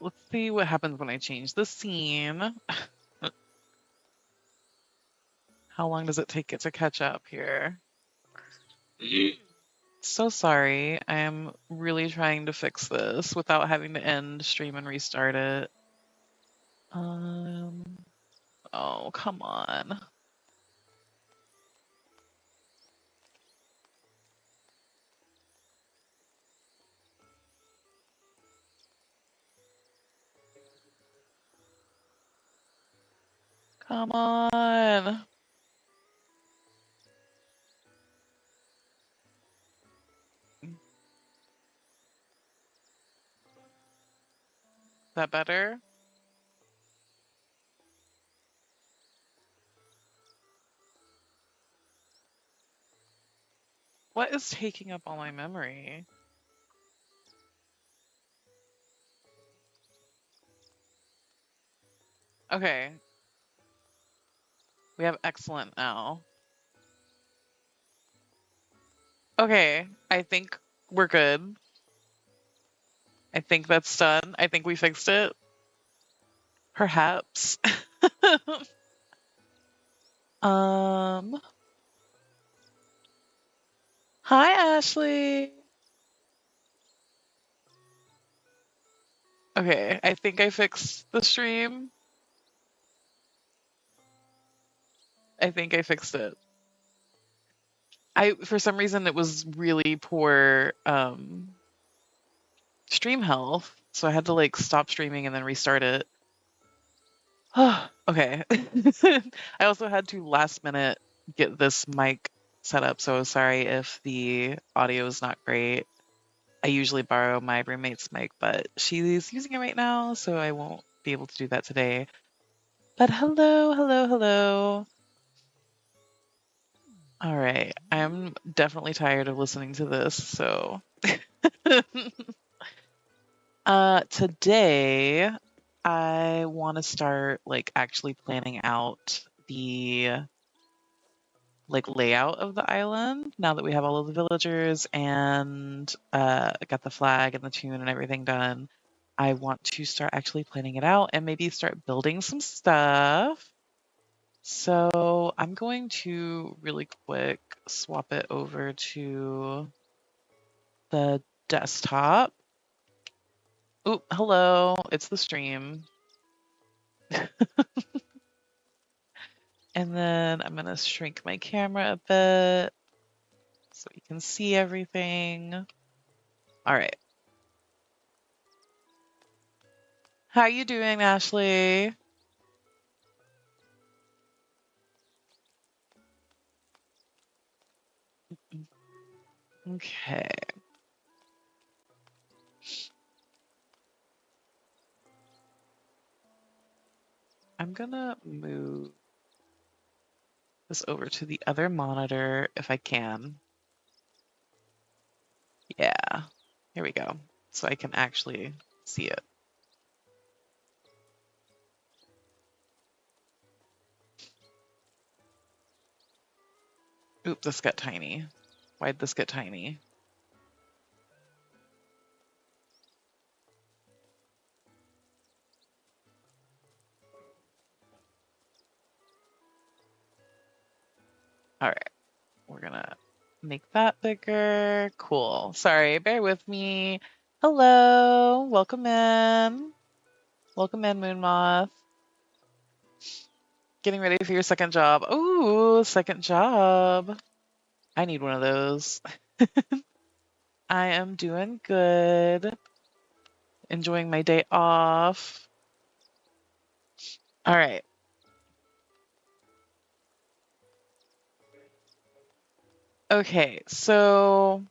let's see what happens when I change the scene. How long does it take it to catch up here? So sorry. I am really trying to fix this without having to end stream and restart it. Oh, come on. Come on. Is that better? What is taking up all my memory? Okay. We have excellent now. Okay. I think we're good. I think that's done. I think we fixed it. Perhaps. um. Hi, Ashley. Okay, I think I fixed the stream. I think I fixed it. For some reason it was really poor stream health, so I had to like stop streaming and then restart it. Okay. I also had to last minute get this mic set up, so sorry if the audio is not great. I usually borrow my roommate's mic, but she's using it right now, so I won't be able to do that today. But hello, hello, hello. All right. I'm definitely tired of listening to this, so today I want to start like actually planning out the like layout of the island now that we have all of the villagers and got the flag and the tune and everything done. I want to start actually planning it out and maybe start building some stuff. So I'm going to really quick swap it over to the desktop. Oh, hello, it's the stream. And then I'm gonna shrink my camera a bit so you can see everything. All right. How you doing, Ashley? Okay. I'm gonna move this over to the other monitor if I can. Yeah, here we go. So I can actually see it. Oop, this got tiny. Why'd this get tiny? All right, we're gonna make that bigger. Cool. Sorry, bear with me. Hello, welcome in. Welcome in, Moon Moth. Getting ready for your second job. Ooh, second job. I need one of those. I am doing good. Enjoying my day off. All right. Okay, so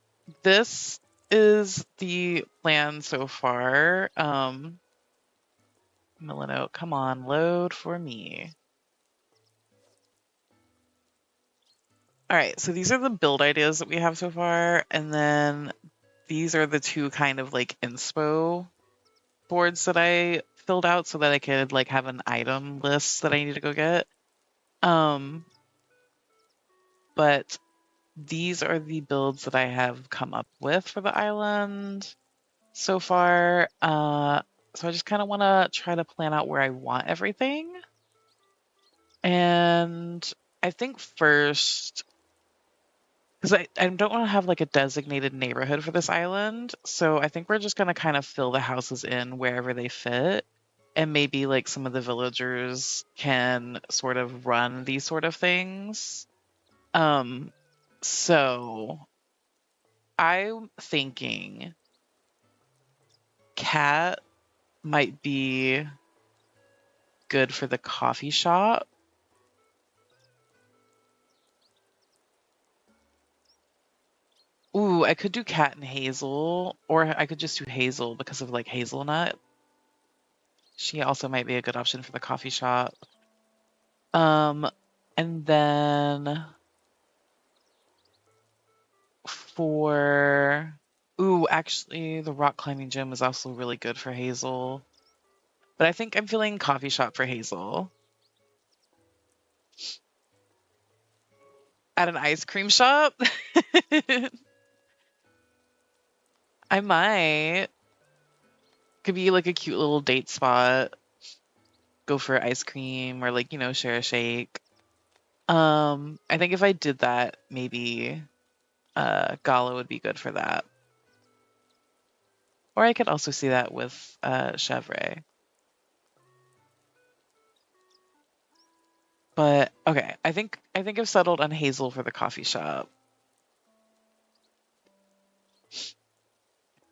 this is the plan so far. Milano, come on, load for me. All right, so these are the build ideas that we have so far, and then these are the two kind of like inspo boards that I filled out so that I could like have an item list that I need to go get. But these are the builds that I have come up with for the island so far. So I just kind of want to try to plan out where I want everything. And I think first, because I don't want to have like a designated neighborhood for this island. So I think we're just going to kind of fill the houses in wherever they fit. And maybe like some of the villagers can sort of run these sort of things. So I'm thinking cat might be good for the coffee shop. Ooh, I could do cat and hazel, or I could just do hazel because of like hazelnut. She also might be a good option for the coffee shop. Um, and then for ooh, actually, the rock climbing gym is also really good for hazel. But I think I'm feeling coffee shop for hazel. At an ice cream shop? I might. Could be like a cute little date spot. Go for ice cream or like, share a shake. I think if I did that, maybe Gala would be good for that. Or I could also see that with Chevre. But okay, I think I've settled on Hazel for the coffee shop.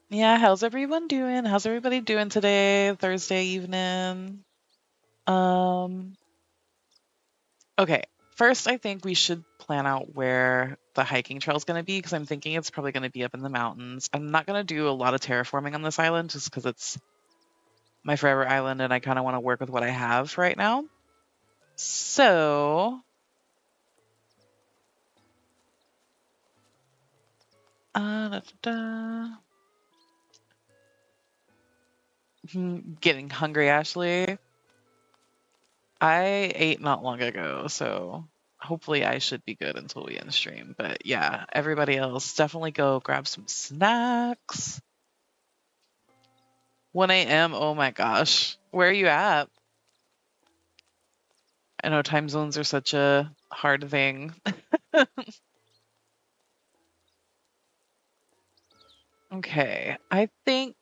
Yeah, how's everyone doing? How's everybody doing today, Thursday evening? Um, okay. First, I think we should plan out where the hiking trail is going to be because I'm thinking it's probably going to be up in the mountains. I'm not going to do a lot of terraforming on this island just because it's my forever island and I kind of want to work with what I have right now. So, da, da, da. Getting hungry, Ashley. I ate not long ago, so hopefully I should be good until we end stream. But yeah, everybody else, definitely go grab some snacks. 1 a.m. Oh my gosh. Where are you at? I know time zones are such a hard thing. Okay, I think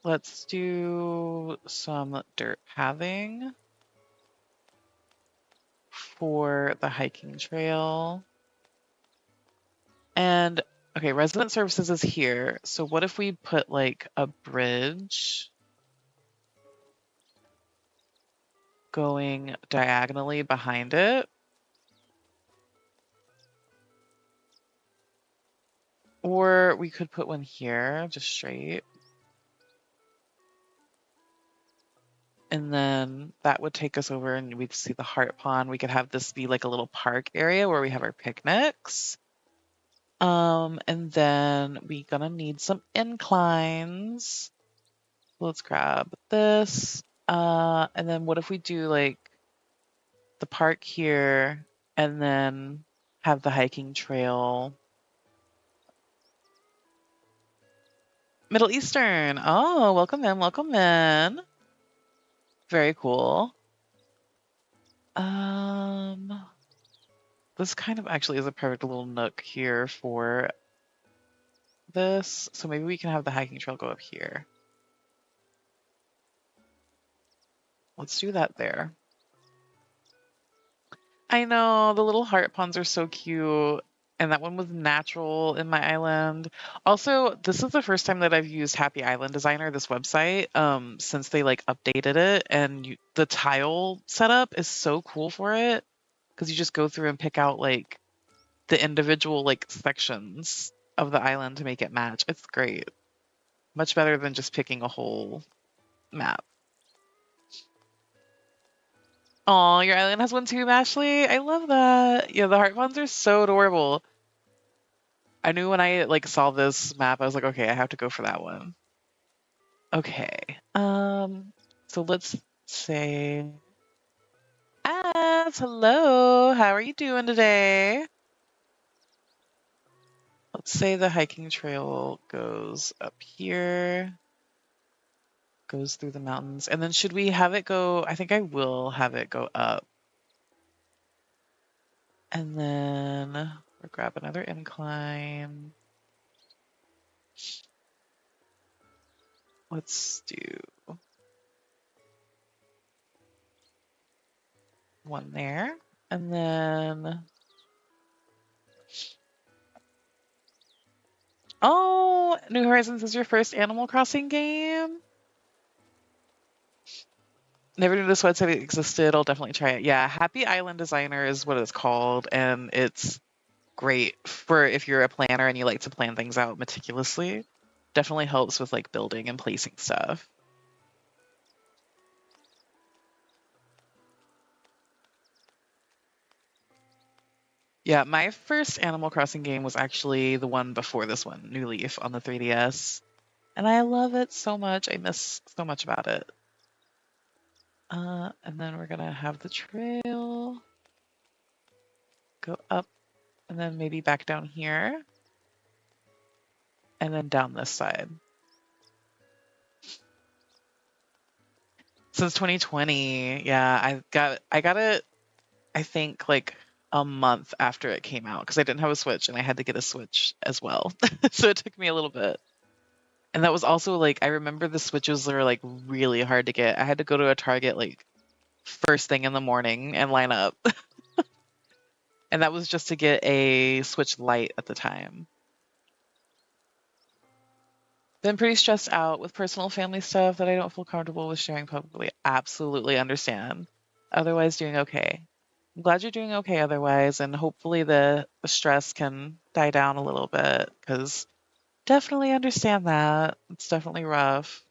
let's do some dirt pathing for the hiking trail. And okay, resident services is here. So what if we put like a bridge going diagonally behind it? Or we could put one here, just straight. And then that would take us over and we'd see the heart pond. We could have this be like a little park area where we have our picnics. And then we gonna need some inclines. Let's grab this. And then what if we do like the park here and then have the hiking trail? Middle Eastern. Oh, welcome in, welcome in. Very cool. This kind of actually is a perfect little nook here for this. So maybe we can have the hiking trail go up here. Let's do that there. I know, the little heart ponds are so cute. And that one was natural in my island. Also, this is the first time that I've used Happy Island Designer, this website, since they like updated it. And the tile setup is so cool for it because you just go through and pick out like the individual like sections of the island to make it match. It's great. Much better than just picking a whole map. Oh, your island has one too, Ashley. I love that. Yeah, the heart ponds are so adorable. I knew when I like saw this map, I was like, okay, I have to go for that one. Okay. So let's say, hello. How are you doing today? Let's say the hiking trail goes up here, goes through the mountains. And then should we have it go? I think I will have it go up. And then we'll grab another incline. Let's do one there. And then, oh, New Horizons is your first Animal Crossing game? Never knew this website existed. I'll definitely try it. Yeah, Happy Island Designer is what it's called, and it's great for if you're a planner and you like to plan things out meticulously. Definitely helps with like building and placing stuff. Yeah, my first Animal Crossing game was actually the one before this one, New Leaf on the 3DS. And I love it so much. I miss so much about it. And then we're gonna have the trail go up and then maybe back down here. And then down this side. Since 2020, yeah, I got it, I think like a month after it came out because I didn't have a Switch and I had to get a Switch as well. So it took me a little bit. And that was also like I remember the Switches were like really hard to get. I had to go to a Target like first thing in the morning and line up. And that was just to get a Switch Lite at the time. Been pretty stressed out with personal family stuff that I don't feel comfortable with sharing publicly. Absolutely understand. Otherwise, doing okay. I'm glad you're doing okay otherwise, and hopefully the stress can die down a little bit because definitely understand that. It's definitely rough.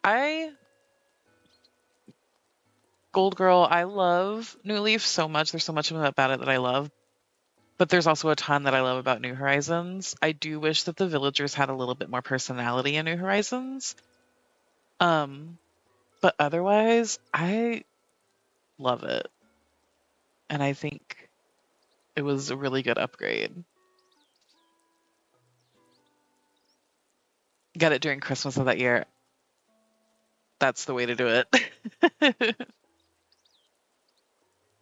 I, Gold Girl, I love New Leaf so much. There's so much about it that I love. But there's also a ton that I love about New Horizons. I do wish that the villagers had a little bit more personality in New Horizons. But otherwise, I love it. And I think it was a really good upgrade. Got it during Christmas of that year. That's the way to do it.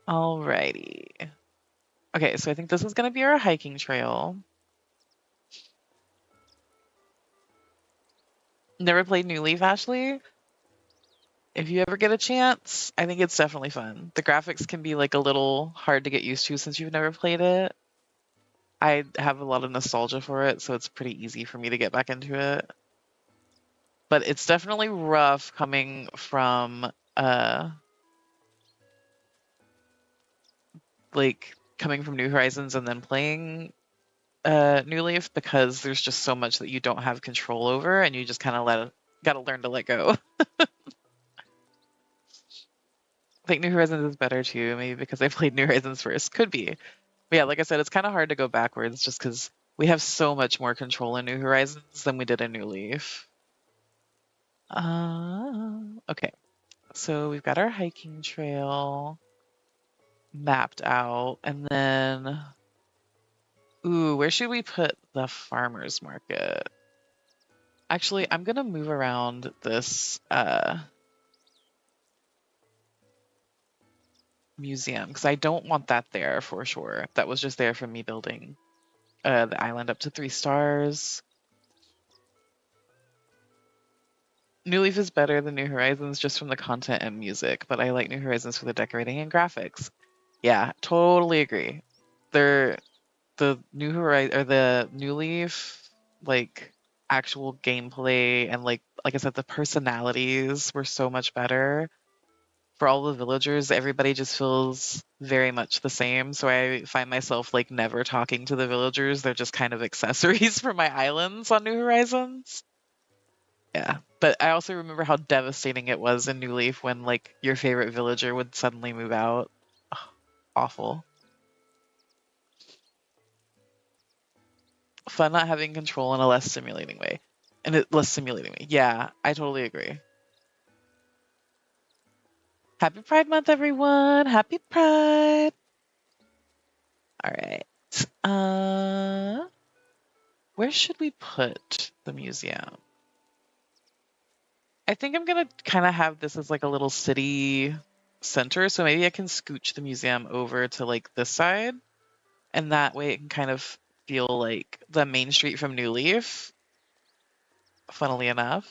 Alrighty. Okay, so I think this is going to be our hiking trail. Never played New Leaf, Ashley? If you ever get a chance, I think it's definitely fun. The graphics can be like a little hard to get used to since you've never played it. I have a lot of nostalgia for it, so it's pretty easy for me to get back into it. But it's definitely rough coming from coming from New Horizons and then playing New Leaf because there's just so much that you don't have control over and you just kind of gotta learn to let go. I think New Horizons is better too, maybe because I played New Horizons first. Could be. But yeah, like I said, it's kind of hard to go backwards just because we have so much more control in New Horizons than we did in New Leaf. Okay, so we've got our hiking trail mapped out, and then, ooh, where should we put the farmer's market? Actually, I'm gonna move around this museum because I don't want that there for sure. That was just there for me building the island up to 3 stars. New Leaf is better than New Horizons just from the content and music, but I like New Horizons for the decorating and graphics. Yeah, totally agree. They're the New Leaf, like actual gameplay and like I said, the personalities were so much better. For all the villagers, everybody just feels very much the same. So I find myself like never talking to the villagers. They're just kind of accessories for my islands on New Horizons. Yeah. But I also remember how devastating it was in New Leaf when like your favorite villager would suddenly move out. Ugh, awful. Fun not having control in a less stimulating way. Less stimulating way. Yeah, I totally agree. Happy Pride Month, everyone! Happy Pride! All right. Where should we put the museum? I think I'm gonna kind of have this as like a little city center, so maybe I can scooch the museum over to like this side, and that way it can kind of feel like the main street from New Leaf, funnily enough.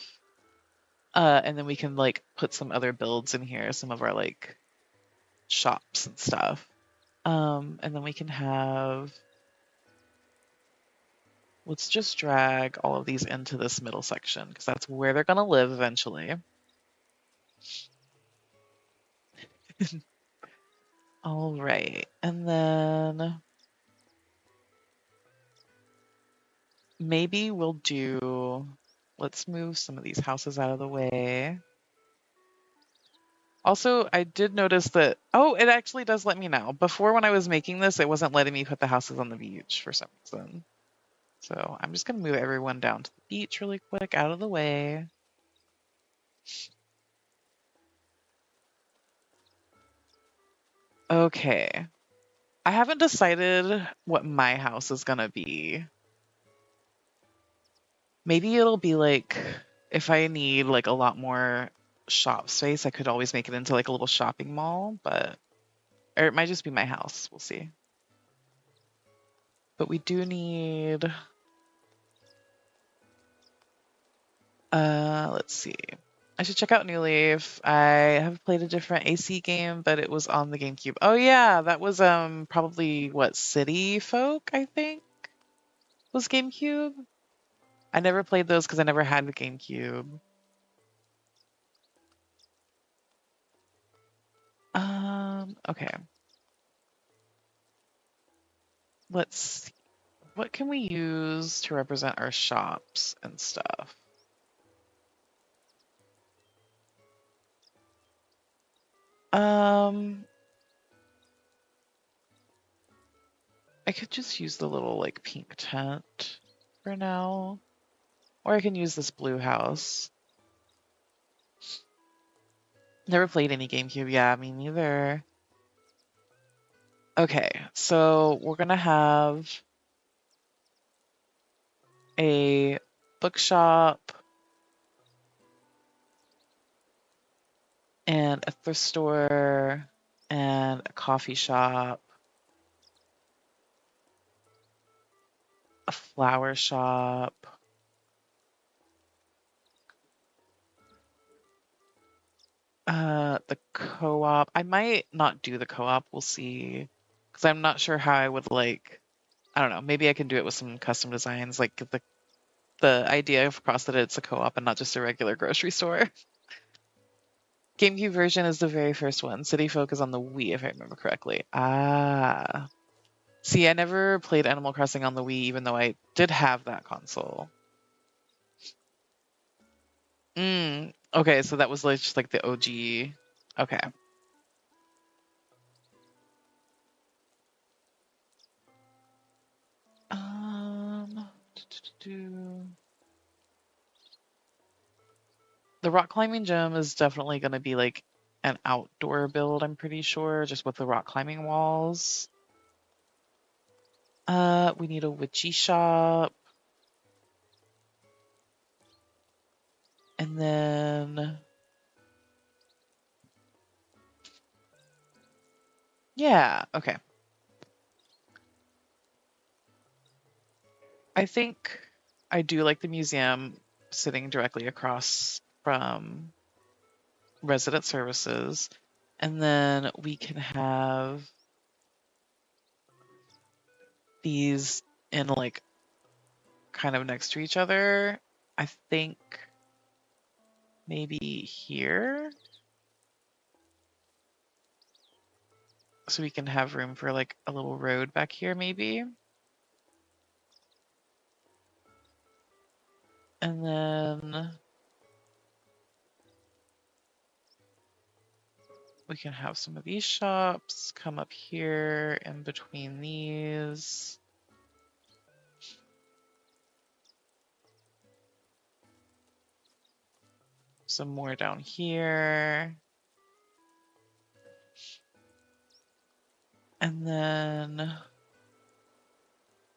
And then we can like put some other builds in here, some of our like shops and stuff. And then we can have, let's just drag all of these into this middle section because that's where they're gonna live eventually. All right, and then maybe we'll do, let's move some of these houses out of the way. Also, I did notice that, oh, it actually does let me now. Before when I was making this, it wasn't letting me put the houses on the beach for some reason. So I'm just going to move everyone down to the beach really quick, out of the way. Okay. I haven't decided what my house is going to be. Maybe it'll be like, if I need like a lot more shop space, I could always make it into like a little shopping mall, but, or it might just be my house. We'll see. But we do need, let's see. I should check out New Leaf. I have played a different AC game, but it was on the GameCube. Oh yeah, that was probably what, City Folk, I think, was GameCube. I never played those because I never had the GameCube. Okay. Let's see. What can we use to represent our shops and stuff? I could just use the little like pink tent for now. Or I can use this blue house. Never played any GameCube. Yeah, me neither. Okay, so we're gonna have a bookshop and a thrift store and a coffee shop, a flower shop, the co-op. I might not do the co-op. We'll see, because I'm not sure how I would like. I don't know. Maybe I can do it with some custom designs, like the idea across that it's a co-op and not just a regular grocery store. GameCube version is the very first one. City Folk is on the Wii, if I remember correctly. Ah. See, I never played Animal Crossing on the Wii, even though I did have that console. Okay, so that was like just like the OG. Okay. Um, the rock climbing gym is definitely going to be like an outdoor build, I'm pretty sure, just with the rock climbing walls. We need a witchy shop. And then, yeah, okay. I think I do like the museum sitting directly across from resident services. And then we can have these in like kind of next to each other. I think maybe here. So we can have room for like a little road back here maybe. And then we can have some of these shops come up here in between these. Some more down here. And then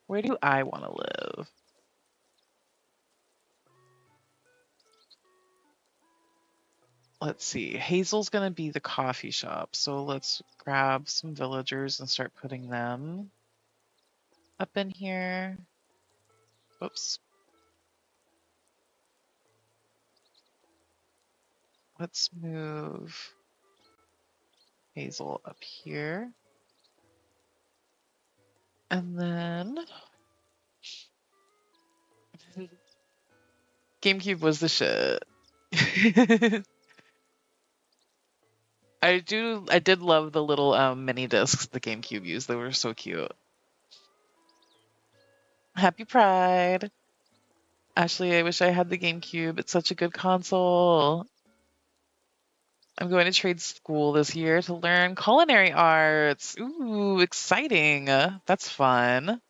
where do I want to live? let's see. Hazel's gonna be the coffee shop, so let's grab some villagers and start putting them up in here. Whoops. Let's move Hazel up here. And then GameCube was the shit. I did love the little mini discs the GameCube used. They were so cute. Happy Pride. Ashley, I wish I had the GameCube. It's such a good console. I'm going to trade school this year to learn culinary arts. Ooh, exciting. That's fun.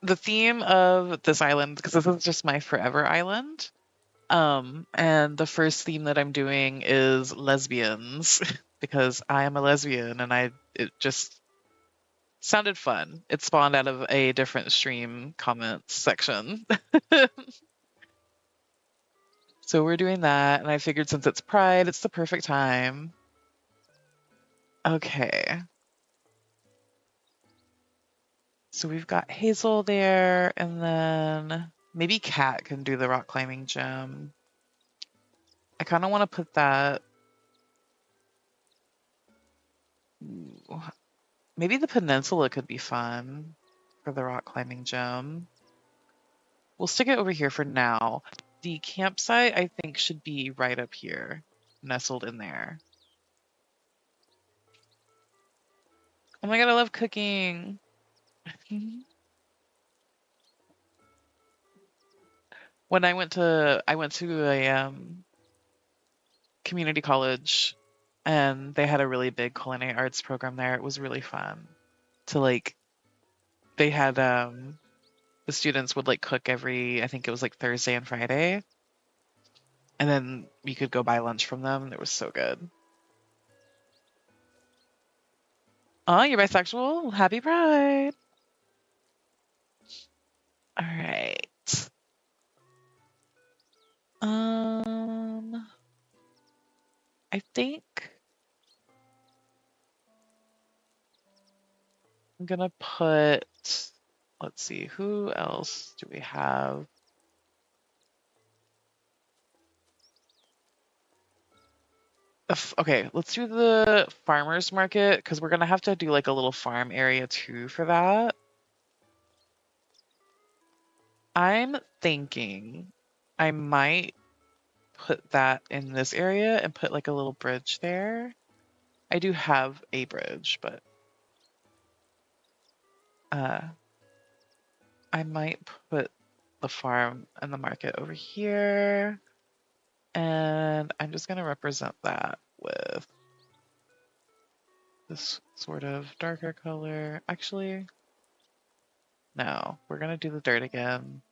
The theme of this island, because this is just my forever island, and the first theme that I'm doing is lesbians, because I am a lesbian and it just sounded fun. It spawned out of a different stream comments section. So we're doing that, and I figured since it's Pride, it's the perfect time. Okay. So we've got Hazel there, and then maybe Kat can do the rock climbing gym. I kind of want to put that. Ooh. Maybe the peninsula could be fun for the rock climbing gym. We'll stick it over here for now. The campsite, I think, should be right up here, nestled in there. Oh my god, I love cooking. When I went to a community college, and they had a really big culinary arts program there. It was really fun to they had the students would cook every, I think it was Thursday and Friday, and then you could go buy lunch from them. It was so good. Oh, you're bisexual? Happy Pride. All right. I think I'm gonna put, let's see, who else do we have? Okay, let's do the farmer's market, because we're gonna have to do a little farm area too for that. I'm thinking I might put that in this area and put a little bridge there. I do have a bridge, but I might put the farm and the market over here. And I'm just gonna represent that with this sort of darker color. Actually, no, we're gonna do the dirt again.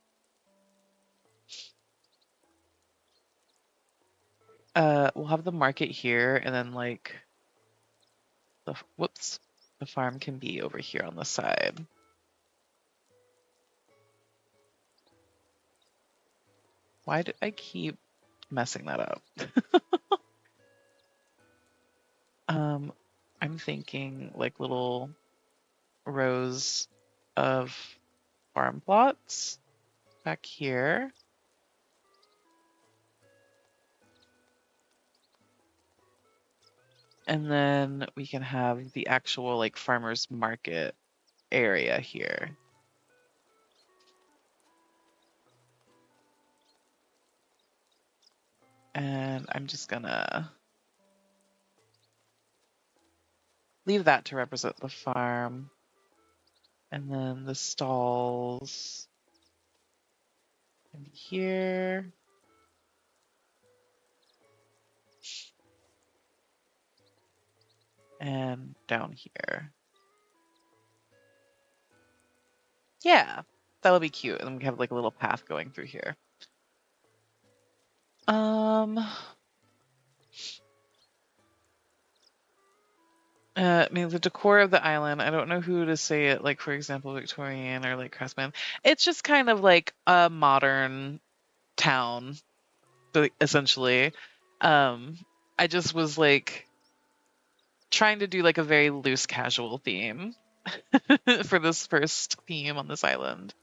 We'll have the market here, and then the farm can be over here on the side. Why did I keep messing that up? I'm thinking little rows of farm plots back here. And then we can have the actual farmer's market area here. And I'm just gonna leave that to represent the farm. And then the stalls can be here. And down here. Yeah, that'll be cute. And then we have a little path going through here. I mean, the decor of the island, I don't know who to say it, for example, Victorian or craftsman. It's just kind of a modern town essentially. Um, I just was like trying to do like a very loose casual theme for this first theme on this island.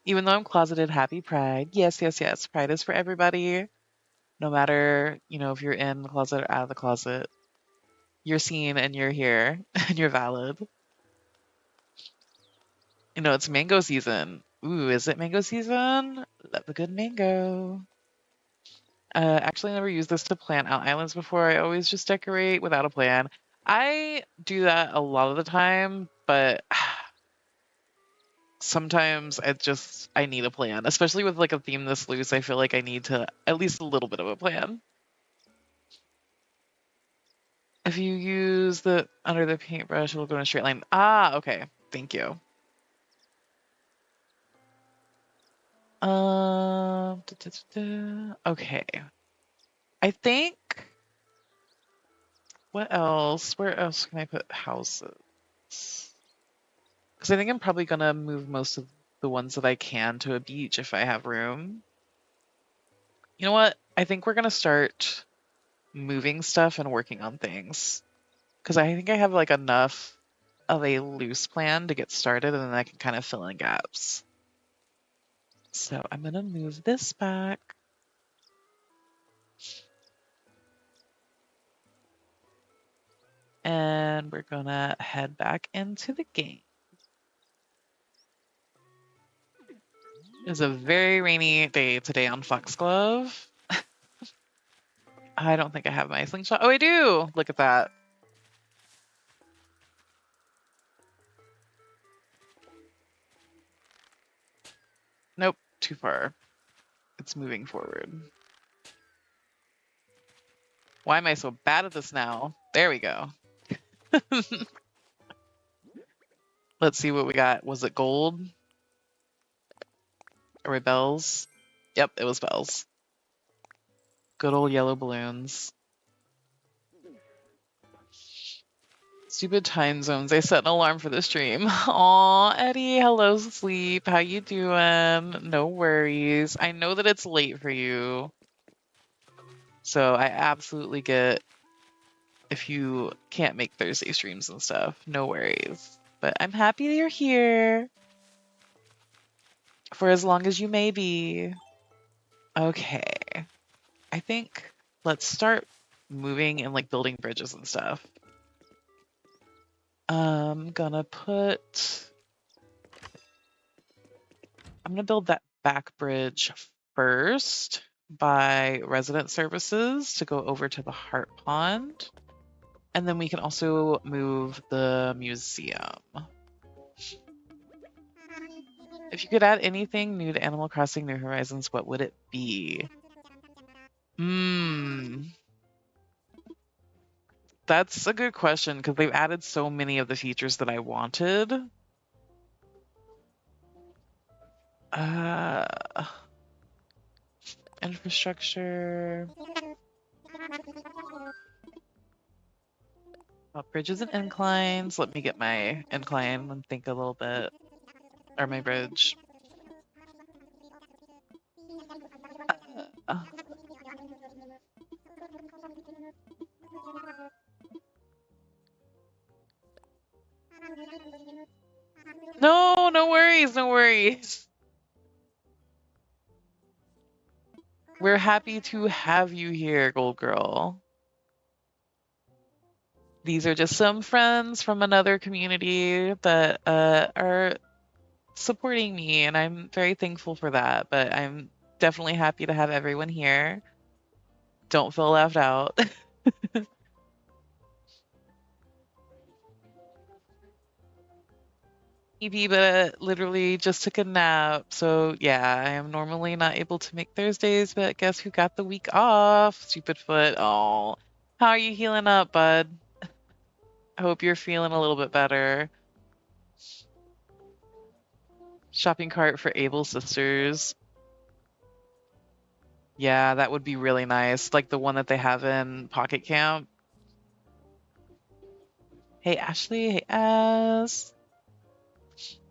Even though I'm closeted, happy Pride. Yes, yes, yes. Pride is for everybody. No matter, if you're in the closet or out of the closet, you're seen and you're here and you're valid. It's mango season. Ooh, is it mango season? Love a good mango. Actually, never used this to plan out islands before. I always just decorate without a plan. I do that a lot of the time, but sometimes I need a plan, especially with like a theme this loose. I feel like I need to at least a little bit of a plan. If you use the under the paintbrush, it'll go in a straight line. Ah, okay. Thank you. Okay. I think, what else? Where else can I put houses? Because I think I'm probably gonna move most of the ones that I can to a beach if I have room. You know what? I think we're gonna start moving stuff and working on things. Because I think I have like enough of a loose plan to get started, and then I can kind of fill in gaps. So I'm gonna move this back. And we're gonna head back into the game. It's a very rainy day today on Foxglove. I don't think I have my slingshot. Oh, I do! Look at that. Nope, too far. It's moving forward. Why am I so bad at this now? There we go. Let's see what we got. Was it gold? Or bells? Yep, it was bells. Good old yellow balloons. Stupid time zones. I set an alarm for the stream. Aw, Eddie, hello, sleep. How you doing? No worries. I know that it's late for you. So I absolutely get if you can't make Thursday streams and stuff. No worries. But I'm happy you're here. For as long as you may be. Okay. I think let's start moving and like building bridges and stuff. I'm gonna build that back bridge first by resident services to go over to the Heart Pond. And then we can also move the museum. If you could add anything new to Animal Crossing New Horizons, what would it be? That's a good question because they've added so many of the features that I wanted. Infrastructure. Bridges and inclines. Let me get my incline and think a little bit. Or my bridge. No, no worries, no worries. We're happy to have you here, Gold Girl. These are just some friends from another community that are supporting me, and I'm very thankful for that. But I'm definitely happy to have everyone here. Don't feel left out. Maybe, but literally just took a nap. So yeah, I am normally not able to make Thursdays, but guess who got the week off? Stupid foot. Oh, how are you healing up, bud? I hope you're feeling a little bit better. Shopping cart for Able Sisters. Yeah, that would be really nice. Like the one that they have in Pocket Camp. Hey, Ashley. Hey, Az.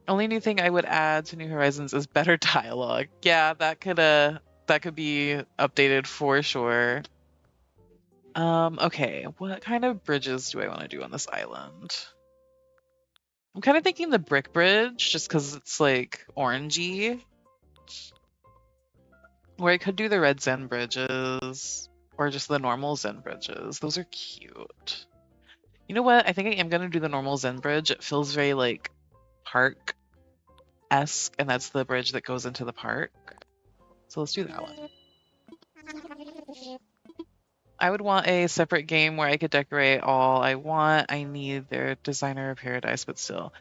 Only new thing I would add to New Horizons is better dialogue. Yeah, that that could be updated for sure. Okay, what kind of bridges do I want to do on this island? I'm kind of thinking the brick bridge, just because it's like orangey. Or I could do the red Zen bridges, or just the normal Zen bridges. Those are cute. You know what? I think I am gonna do the normal Zen bridge. It feels very like park-esque, and that's the bridge that goes into the park. So let's do that one. I would want a separate game where I could decorate all I want. I need their designer of paradise, but still.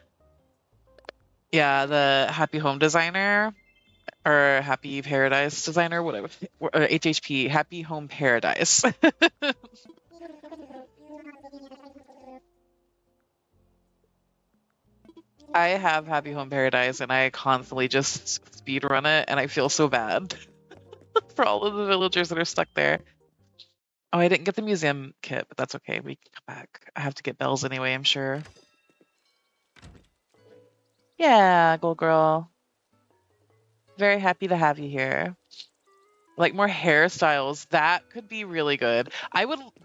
Yeah, the happy home designer or happy paradise designer, whatever, or HHP, happy home paradise. I have happy home paradise and I constantly just speed run it and I feel so bad for all of the villagers that are stuck there. Oh, I didn't get the museum kit, but that's okay. We can come back. I have to get bells anyway, I'm sure. Yeah, Gold Girl. Very happy to have you here. Like more hairstyles, that could be really good.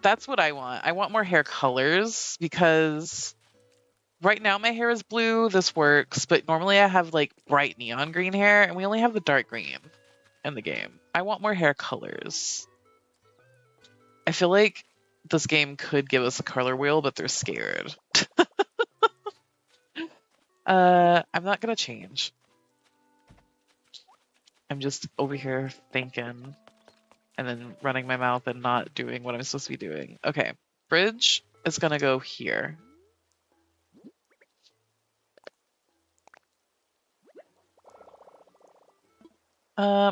That's what I want. I want more hair colors because right now my hair is blue, this works, but normally I have like bright neon green hair and we only have the dark green in the game. I want more hair colors. I feel like this game could give us a color wheel, but they're scared. I'm not gonna change. I'm just over here thinking and then running my mouth and not doing what I'm supposed to be doing. Okay, bridge is gonna go here.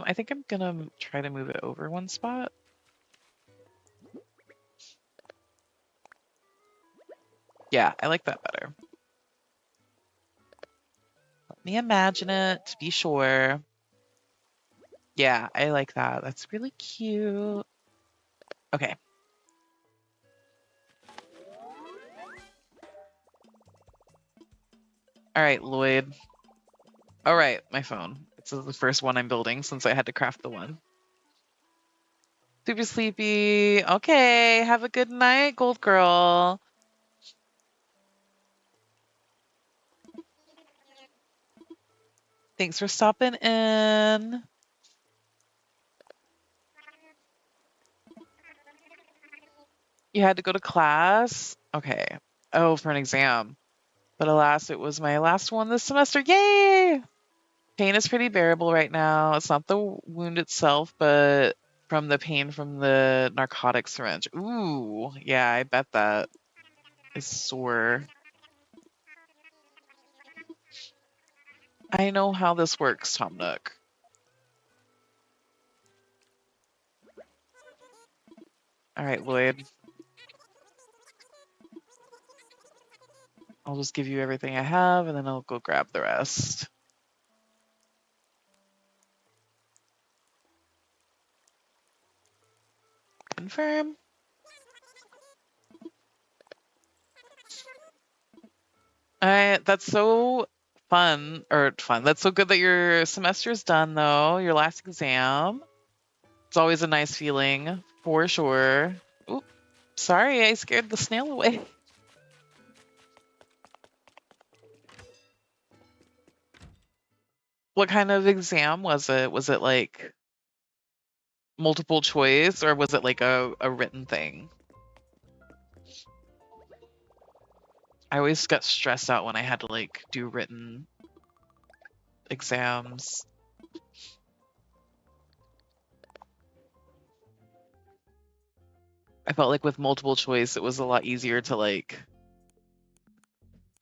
I think I'm gonna try to move it over one spot. Yeah, I like that better. Let me imagine it to be sure. Yeah, I like that. That's really cute. Okay. All right, Lloyd. All right, my phone. This is the first one I'm building since I had to craft the one. Super sleepy. Okay, have a good night, Gold Girl. Thanks for stopping in. You had to go to class? Okay. Oh, for an exam. But alas, it was my last one this semester. Yay! Pain is pretty bearable right now. It's not the wound itself, but from the pain from the narcotic syringe. Ooh, yeah, I bet that is sore. I know how this works, Tom Nook. All right, Lloyd. I'll just give you everything I have, and then I'll go grab the rest. Confirm. That's so fun, or fun. That's so good that your semester's done, though. Your last exam. It's always a nice feeling, for sure. Oop, sorry, I scared the snail away. What kind of exam was it? Was it like multiple choice, or was it like a written thing? I always got stressed out when I had to like do written exams. I felt like with multiple choice, it was a lot easier to like,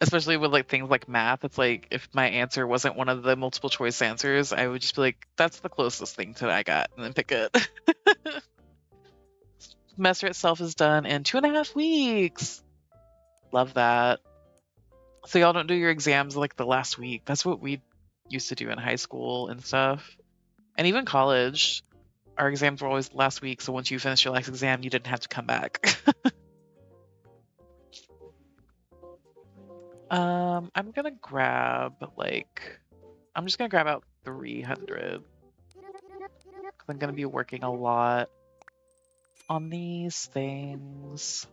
especially with like things like math. It's like if my answer wasn't one of the multiple choice answers, I would just be like, that's the closest thing to I got, and then pick it. Semester itself is done in 2.5 weeks. Love that. So y'all don't do your exams like the last week. That's what we used to do in high school and stuff. And even college, our exams were always last week. So once you finish your last exam, you didn't have to come back. I'm gonna grab like, I'm just gonna grab out 300 because I'm going to be working a lot on these things.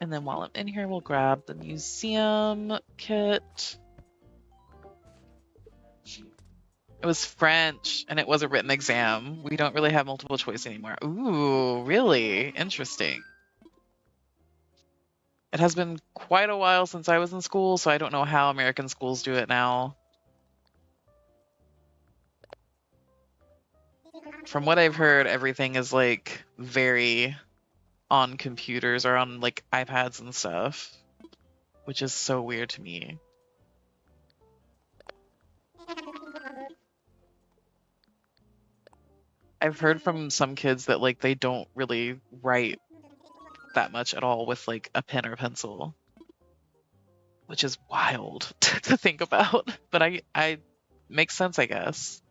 And then while I'm in here, we'll grab the museum kit. It was French, and it was a written exam. We don't really have multiple choice anymore. Ooh, really? Interesting. It has been quite a while since I was in school, so I don't know how American schools do it now. From what I've heard, everything is like very on computers or on like iPads and stuff, which is so weird to me. I've heard from some kids that like they don't really write that much at all with like a pen or pencil, which is wild to think about. But I makes sense, I guess.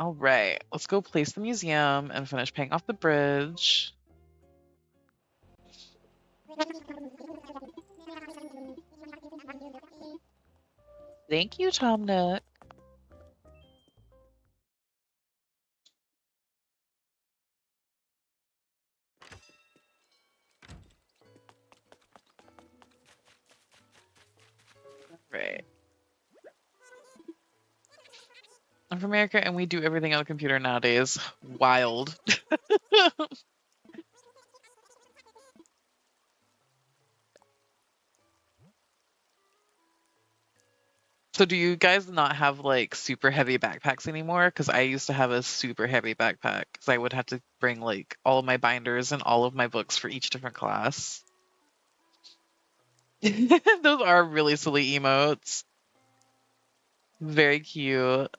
All right, let's go place the museum and finish paying off the bridge. Thank you, Tom Nook. Right. I'm from America and we do everything on a computer nowadays. Wild. So do you guys not have like super heavy backpacks anymore? Because I used to have a super heavy backpack because I would have to bring like all of my binders and all of my books for each different class. Those are really silly emotes. Very cute.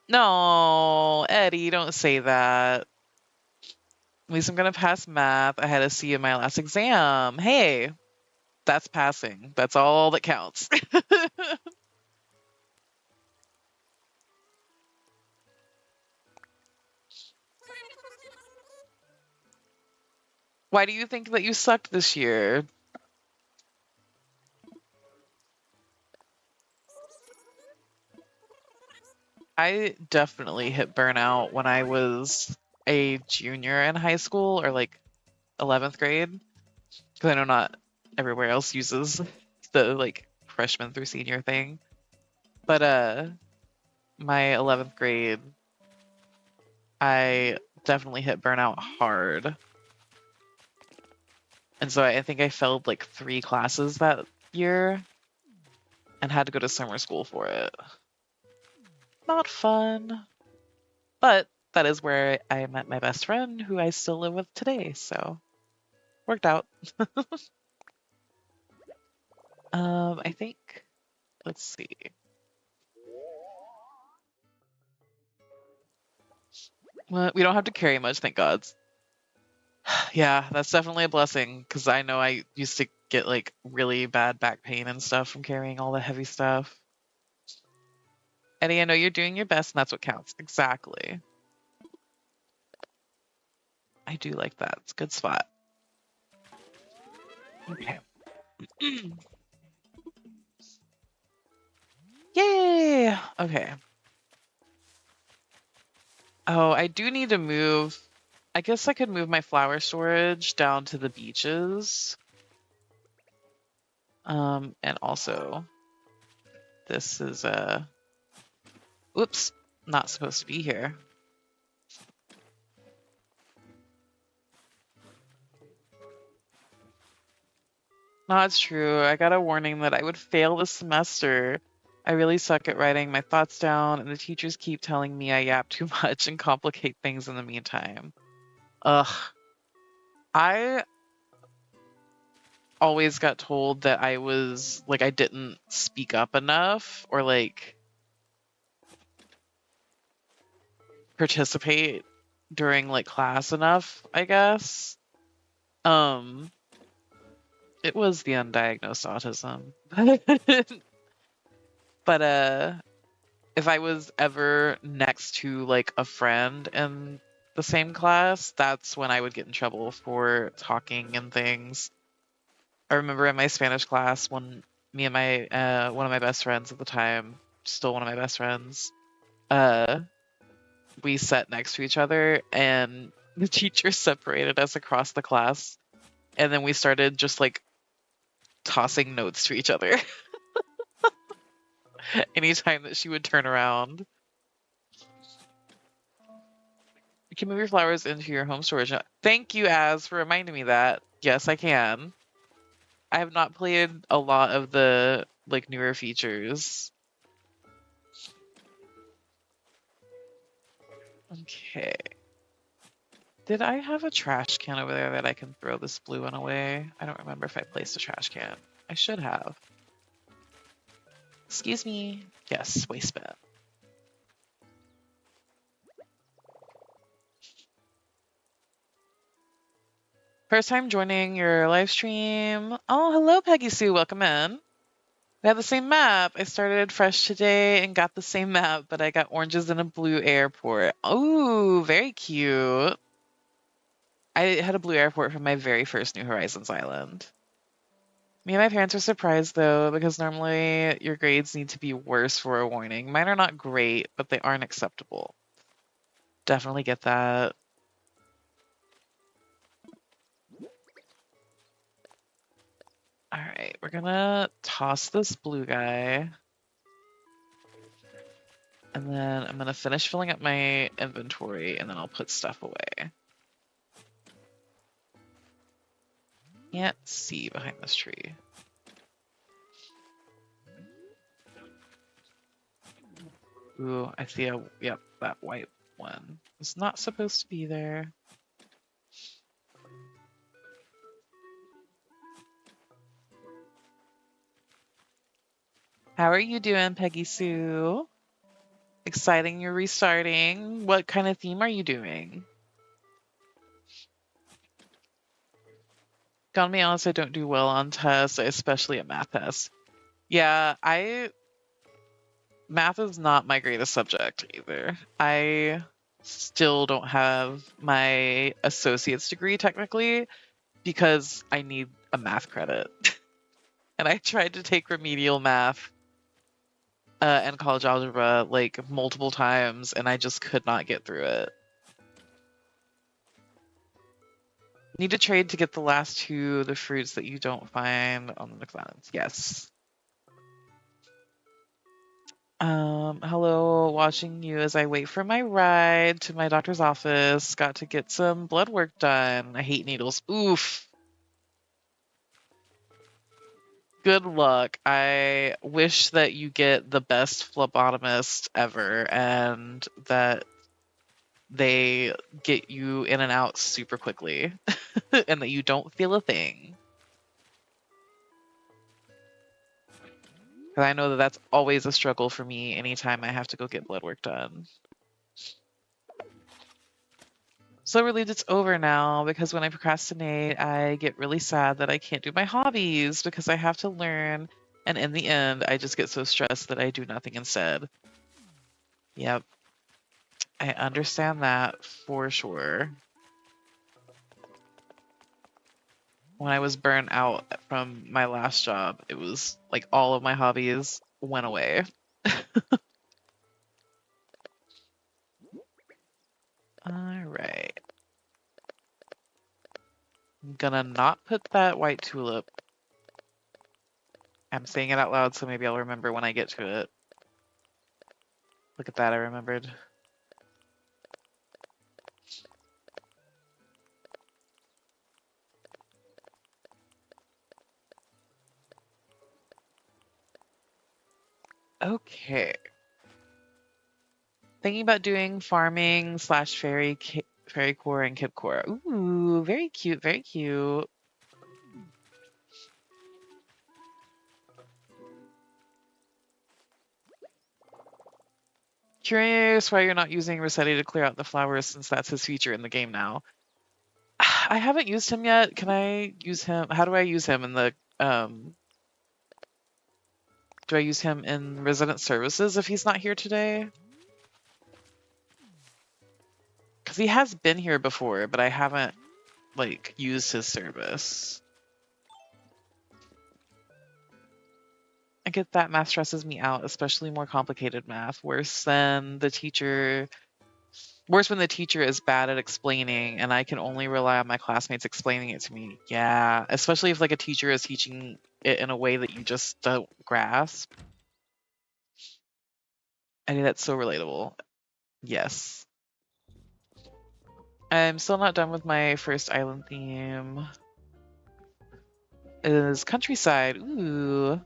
No, Eddie, don't say that. At least I'm gonna pass math. I had a C in my last exam. Hey, that's passing. That's all that counts. Why do you think that you sucked this year? I definitely hit burnout when I was a junior in high school or like 11th grade. Because I know not everywhere else uses the like freshman through senior thing. But my 11th grade, I definitely hit burnout hard. And so I think I failed like 3 classes that year and had to go to summer school for it. Not fun. But that is where I met my best friend, who I still live with today, so worked out. I think, let's see. Well, we don't have to carry much, thank God. Yeah, that's definitely a blessing, because I know I used to get like really bad back pain and stuff from carrying all the heavy stuff. Eddie, I know you're doing your best, and that's what counts. Exactly. I do like that. It's a good spot. Okay. Yay! Okay. Oh, I do need to move. I guess I could move my flower storage down to the beaches. And also, this is oops, not supposed to be here. No, it's true. I got a warning that I would fail this semester. I really suck at writing my thoughts down, and the teachers keep telling me I yap too much and complicate things in the meantime. Ugh. I always got told that I was like I didn't speak up enough or like participate during like class enough, I guess. Um, it was the undiagnosed autism. But if I was ever next to like a friend in the same class, that's when I would get in trouble for talking and things. I remember in my Spanish class when me and my one of my best friends at the time, still one of my best friends, uh we sat next to each other and the teacher separated us across the class and then we started just like tossing notes to each other anytime that she would turn around. You can move your flowers into your home storage. Thank you, Az, for reminding me that. Yes, I can. I have not played a lot of the like newer features. Okay. Did I have a trash can over there that I can throw this blue one away? I don't remember if I placed a trash can. I should have. Excuse me. Yes, waste bin. First time joining your live stream. Oh, hello, Peggy Sue. Welcome in. We have the same map. I started fresh today and got the same map, but I got oranges and a blue airport. Oh, very cute. I had a blue airport for my very first New Horizons island. Me and my parents are surprised though, because normally your grades need to be worse for a warning. Mine are not great, but they aren't acceptable. Definitely get that. All right, we're gonna toss this blue guy. And then I'm gonna finish filling up my inventory and then I'll put stuff away. Can't see behind this tree. Ooh, I see yep, that white one. It's not supposed to be there. How are you doing, Peggy Sue? Exciting you're restarting. What kind of theme are you doing? Gotta be honest, I don't do well on tests, especially at math tests. Yeah, math is not my greatest subject either. I still don't have my associate's degree technically because I need a math credit. And I tried to take remedial math and college algebra like multiple times and I just could not get through it. Need to trade to get the last two, the fruits that you don't find on the next islands. Yes. Hello, watching you as I wait for my ride to my doctor's office. Got to get some blood work done. I hate needles. Oof. Good luck. I wish that you get the best phlebotomist ever and that they get you in and out super quickly and that you don't feel a thing. Because I know that that's always a struggle for me anytime I have to go get blood work done. So relieved it's over now because when I procrastinate, I get really sad that I can't do my hobbies because I have to learn. And in the end, I just get so stressed that I do nothing instead. Yep. I understand that for sure. When I was burnt out from my last job, it was like all of my hobbies went away. All right. I'm gonna not put that white tulip. I'm saying it out loud, so maybe I'll remember when I get to it. Look at that, I remembered. Okay. Thinking about doing farming slash fairy core and kip core. Ooh, very cute, very cute. Curious why you're not using Rossetti to clear out the flowers since that's his feature in the game now. I haven't used him yet. Can I use him? How do I use him in the do I use him in resident services if he's not here today? Because he has been here before, but I haven't like used his service. I get that math stresses me out, especially more complicated math. Worse when the teacher is bad at explaining and I can only rely on my classmates explaining it to me. Yeah, especially if like a teacher is teaching it in a way that you just don't grasp. I think that's so relatable. Yes. I'm still not done with my first island theme. It is countryside. Ooh.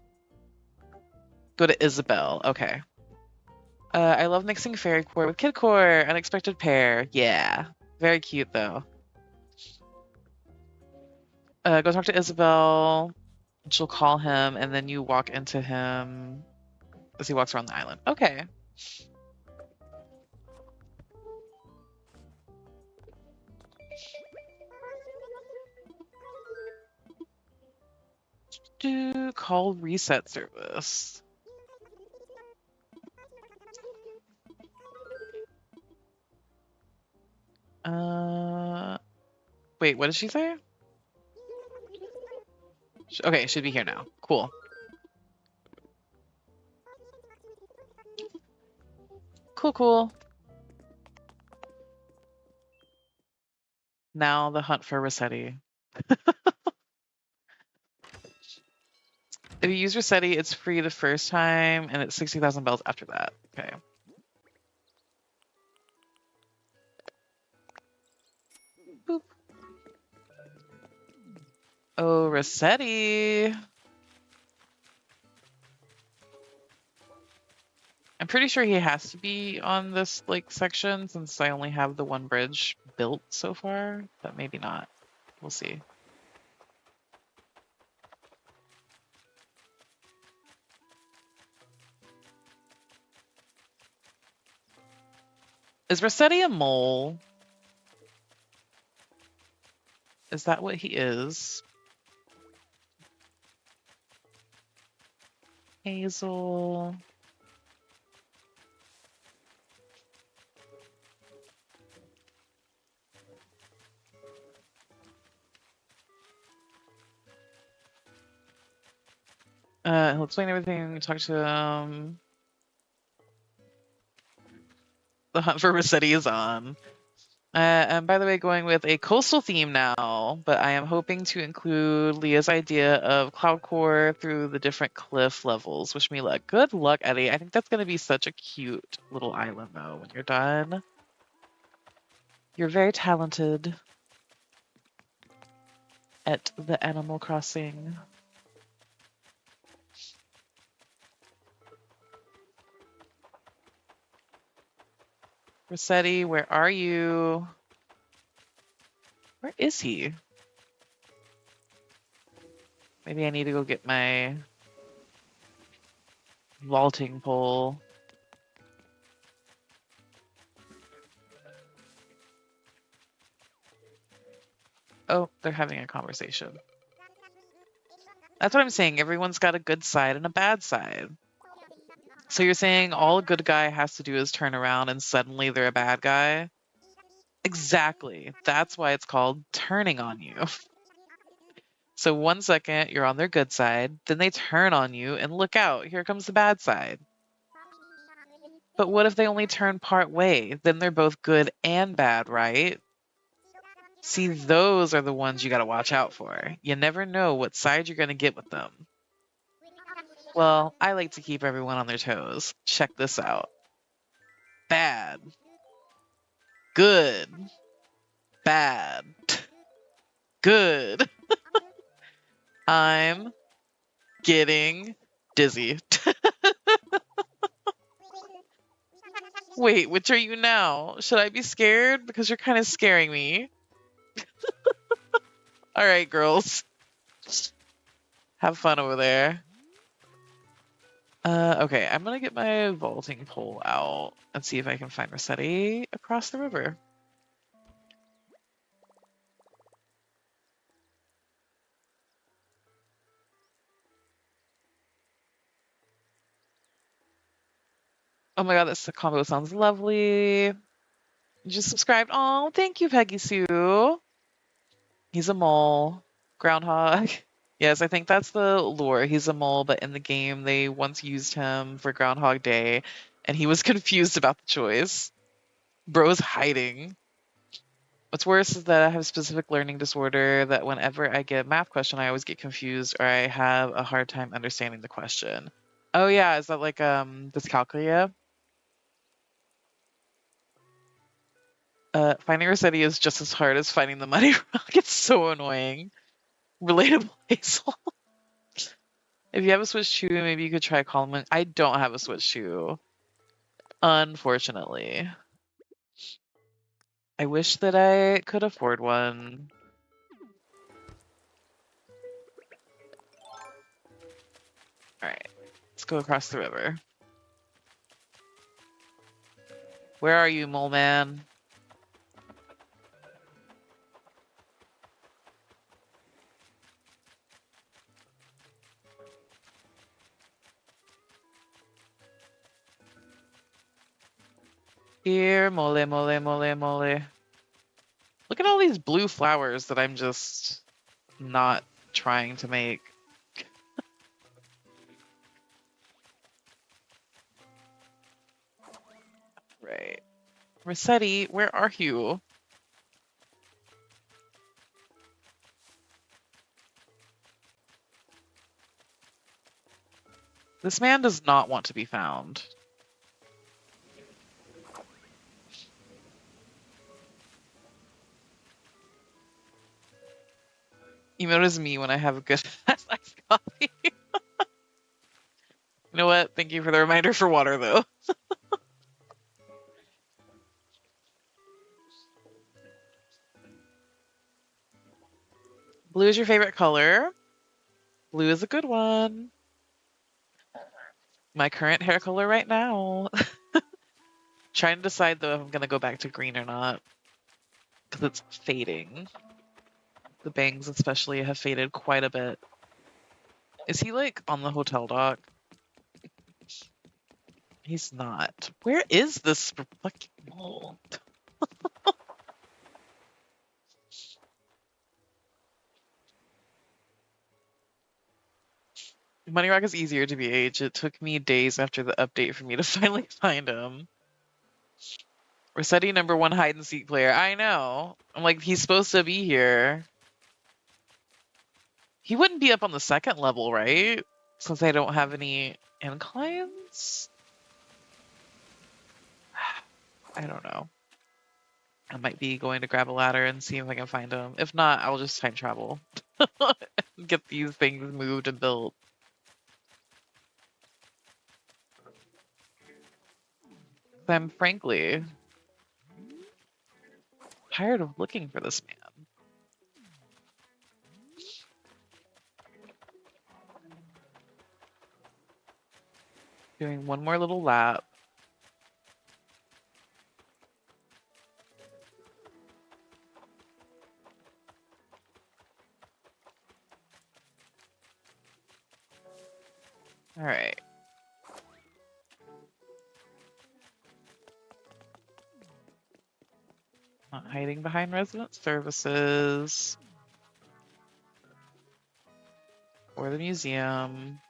Go to Isabel. Okay. I love mixing fairy core with kid core. Unexpected pair. Yeah. Very cute though. Go talk to Isabel. She'll call him, and then you walk into him as he walks around the island. Okay. Do call reset service. Wait, what did she say? Okay, should be here now. Cool. Cool. Now the hunt for Rossetti. If you use Rossetti, it's free the first time, and it's 60,000 bells after that. Okay. Boop. Oh, Rossetti. I'm pretty sure he has to be on this like section since I only have the one bridge built so far, but maybe not. We'll see. Is Rossetti a mole? Is that what he is? Hazel. He'll explain everything. Talk to him. The hunt for Rossetti is on. And by the way, going with a coastal theme now, but I am hoping to include Leah's idea of cloud core through the different cliff levels. Wish me luck. Good luck, Eddie. I think that's going to be such a cute little island, though, when you're done. You're very talented at the Animal Crossing. Rossetti, where are you? Where is he? Maybe I need to go get my vaulting pole. Oh, they're having a conversation. That's what I'm saying. Everyone's got a good side and a bad side. So you're saying all a good guy has to do is turn around and suddenly they're a bad guy? Exactly. That's why it's called turning on you. So 1 second you're on their good side, then they turn on you and look out, here comes the bad side. But what if they only turn part way? Then they're both good and bad, right? See, those are the ones you gotta watch out for. You never know what side you're gonna get with them. Well, I like to keep everyone on their toes. Check this out. Bad. Good. Bad. Good. I'm getting dizzy. Wait, which are you now? Should I be scared? Because you're kind of scaring me. All right, girls. Have fun over there. Okay, I'm gonna get my vaulting pole out and see if I can find Rossetti across the river. Oh my god, this combo sounds lovely. You just subscribed. Oh, thank you, Peggy Sue. He's a mole. Groundhog. Yes, I think that's the lore. He's a mole, but in the game, they once used him for Groundhog Day, and he was confused about the choice. Bro's hiding. What's worse is that I have a specific learning disorder that whenever I get a math question, I always get confused or I have a hard time understanding the question. Oh yeah, is that like dyscalculia? Finding Rossetti is just as hard as finding the money rock. It's so annoying. Relatable, Hazel. If you have a switch shoe, maybe you could try calling. I don't have a switch shoe, unfortunately. I wish that I could afford one. Alright, let's go across the river. Where are you, mole man? Here, mole, mole, mole, mole. Look at all these blue flowers that I'm just not trying to make. Right. Rossetti, where are you? This man does not want to be found. Emote is me when I have a good iced coffee. You know what? Thank you for the reminder for water, though. Blue is your favorite color. Blue is a good one. My current hair color right now. Trying to decide, though, if I'm going to go back to green or not. Because it's fading. The bangs especially have faded quite a bit. Is he, like, on the hotel dock? He's not. Where is this fucking mole? Money Rock is easier to BH. It took me days after the update for me to finally find him. Rossetti #1 hide and seek player. I know. I'm like, he's supposed to be here. He wouldn't be up on the second level, right? Since I don't have any inclines? I don't know. I might be going to grab a ladder and see if I can find him. If not, I'll just time travel. Get these things moved and built. I'm frankly tired of looking for this man. Doing one more little lap. All right. Not hiding behind resident services. Or the museum.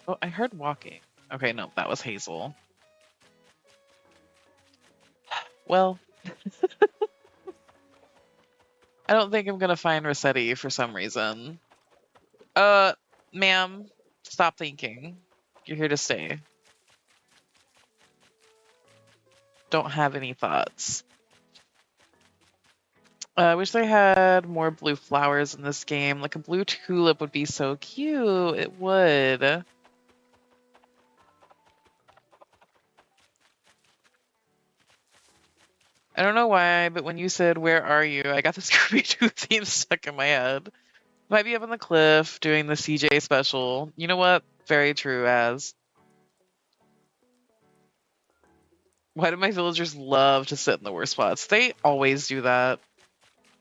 Oh, I heard walking. Okay, no, that was Hazel. Well, I don't think I'm gonna find Rossetti for some reason. Ma'am, stop thinking. You're here to stay. Don't have any thoughts. I wish they had more blue flowers in this game. Like a blue tulip would be so cute. It would. I don't know why, but when you said, "Where are you?" I got the Scooby-Doo theme stuck in my head. Might be up on the cliff doing the CJ special. You know what? Very true, as. Why do my villagers love to sit in the worst spots? They always do that.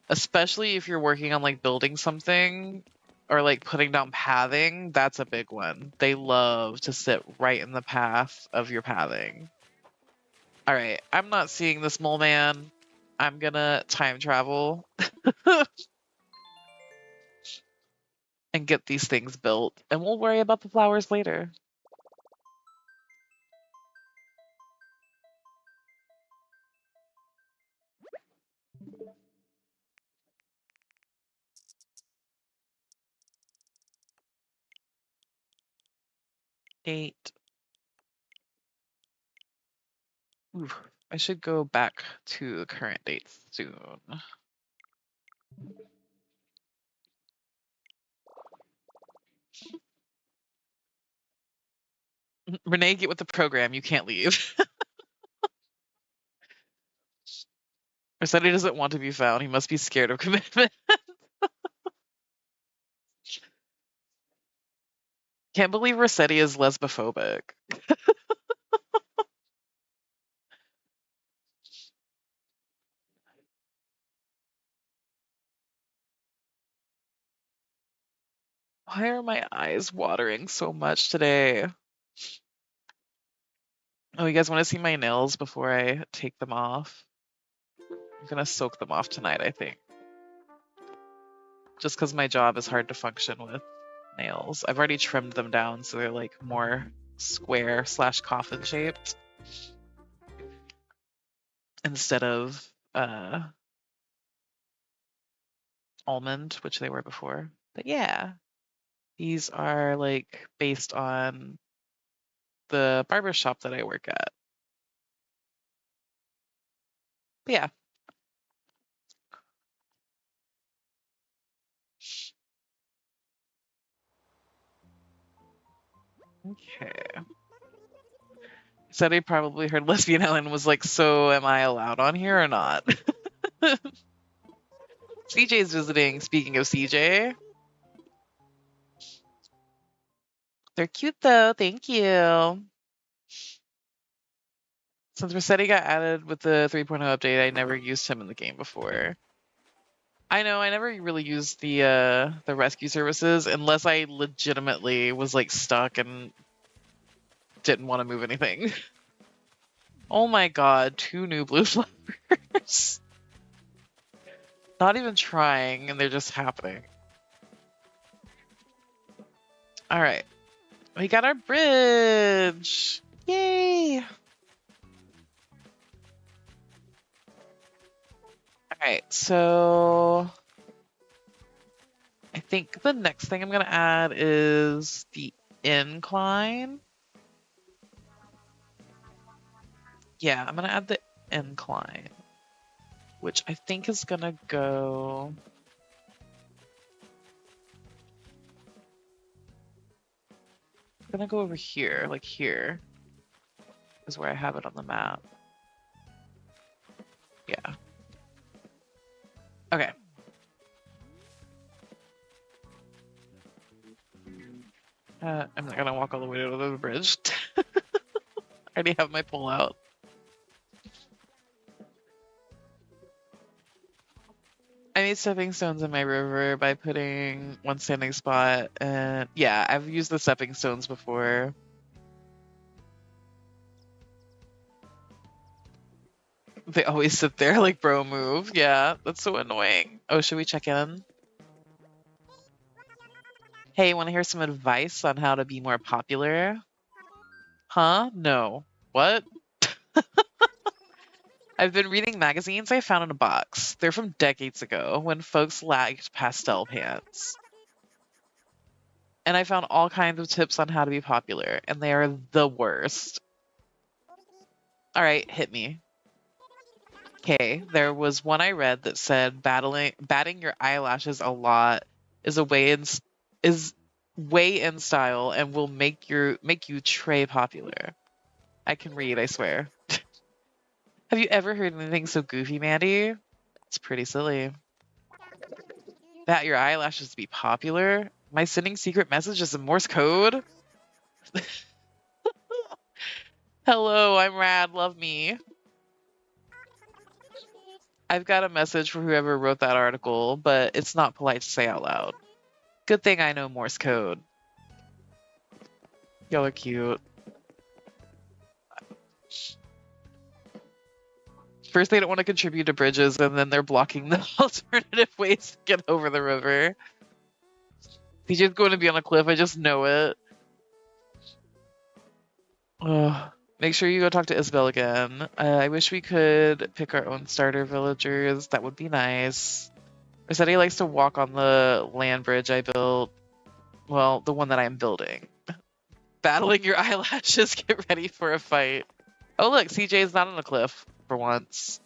Especially if you're working on like building something or like putting down pathing, that's a big one. They love to sit right in the path of your pathing. All right, I'm not seeing this mole man. I'm gonna time travel and get these things built, and we'll worry about the flowers later. Eight. Ooh, I should go back to the current date soon. Renee, get with the program. You can't leave. Rossetti doesn't want to be found. He must be scared of commitment. Can't believe Rossetti is lesbophobic. Why are my eyes watering so much today? Oh, you guys want to see my nails before I take them off? I'm gonna soak them off tonight, I think. Just because my job is hard to function with nails. I've already trimmed them down so they're like more square / coffin shaped instead of almond, which they were before. But yeah, these are like based on the barber shop that I work at. But yeah. Okay. Said he probably heard Lesbian Ellen was like, so am I allowed on here or not? CJ's visiting, speaking of CJ. They're cute though, thank you. Since Rossetti got added with the 3.0 update, I never used him in the game before. I know, I never really used the rescue services unless I legitimately was like stuck and didn't want to move anything. Oh my god, 2 new blue flowers. Not even trying, and they're just happening. Alright. We got our bridge! Yay! Alright, so I think the next thing I'm gonna add is the incline. Yeah, I'm gonna add the incline, which I think is gonna go. I'm gonna go over here, like here is where I have it on the map. Yeah. Okay. I'm not gonna walk all the way to the bridge. I already have my pole out. I made stepping stones in my river by putting one standing spot, and yeah, I've used the stepping stones before. They always sit there like, bro, move. Yeah, that's so annoying. Oh, should we check in? Hey, want to hear some advice on how to be more popular? Huh? No. What? I've been reading magazines I found in a box. They're from decades ago when folks liked pastel pants. And I found all kinds of tips on how to be popular, and they are the worst. Alright, hit me. Okay, there was one I read that said batting your eyelashes a lot is way in style and will make you tray popular. I can read, I swear. Have you ever heard anything so goofy, Mandy? It's pretty silly. That your eyelashes be popular? Am I sending secret messages in Morse code? Hello, I'm rad, love me. I've got a message for whoever wrote that article, but it's not polite to say out loud. Good thing I know Morse code. Y'all are cute. First, they don't want to contribute to bridges, and then they're blocking the alternative ways to get over the river. CJ's going to be on a cliff, I just know it. Ugh. Make sure you go talk to Isabel again. I wish we could pick our own starter villagers. That would be nice. Rossetti likes to walk on the land bridge I built. Well, the one that I'm building. Battling your eyelashes, get ready for a fight. Oh look, CJ's not on a cliff for once.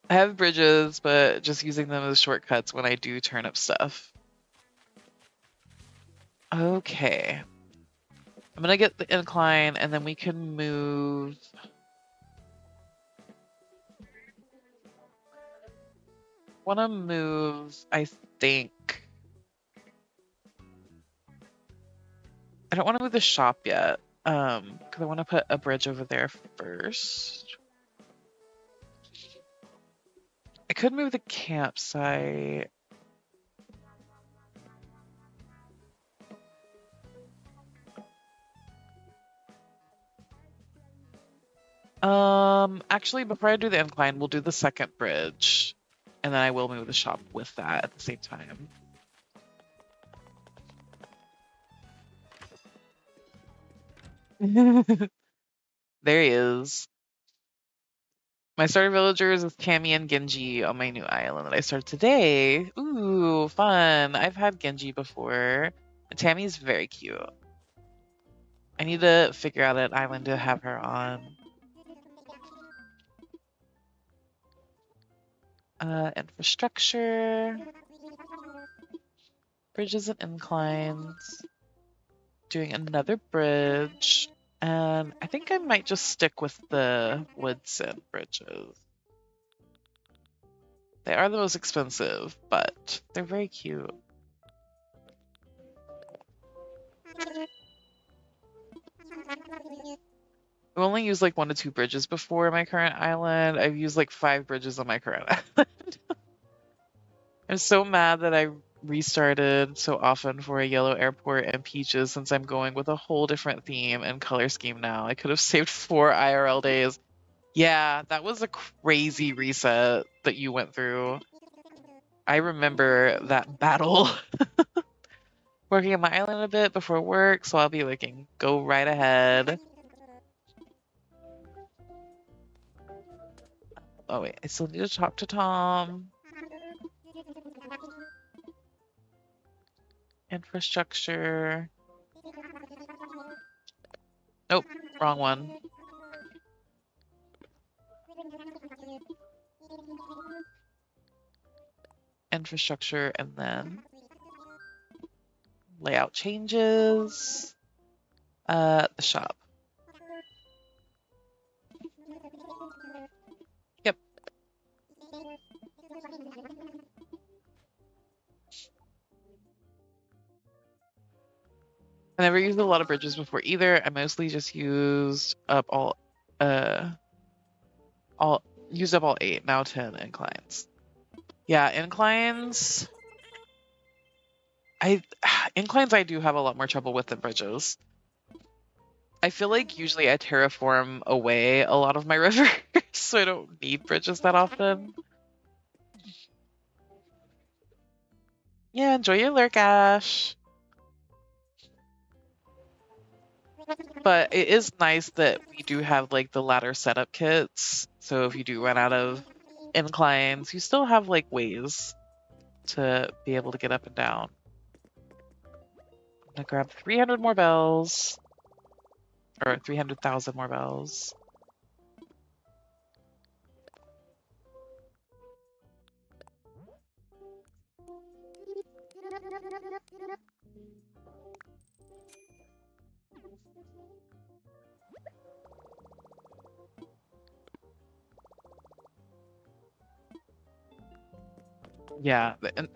I have bridges, but just using them as shortcuts when I do turnip stuff. Okay. I'm gonna get the incline and then we can move. Wanna move, I think. I don't want to move the shop yet. Because I want to put a bridge over there first. I could move the campsite. Actually, before I do the incline, we'll do the second bridge. And then I will move the shop with that at the same time. There he is. My starter villagers is Tammy and Genji on my new island that I started today. Ooh, fun. I've had Genji before. And Tammy's very cute. I need to figure out an island to have her on. Infrastructure. Bridges and inclines. Doing another bridge. And I think I might just stick with the Woodson bridges. They are the most expensive, but they're very cute. I've only used like 1 to 2 bridges before my current island. I've used like 5 bridges on my current island. I'm so mad that I restarted so often for a yellow airport and peaches since I'm going with a whole different theme and color scheme now. I could have saved 4 IRL days. Yeah, that was a crazy reset that you went through. I remember that battle. Working on my island a bit before work, so I'll be looking. Go right ahead. Oh wait, I still need to talk to Tom. Infrastructure. Nope, wrong one. Infrastructure and then layout changes. The shop. Yep. I never used a lot of bridges before either. I mostly just used up all 8, now 10 inclines. Yeah, inclines. Inclines I do have a lot more trouble with than bridges. I feel like usually I terraform away a lot of my rivers, so I don't need bridges that often. Yeah, enjoy your lurk, Ash. But it is nice that we do have like the ladder setup kits. So if you do run out of inclines, you still have like ways to be able to get up and down. I'm gonna grab 300 more bells. Or 300,000 more bells. Yeah, and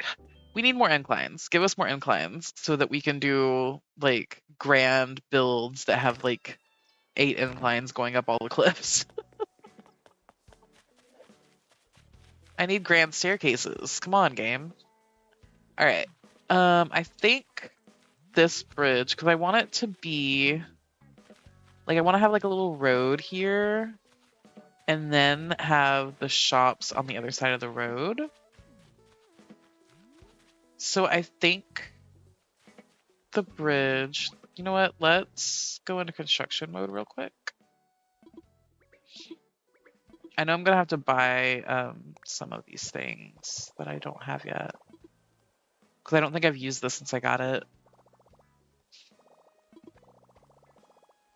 we need more inclines. Give us more inclines so that we can do like grand builds that have like 8 inclines going up all the cliffs. I need grand staircases. Come on, game. All right. I think this bridge, because I want it to be like, I want to have like a little road here and then have the shops on the other side of the road. So I think the bridge, you know what? Let's go into construction mode real quick. I know I'm gonna have to buy some of these things that I don't have yet. Because I don't think I've used this since I got it.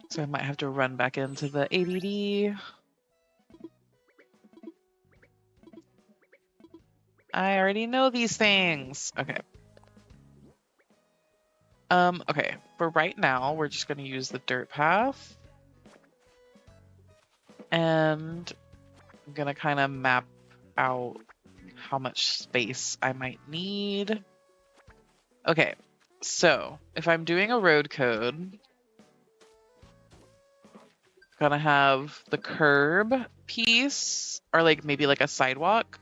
So I might have to run back into the ADD. I already know these things. Okay. Okay, for right now, we're just gonna use the dirt path. And I'm gonna kind of map out how much space I might need. Okay, so if I'm doing a road code, I'm gonna have the curb piece, or like maybe like a sidewalk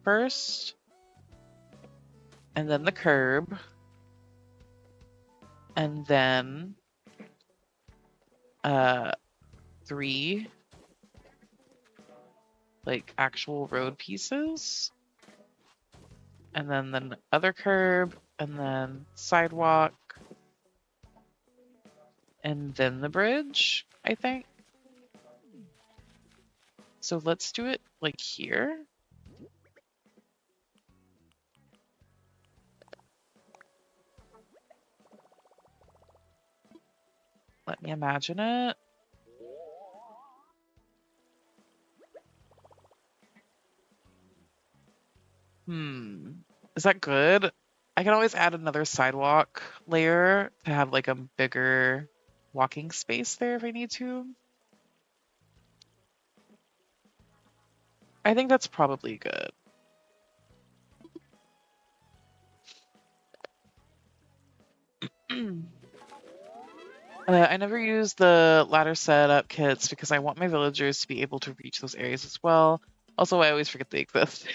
first, and then the curb, and then 3 like actual road pieces, and then the other curb, and then sidewalk, and then the bridge, I think. So let's do it like here. Let me imagine it. Is that good? I can always add another sidewalk layer to have like a bigger walking space there if I need to. I think that's probably good. I never use the ladder setup kits because I want my villagers to be able to reach those areas as well. Also, I always forget they exist.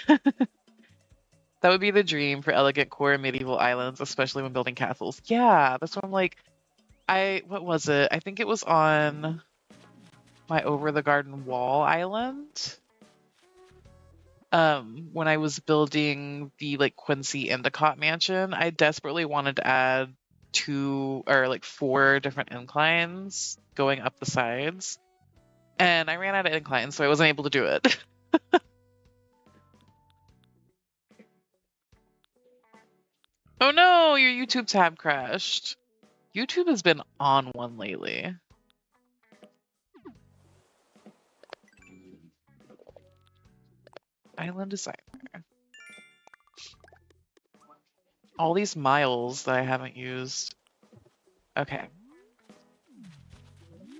That would be the dream for elegant core medieval islands, especially when building castles. Yeah, that's what I'm like. What was it? I think it was on my Over the Garden Wall island. When I was building the like Quincy Endicott mansion, I desperately wanted to add 2 or like 4 different inclines going up the sides. And I ran out of inclines, so I wasn't able to do it. Oh no, your YouTube tab crashed. YouTube has been on one lately. Island designer. All these miles that I haven't used. Okay.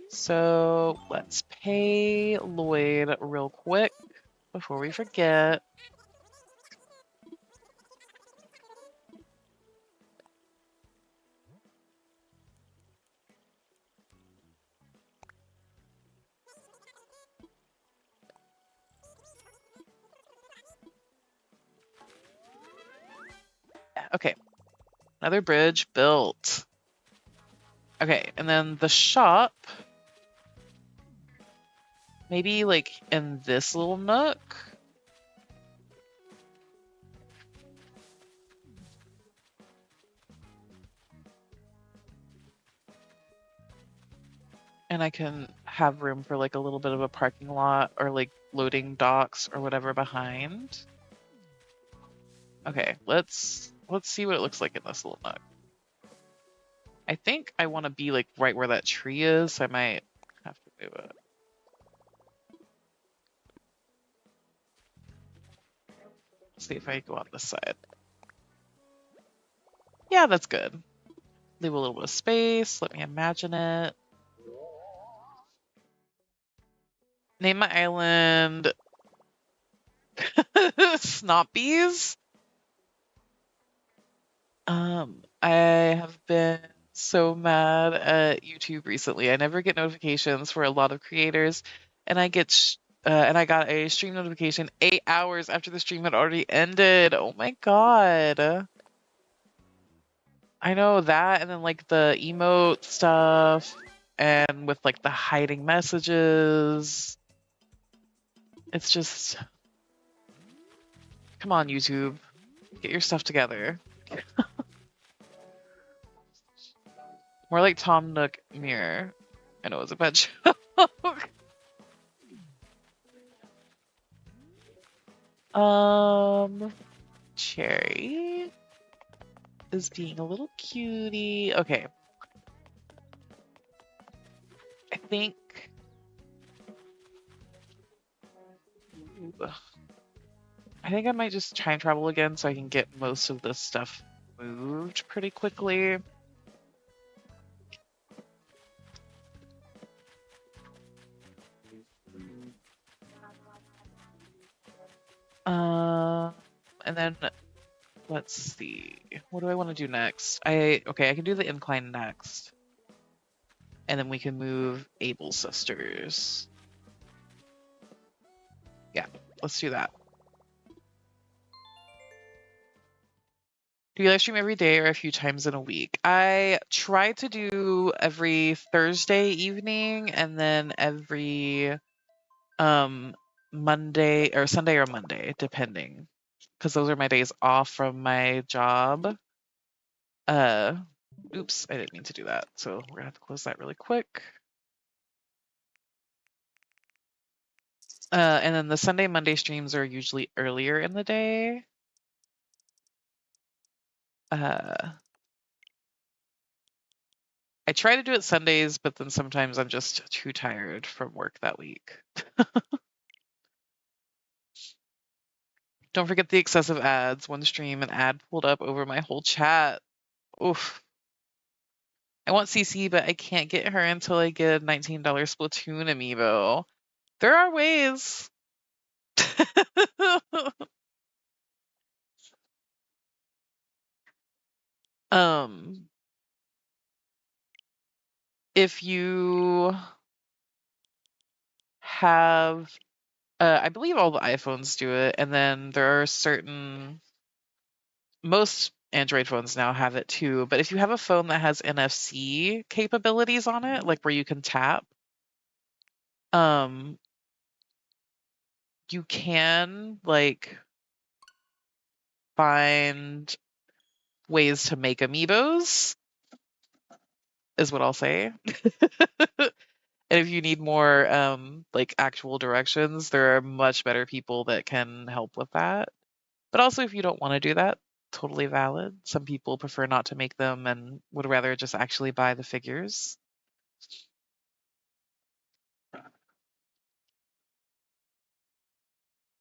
So let's pay Lloyd real quick before we forget. Okay, another bridge built. Okay, and then the shop, maybe like in this little nook. And I can have room for like a little bit of a parking lot or like loading docks or whatever behind. Okay, let's see what it looks like in this little nook. I think I want to be like right where that tree is, so I might have to move it. See if I go on this side. Yeah, that's good. Leave a little bit of space. Let me imagine it. Name my island Snotbees. I have been so mad at YouTube recently. I never get notifications for a lot of creators, and I got a stream notification 8 hours after the stream had already ended. Oh my God. I know that, and then like the emote stuff, and with like the hiding messages. It's just, come on, YouTube, get your stuff together. More like Tom Nook Mirror. I know it's a bad joke. Cherry is being a little cutie. Okay. I think. I think I might just time travel again so I can get most of this stuff moved pretty quickly. And then let's see. What do I want to do next? Okay, I can do the incline next. And then we can move Able Sisters. Yeah, let's do that. Do you live stream every day or a few times in a week? I try to do every Thursday evening and then every Monday or Sunday or Monday, depending. Because those are my days off from my job. Oops, I didn't mean to do that. So we're gonna have to close that really quick. And then the Sunday, Monday streams are usually earlier in the day. I try to do it Sundays, but then sometimes I'm just too tired from work that week. Don't forget the excessive ads. One stream, an ad pulled up over my whole chat. Oof. I want CC, but I can't get her until I get a $19 Splatoon amiibo. There are ways. If you have, I believe all the iPhones do it, and then there are most Android phones now have it too, but if you have a phone that has NFC capabilities on it, like where you can tap, you can like find ways to make amiibos, is what I'll say. And if you need more like actual directions, there are much better people that can help with that. But also if you don't want to do that, totally valid. Some people prefer not to make them and would rather just actually buy the figures.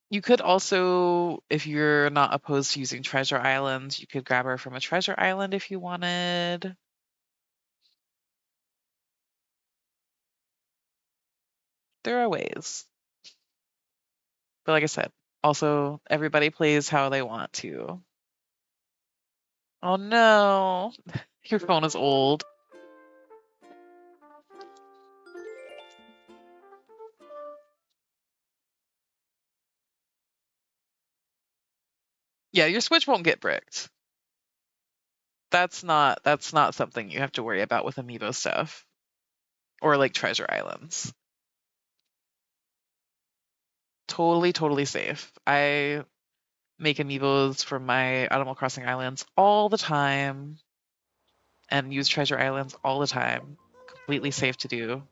You could also, if you're not opposed to using treasure islands, you could grab her from a treasure island if you wanted. There are ways. But like I said, also everybody plays how they want to. Oh no, your phone is old. Yeah, your Switch won't get bricked. That's not something you have to worry about with amiibo stuff or like treasure islands. Totally safe. I make amiibos for my Animal Crossing islands all the time and use treasure islands all the time. Completely safe to do.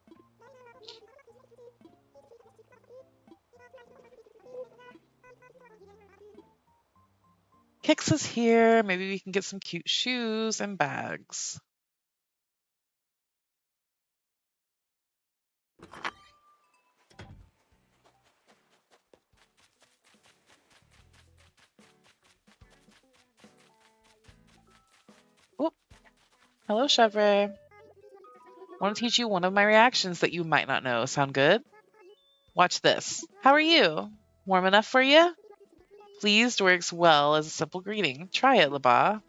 Kix is here. Maybe we can get some cute shoes and bags. Hello, Chevre. Want to teach you one of my reactions that you might not know. Sound good? Watch this. How are you? Warm enough for you? Pleased works well as a simple greeting. Try it, Laba.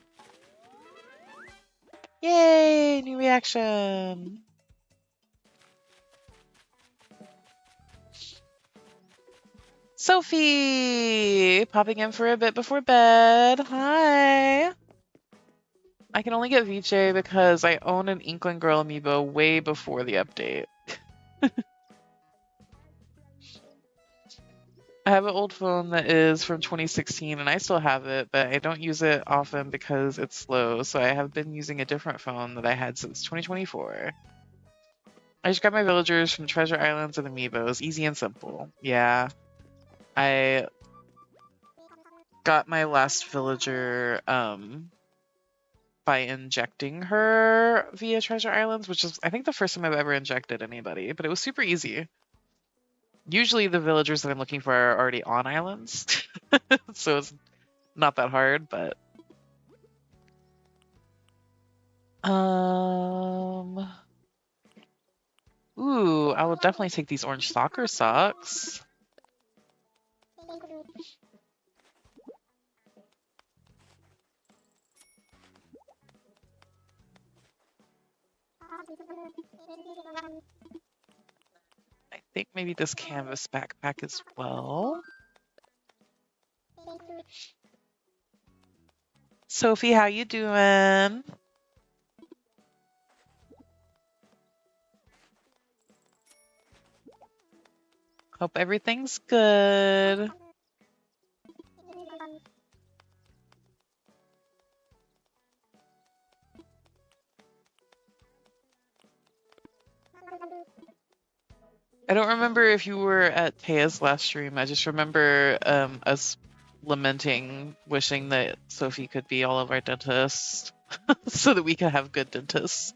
Yay! New reaction. Sophie! Popping in for a bit before bed. Hi! I can only get Viche because I own an Inkling Girl amiibo way before the update. I have an old phone that is from 2016 and I still have it, but I don't use it often because it's slow, so I have been using a different phone that I had since 2024. I just got my villagers from Treasure Islands and Amiibos. Easy and simple. Yeah. I got my last villager by injecting her via Treasure Islands, which is, I think, the first time I've ever injected anybody, but it was super easy. Usually the villagers that I'm looking for are already on islands, so it's not that hard, but... Ooh, I will definitely take these orange soccer socks. I think maybe this canvas backpack as well. Sophie, how you doing? Hope everything's good. I don't remember if you were at Taya's last stream. I just remember us lamenting, wishing that Sophie could be all of our dentists so that we could have good dentists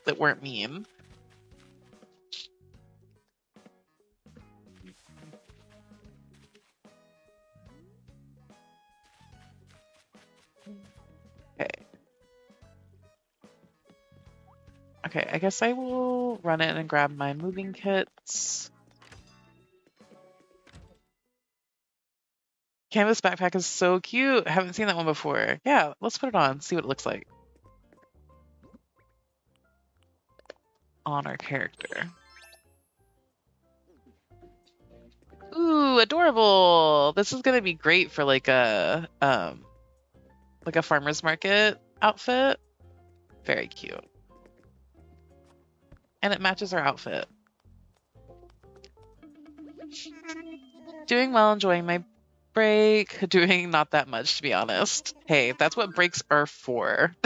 that weren't mean. Okay. Okay, I guess I will run in and grab my moving kits. Canvas backpack is so cute. I haven't seen that one before. Yeah, let's put it on, see what it looks like on our character. Ooh, adorable. This is gonna be great for like a farmer's market outfit. Very cute. And it matches our outfit. Doing well, enjoying my break. Doing not that much, to be honest. Hey, that's what breaks are for.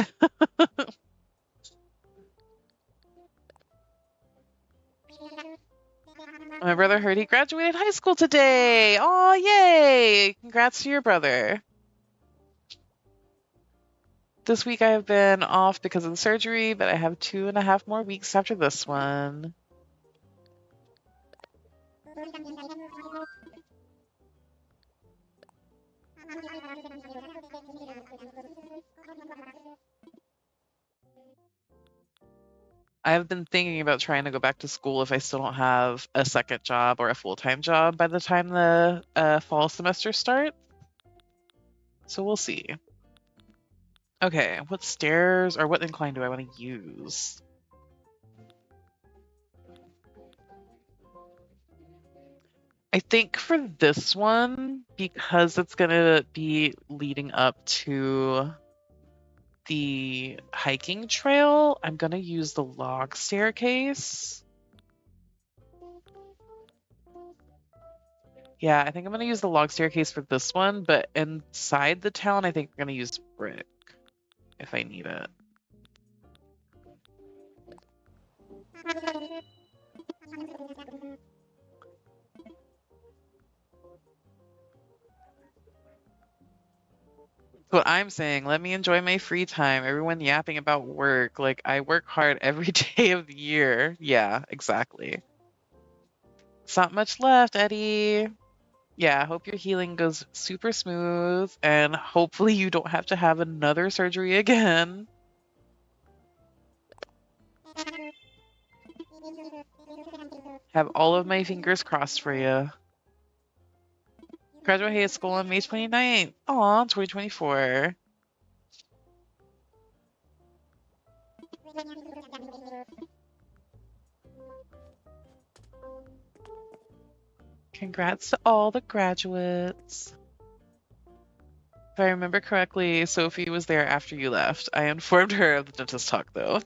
My brother heard he graduated high school today. Oh, yay! Congrats to your brother. This week I have been off because of the surgery, but I have 2.5 more weeks after this one. I've been thinking about trying to go back to school if I still don't have a second job or a full-time job by the time the fall semester starts. So we'll see. Okay, what stairs or what incline do I want to use? I think for this one, because it's gonna be leading up to the hiking trail, I'm gonna use the log staircase. Yeah, I think I'm gonna use the log staircase for this one, but inside the town, I think we're gonna use brick if I need it. What I'm saying, let me enjoy my free time. Everyone yapping about work. Like, I work hard every day of the year. Yeah, exactly. It's not much left, Eddie. Yeah, I hope your healing goes super smooth, and hopefully you don't have to have another surgery again. Have all of my fingers crossed for you. Graduate high school on May 29th. Aw, 2024. Congrats to all the graduates. If I remember correctly, Sophie was there after you left. I informed her of the dentist talk, though.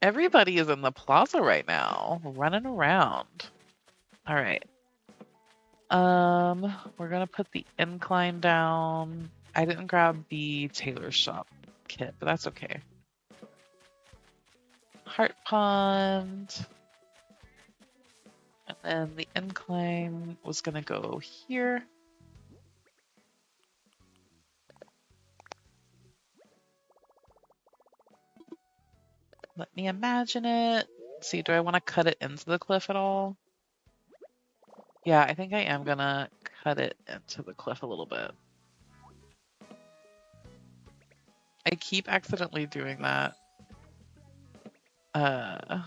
Everybody is in the plaza right now, running around. All right. We're gonna put the incline down. I didn't grab the tailor shop kit, but that's okay. Heart pond. And then the incline was gonna go here. Let me imagine it. See, do I want to cut it into the cliff at all? Yeah, I think I am gonna cut it into the cliff a little bit. I keep accidentally doing that. I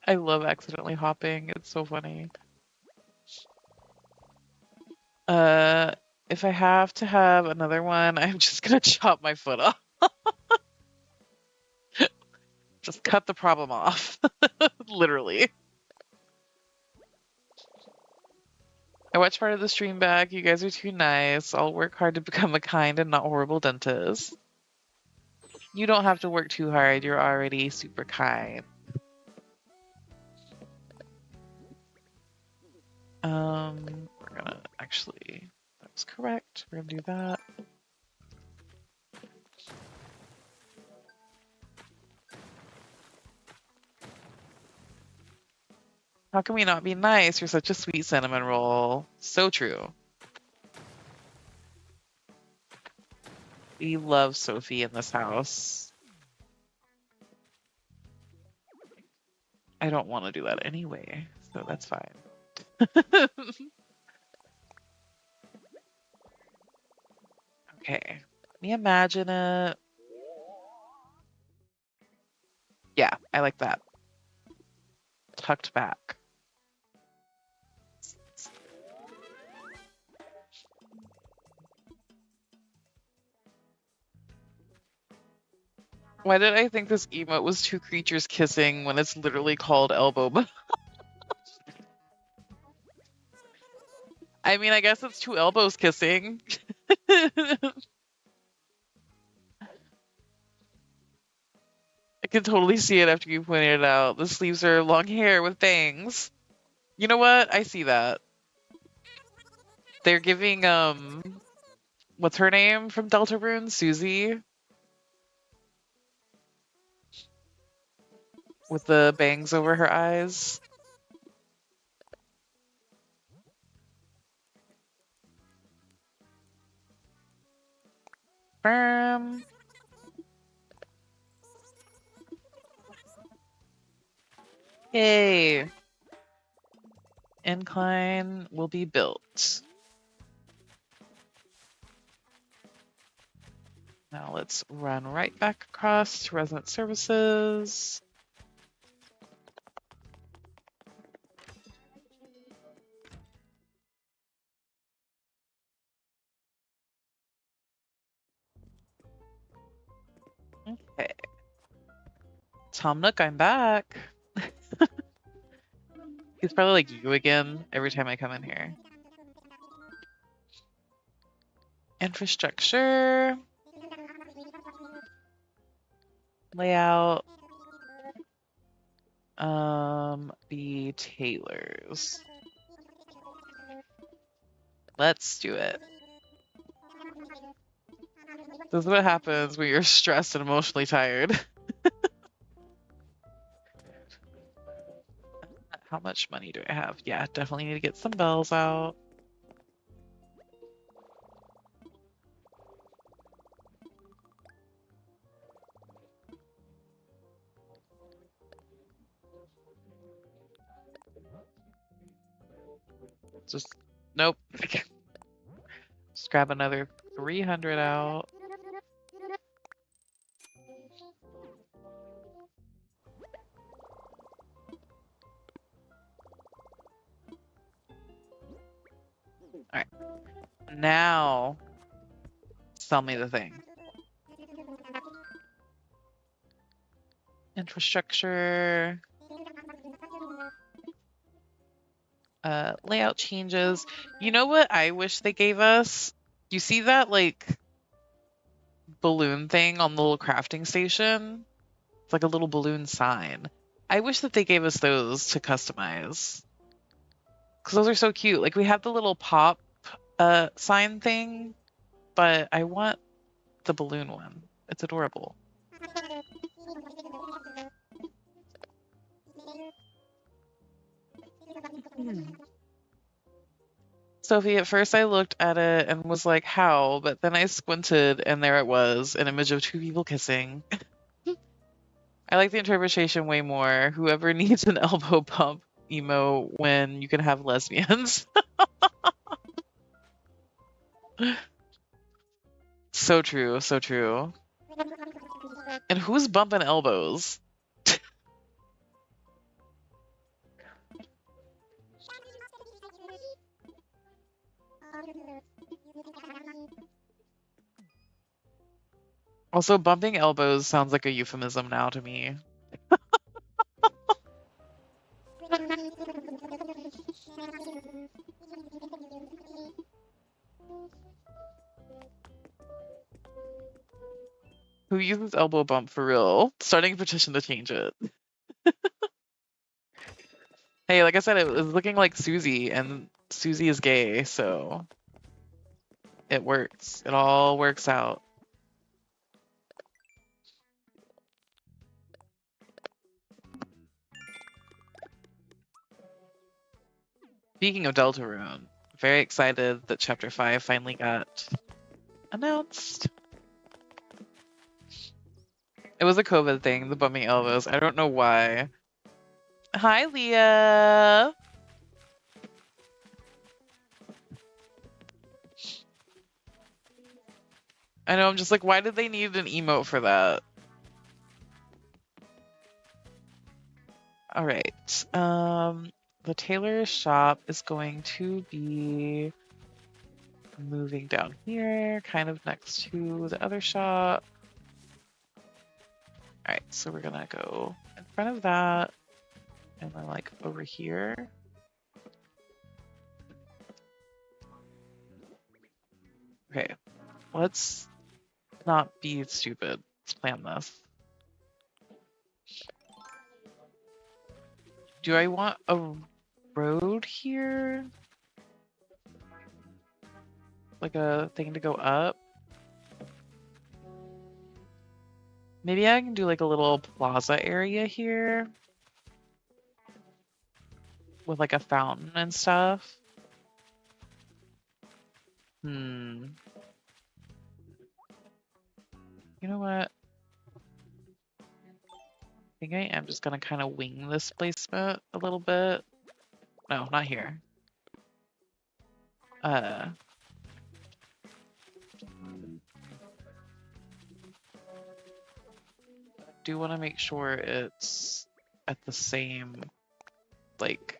love accidentally hopping. It's so funny. If I have to have another one, I'm just gonna chop my foot off. Just cut the problem off. Literally. I watched part of the stream back. You guys are too nice. I'll work hard to become a kind and not horrible dentist. You don't have to work too hard. You're already super kind. We're gonna actually, that was correct. We're gonna do that. How can we not be nice? You're such a sweet cinnamon roll. So true. We love Sophie in this house. I don't want to do that anyway, so that's fine. Okay, let me imagine it. Yeah, I like that. Tucked back. Why did I think this emote was two creatures kissing when it's literally called elbow? I mean, I guess it's two elbows kissing. I can totally see it after you pointed it out. The sleeves are long hair with bangs. You know what? I see that. They're giving, what's her name from Deltarune? Susie? With the bangs over her eyes. Firm. Yay. Incline will be built. Now let's run right back across to resident services. Okay. Tom Nook, I'm back. He's probably like you again every time I come in here. Infrastructure. Layout. The tailors. Let's do it. This is what happens when you're stressed and emotionally tired. How much money do I have? Yeah, definitely need to get some bells out. Just Nope. Just grab another 300 out. All right. Now, sell me the thing. Infrastructure. Layout changes. You know what I wish they gave us? You see that like balloon thing on the little crafting station? It's like a little balloon sign. I wish that they gave us those to customize. Because those are so cute. Like we have the little pop sign thing, but I want the balloon one. It's adorable. Sophie, at first I looked at it and was like, how? But then I squinted and there it was, an image of two people kissing. I like the interpretation way more. Whoever needs an elbow bump emo when you can have lesbians. So true, so true. And who's bumping elbows? Also, bumping elbows sounds like a euphemism now to me. Who uses elbow bump for real? Starting a petition to change it. Hey, like I said, it was looking like Susie, and Susie is gay, so it works. It all works out. Speaking of Deltarune, very excited that Chapter 5 finally got announced. It was a COVID thing, the bumping elbows. I don't know why. Hi, Leah. I know, I'm just like, why did they need an emote for that? All right. The tailor shop is going to be moving down here, kind of next to the other shop. All right, so we're gonna go in front of that and then like over here. Okay, let's not be stupid. Let's plan this. Do I want a road here? Like a thing to go up? Maybe I can do like a little plaza area here with like a fountain and stuff. You know what? I think I am just gonna kind of wing this placement a little bit. No, not here. Do want to make sure it's at the same like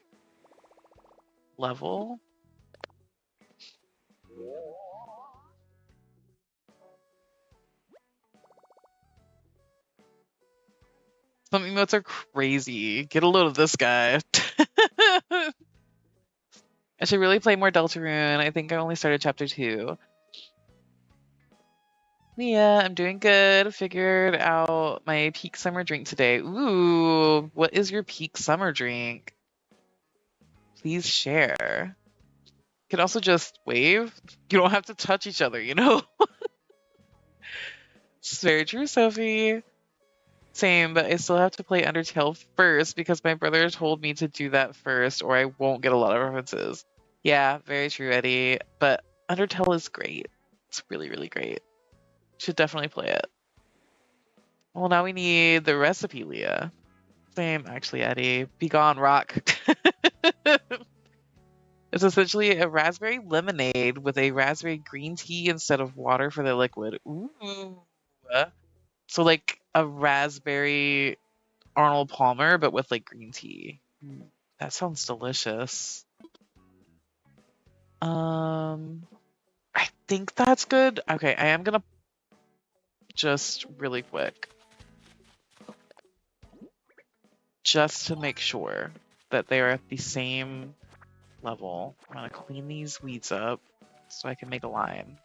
level. Some emotes are crazy. Get a load of this guy. I should really play more Deltarune. I think I only started chapter 2. Yeah, I'm doing good. Figured out my peak summer drink today. Ooh, what is your peak summer drink? Please share. You could also just wave. You don't have to touch each other, you know? It's very true, Sophie. Same, but I still have to play Undertale first because my brother told me to do that first or I won't get a lot of references. Yeah, very true, Eddie. But Undertale is great. It's really, really great. Should definitely play it. Well, now we need the recipe, Leah. Same, actually, Eddie. Be gone, rock. It's essentially a raspberry lemonade with a raspberry green tea instead of water for the liquid. Ooh. So like a raspberry Arnold Palmer, but with like green tea. That sounds delicious. I think that's good. Okay, I am gonna just really quick, just to make sure that they are at the same level. I'm gonna clean these weeds up so I can make a line.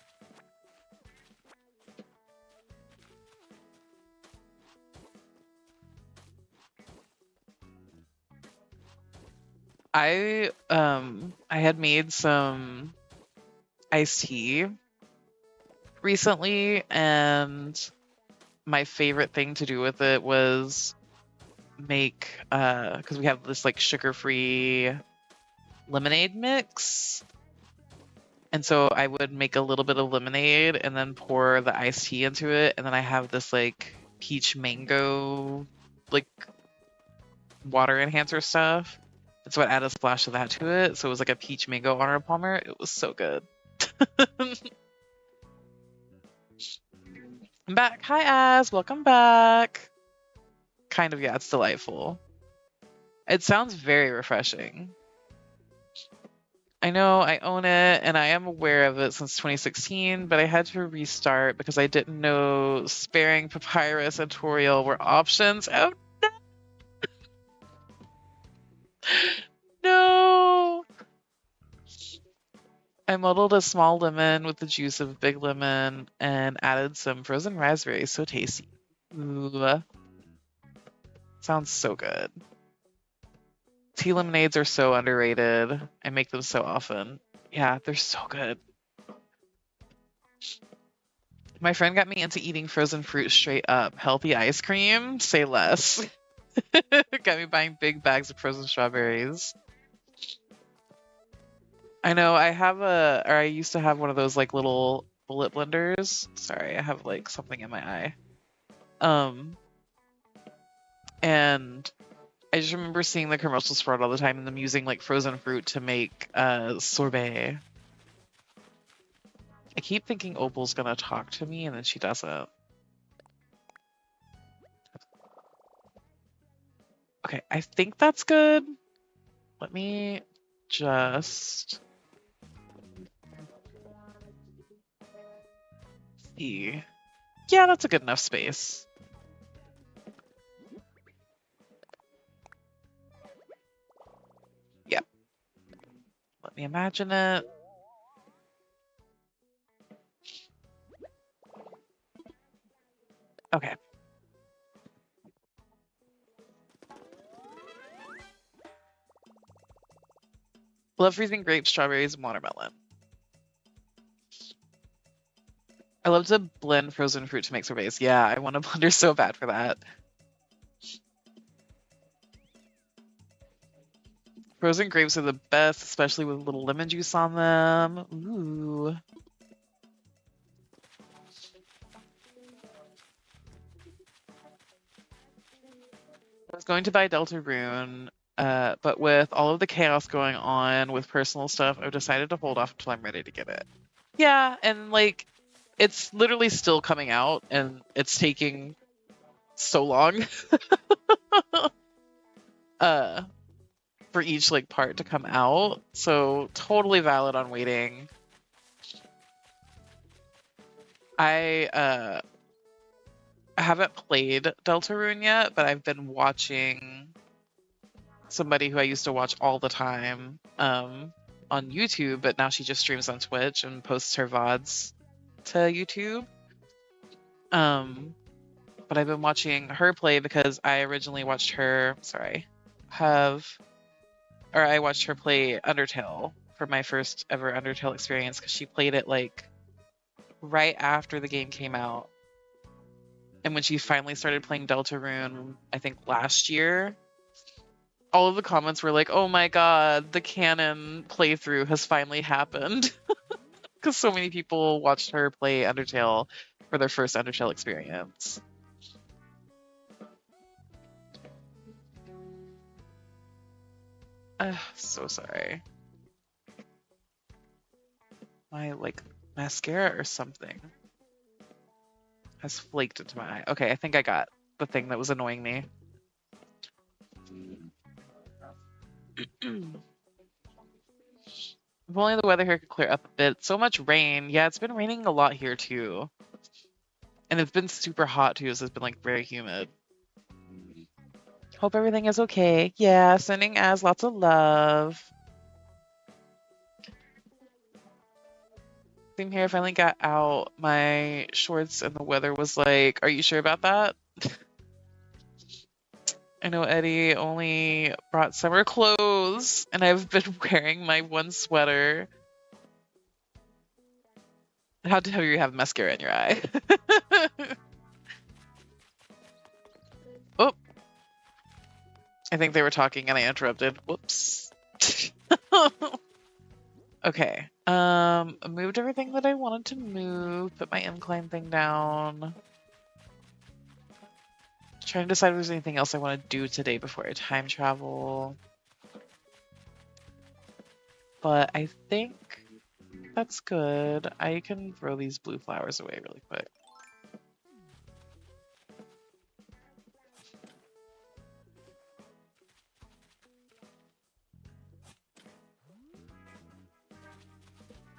I had made some iced tea recently, and my favorite thing to do with it was make because we have this like sugar-free lemonade mix. And so I would make a little bit of lemonade and then pour the iced tea into it, and then I have this like peach mango like water enhancer stuff. And so I'd add a splash of that to it. So it was like a peach mango Arnold Palmer. It was so good. I'm back. Hi, Az. Welcome back. Kind of, yeah, it's delightful. It sounds very refreshing. I know I own it and I am aware of it since 2016, but I had to restart because I didn't know sparing papyrus and toriel were options. Oh no! I muddled a small lemon with the juice of a big lemon and added some frozen raspberries. So tasty. Ooh. Sounds so good. Tea lemonades are so underrated. I make them so often. Yeah, they're so good. My friend got me into eating frozen fruit straight up. Healthy ice cream? Say less. Got me buying big bags of frozen strawberries. I know, I used to have one of those like little bullet blenders. Sorry, I have like something in my eye. And I just remember seeing the commercials for it all the time and them using like frozen fruit to make sorbet. I keep thinking Opal's gonna talk to me and then she doesn't. Okay, I think that's good. Let me just see. Yeah, that's a good enough space. Yeah. Let me imagine it. Okay. Love freezing grapes, strawberries, and watermelon. I love to blend frozen fruit to make sorbets. Yeah, I want a blender so bad for that. Frozen grapes are the best, especially with a little lemon juice on them. Ooh. I was going to buy Deltarune, but with all of the chaos going on with personal stuff, I've decided to hold off until I'm ready to get it. Yeah, and like, it's literally still coming out, and it's taking so long for each like part to come out. So totally valid on waiting. I haven't played Deltarune yet, but I've been watching somebody who I used to watch all the time on YouTube, but now she just streams on Twitch and posts her VODs to YouTube. But I've been watching her play because I originally watched her, I watched her play Undertale for my first ever Undertale experience because she played it like right after the game came out. And when she finally started playing Deltarune, I think last year, all of the comments were like, oh my god, the canon playthrough has finally happened. Because so many people watched her play Undertale for their first Undertale experience. So sorry. My like mascara or something has flaked into my eye. Okay, I think I got the thing that was annoying me. If only the weather here could clear up a bit. So much rain. Yeah, it's been raining a lot here too. And it's been super hot too, so it's been like very humid. Hope everything is okay. Yeah, sending Az lots of love. Same here, finally got out my shorts and the weather was like, are you sure about that? I know Eddie only brought summer clothes and I've been wearing my one sweater. How dare you have mascara in your eye? Oh, I think they were talking and I interrupted. Whoops. Okay. Moved everything that I wanted to move, put my incline thing down. Trying to decide if there's anything else I want to do today before I time travel. But I think that's good. I can throw these blue flowers away really quick.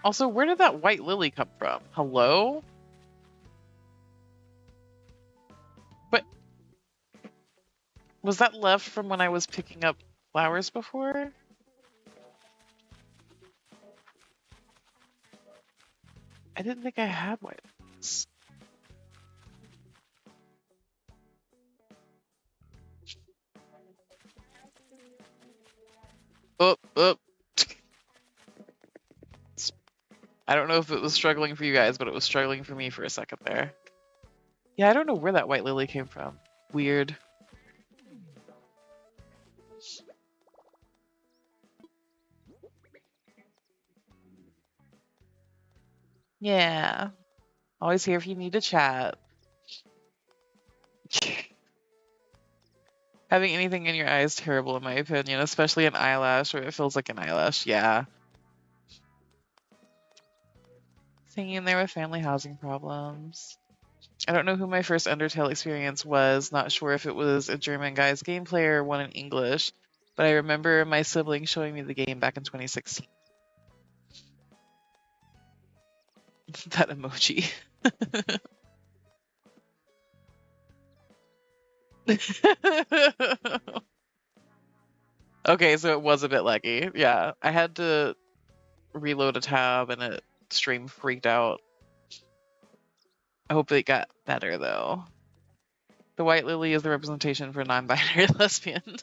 Also, where did that white lily come from? Hello? But was that left from when I was picking up flowers before? I didn't think I had white lilies. Oh, oh. I don't know if it was struggling for you guys, but it was struggling for me for a second there. Yeah, I don't know where that white lily came from. Weird. Yeah. Always here if you need to chat. Having anything in your eye is terrible in my opinion, especially an eyelash where it feels like an eyelash. Yeah. Hanging there with family housing problems. I don't know who my first Undertale experience was. Not sure if it was a German guy's gameplay or one in English, but I remember my sibling showing me the game back in 2016. That emoji. Okay, so it was a bit laggy. Yeah, I had to reload a tab and it stream freaked out. I hope it got better though. The white lily is the representation for non-binary lesbian.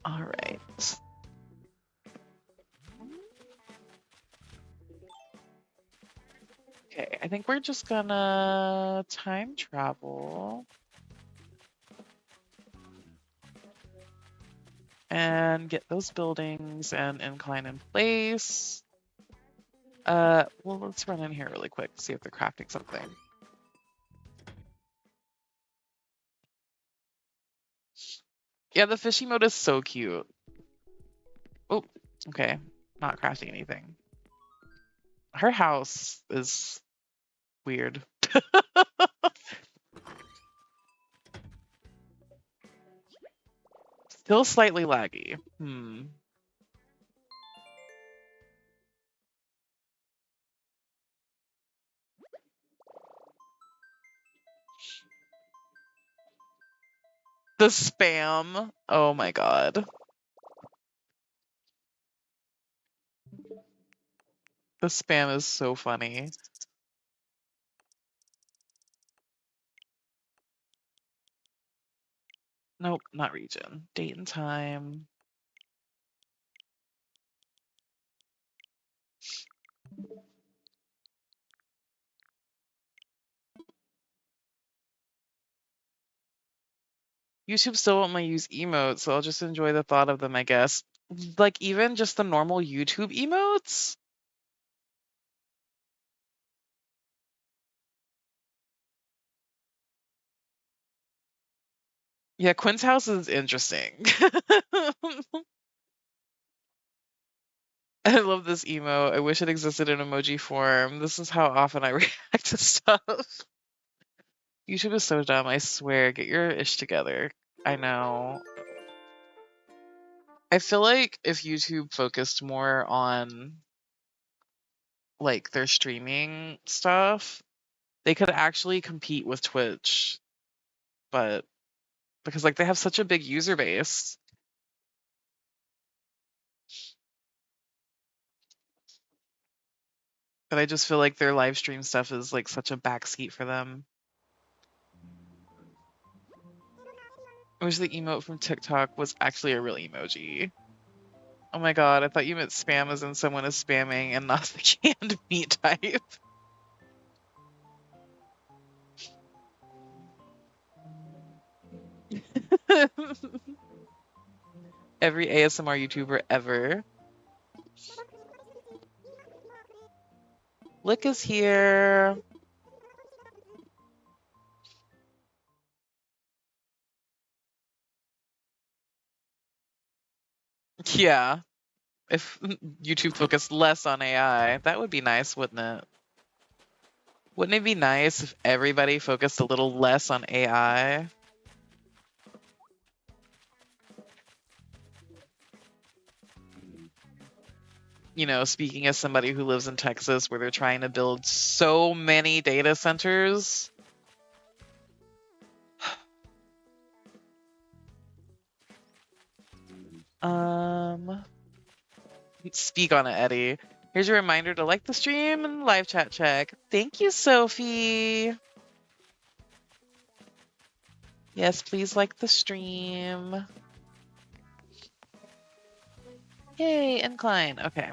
All right. Okay, I think we're just gonna time travel and get those buildings and incline in place. Well, let's run in here really quick, see if they're crafting something. Yeah, the fishy mode is so cute. Oh, okay. Not crafting anything. Her house is weird. Still slightly laggy. The spam. Oh my god. The spam is so funny. Nope, not region. Date and time. YouTube still won't let me use emotes, so I'll just enjoy the thought of them, I guess. Like, even just the normal YouTube emotes? Yeah, Quinn's house is interesting. I love this emo. I wish it existed in emoji form. This is how often I react to stuff. YouTube is so dumb, I swear. Get your ish together. I know. I feel like if YouTube focused more on like their streaming stuff, they could actually compete with Twitch. But because like they have such a big user base. But I just feel like their live stream stuff is like such a backseat for them. I wish the emote from TikTok was actually a real emoji. Oh my god, I thought you meant spam as in someone is spamming and not the canned meat type. Every ASMR YouTuber ever. Lick is here. Yeah. If YouTube focused less on AI, that would be nice, wouldn't it? Wouldn't it be nice if everybody focused a little less on AI? You know, speaking as somebody who lives in Texas where they're trying to build so many data centers. Speak on it, Eddie. Here's your reminder to like the stream and live chat check. Thank you, Sophie. Yes, please like the stream. Yay, incline. Okay.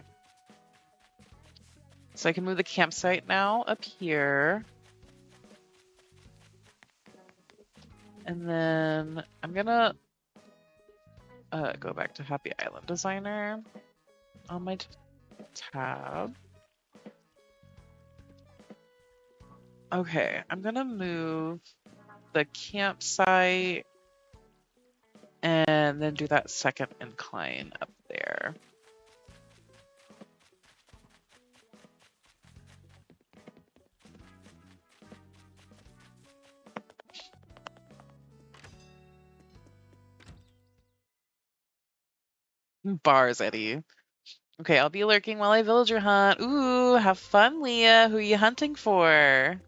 So I can move the campsite now up here. And then I'm gonna go back to Happy Island Designer on my tab. Okay, I'm gonna move the campsite and then do that second incline up there. Bars, Eddie. Okay, I'll be lurking while I villager hunt. Ooh, have fun, Leah. Who are you hunting for?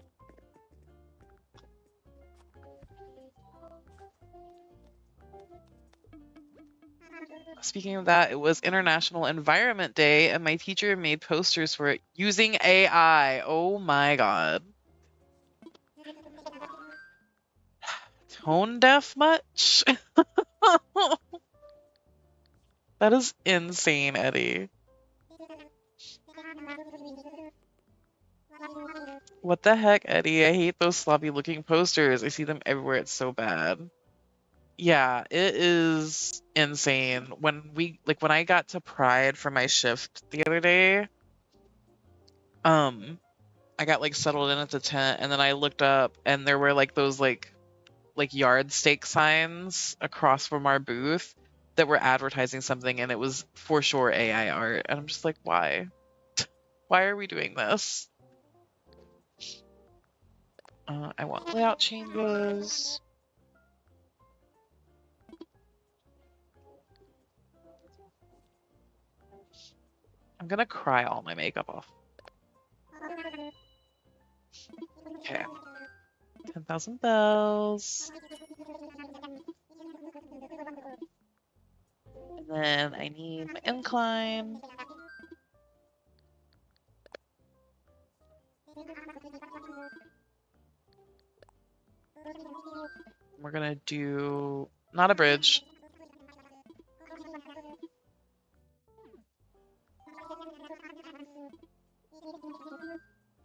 Speaking of that, it was International Environment Day, and my teacher made posters for it using AI. Oh my god. Tone deaf much? That is insane, Eddie. What the heck, Eddie? I hate those sloppy looking posters. I see them everywhere. It's so bad. Yeah, it is insane. When I got to Pride for my shift the other day, I got like settled in at the tent and then I looked up and there were like those like yard stake signs across from our booth that were advertising something and it was for sure AI art. And I'm just like, why? Why are we doing this? I want layout changes. I'm gonna cry all my makeup off. Okay. 10,000 bells. And then I need my incline. We're gonna do not a bridge.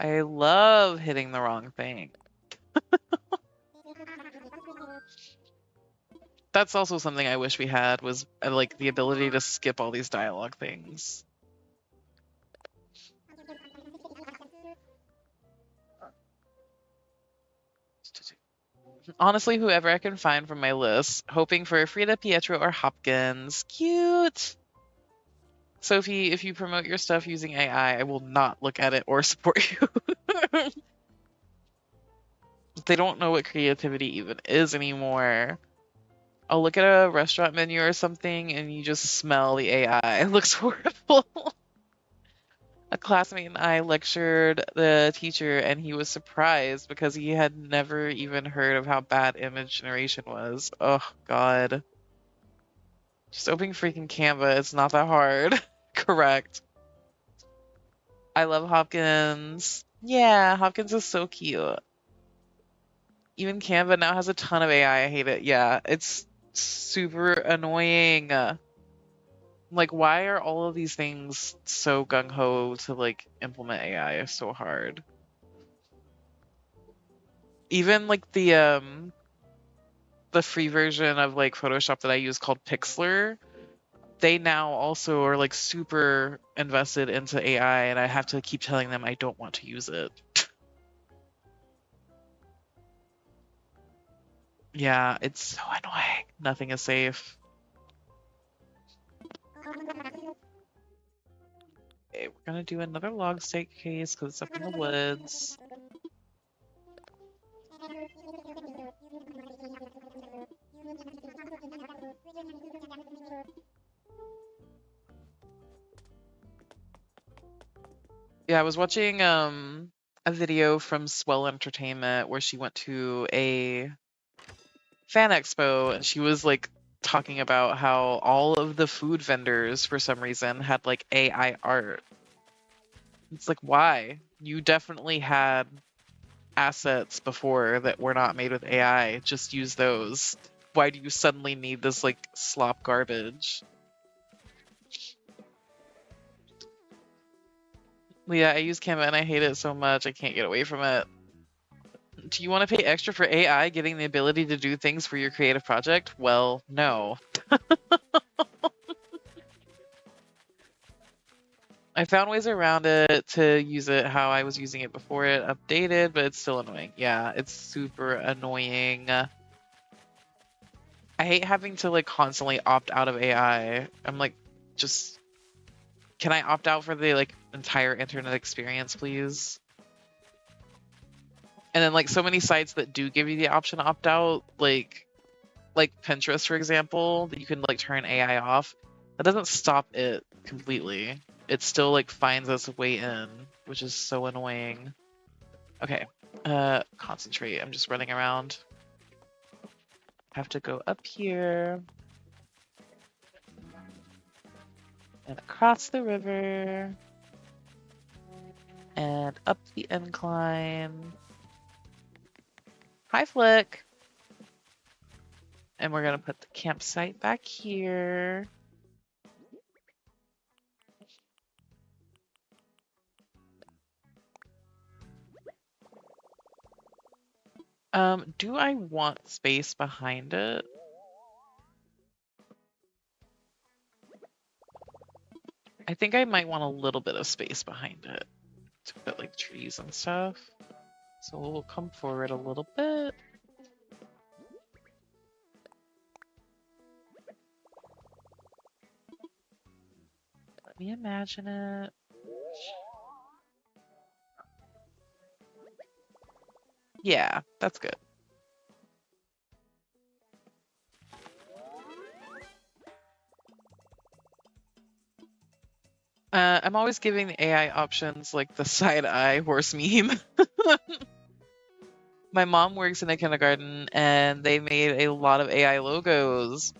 I love hitting the wrong thing. That's also something I wish we had was like the ability to skip all these dialogue things. Honestly, whoever I can find from my list, hoping for Frida, Pietro, or Hopkins. Cute. Sophie, if you promote your stuff using AI, I will not look at it or support you. They don't know what creativity even is anymore. I'll look at a restaurant menu or something and you just smell the AI. It looks horrible. A classmate and I lectured the teacher and he was surprised because he had never even heard of how bad image generation was. Oh, God. Just opening freaking Canva. It's not that hard. Correct. I love Hopkins. Yeah, Hopkins is so cute. Even Canva now has a ton of AI. I hate it. Yeah, it's super annoying. Like, why are all of these things so gung-ho to, like, implement AI so hard? Even, like, the free version of, like, Photoshop that I use called Pixlr, they now also are, like, super invested into AI, and I have to keep telling them I don't want to use it. Yeah, it's so annoying. Nothing is safe. Okay, we're gonna do another log stake case because it's up in the woods. Yeah, I was watching a video from Swell Entertainment where she went to a fan expo and she was like talking about how all of the food vendors for some reason had like AI art. It's like, why? You definitely had assets before that were not made with AI. Just use those. Why do you suddenly need this like slop garbage? Yeah, I use Canva and I hate it so much I can't get away from it. Do you want to pay extra for AI getting the ability to do things for your creative project? Well, no. I found ways around it to use it how I was using it before it updated, but it's still annoying. Yeah, it's super annoying. I hate having to like constantly opt out of AI. I'm like, just can I opt out for the like entire internet experience, please? And then like so many sites that do give you the option to opt out, like Pinterest, for example, that you can like turn AI off. That doesn't stop it completely. It still like finds us a way in, which is so annoying. Okay, concentrate. I'm just running around. Have to go up here and across the river and up the incline. Hi, Flick. And we're gonna put the campsite back here. Do I want space behind it? I think I might want a little bit of space behind it to put like trees and stuff. So we'll come forward a little bit. Let me imagine it. Yeah, that's good. I'm always giving the AI options like the side eye horse meme. My mom works in a kindergarten and they made a lot of AI logos.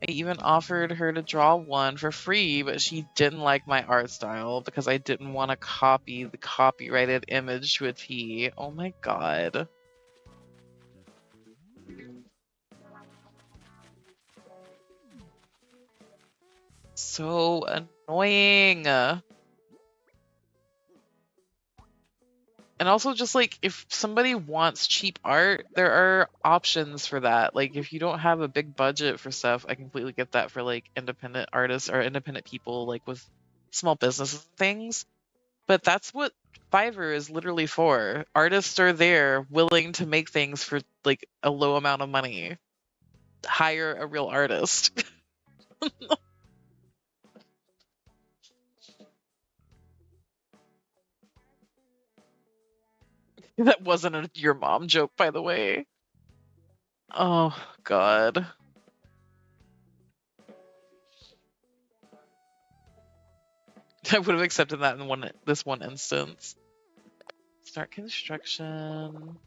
I even offered her to draw one for free, but she didn't like my art style because I didn't want to copy the copyrighted image to a T. Oh my god. So annoying. And also just like if somebody wants cheap art, there are options for that. Like if you don't have a big budget for stuff, I completely get that for like independent artists or independent people like with small businesses and things. But that's what Fiverr is literally for. Artists are there willing to make things for like a low amount of money. Hire a real artist. That wasn't your mom joke, by the way. Oh, God. I would have accepted that in this one instance. Start construction.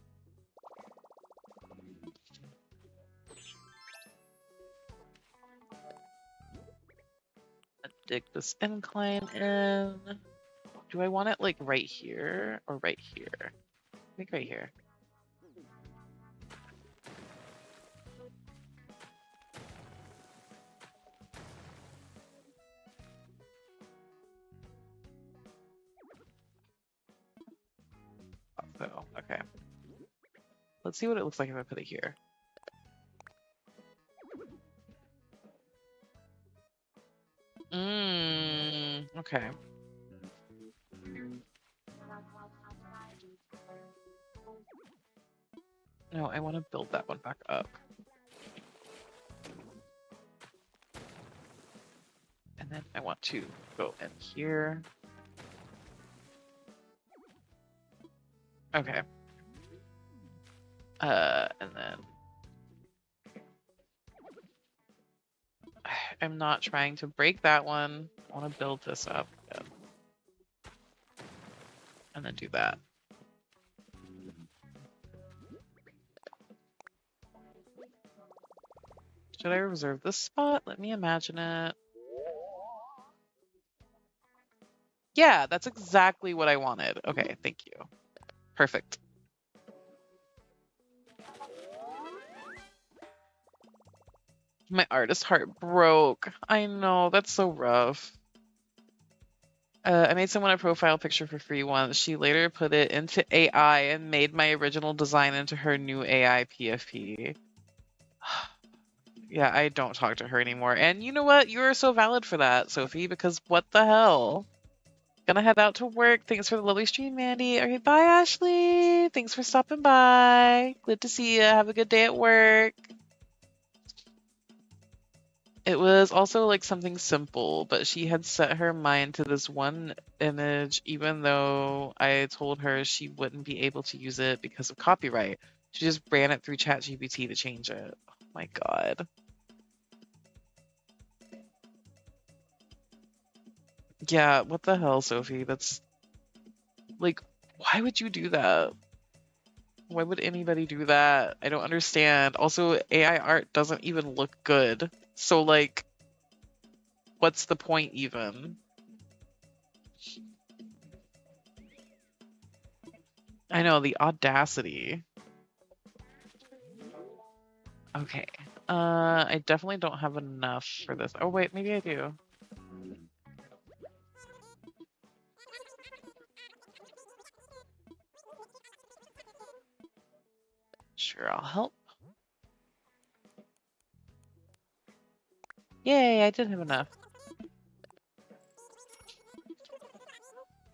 Dig this incline in. Do I want it like right here or right here? I think right here. So, okay. Let's see what it looks like if I put it here. Okay. No, I want to build that one back up. And then I want to go in here. Okay. And then I'm not trying to break that one. I want to build this up again. And then do that. Should I reserve this spot? Let me imagine it. Yeah, that's exactly what I wanted. Okay, thank you. Perfect. My artist heart broke. I know, that's so rough. I made someone a profile picture for free once. She later put it into AI and made my original design into her new AI PFP. Yeah, I don't talk to her anymore. And you know what? You're so valid for that, Sophie, because what the hell? Gonna head out to work. Thanks for the lovely stream, Mandy. Okay, bye, Ashley. Thanks for stopping by. Good to see you. Have a good day at work. It was also like something simple, but she had set her mind to this one image, even though I told her she wouldn't be able to use it because of copyright. She just ran it through ChatGPT to change it. Oh my God. Yeah, what the hell, Sophie? That's like, why would you do that? Why would anybody do that? I don't understand. Also, AI art doesn't even look good. So, like, what's the point even? I know, the audacity. Okay. I definitely don't have enough for this. Oh, wait, maybe I do. Sure, I'll help. Yay, I did have enough.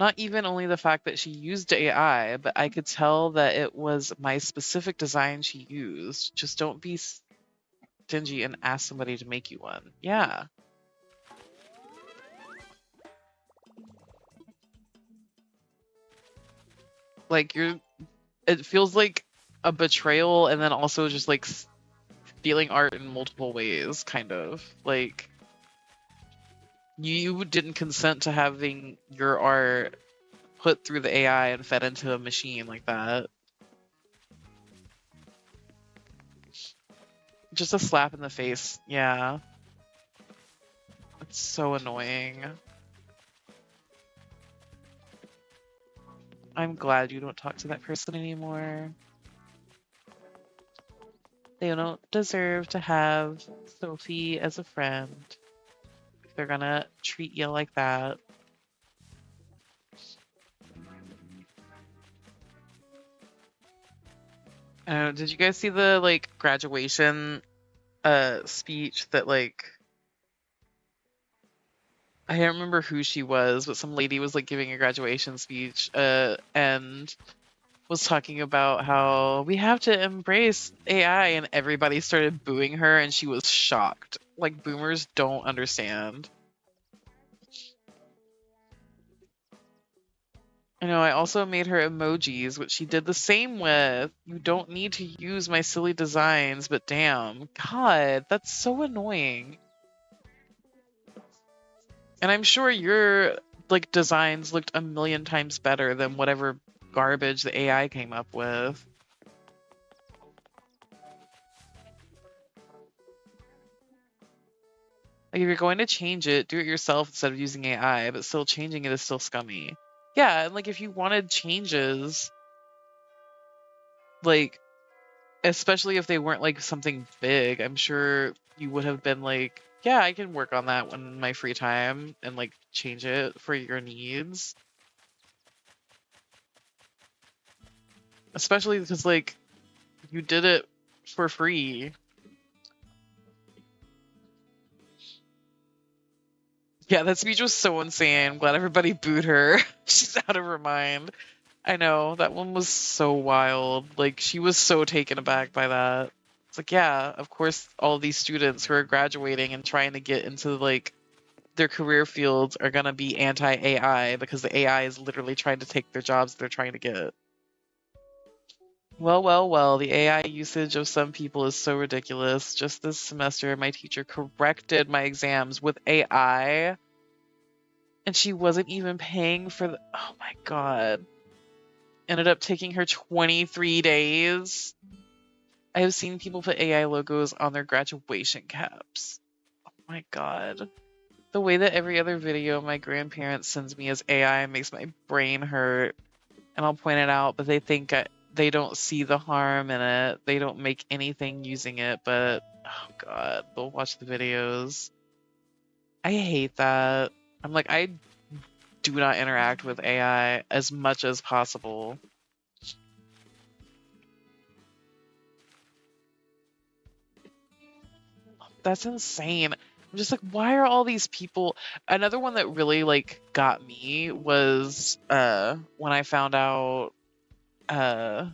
Not even only the fact that she used AI, but I could tell that it was my specific design she used. Just don't be stingy and ask somebody to make you one. Yeah. Like, it feels like a betrayal and then also just like stealing art in multiple ways, kind of. Like, you didn't consent to having your art put through the AI and fed into a machine like that. Just a slap in the face. Yeah. It's so annoying. I'm glad you don't talk to that person anymore. They don't deserve to have Sophie as a friend. If they're gonna treat you like that. Did you guys see the like graduation speech that like I don't remember who she was, but some lady was like giving a graduation speech and was talking about how we have to embrace AI and everybody started booing her and she was shocked. Like boomers don't understand. I know, I also made her emojis, which she did the same with. You don't need to use my silly designs, but damn. God, that's so annoying. And I'm sure your like designs looked a million times better than whatever garbage the AI came up with. Like if you're going to change it, do it yourself instead of using AI, but still changing it is still scummy. Yeah, and like if you wanted changes, like especially if they weren't like something big, I'm sure you would have been like, yeah, I can work on that in my free time and like change it for your needs. Especially because like you did it for free. Yeah, that speech was so insane. I'm glad everybody booed her. She's out of her mind. I know, that one was so wild. Like, she was so taken aback by that. It's like, yeah, of course, all these students who are graduating and trying to get into, like, their career fields are gonna be anti-AI because the AI is literally trying to take their jobs they're trying to get. Well, well, well, the AI usage of some people is so ridiculous. Just this semester, my teacher corrected my exams with AI, and she wasn't even paying for the. Oh my god. Ended up taking her 23 days. I have seen people put AI logos on their graduation caps. Oh my god. The way that every other video my grandparents sends me as AI makes my brain hurt. And I'll point it out, but they think they don't see the harm in it. They don't make anything using it, but oh god, they'll watch the videos. I hate that. I'm like, I do not interact with AI as much as possible. That's insane. I'm just like, why are all these people? Another one that really like got me was when I found out uh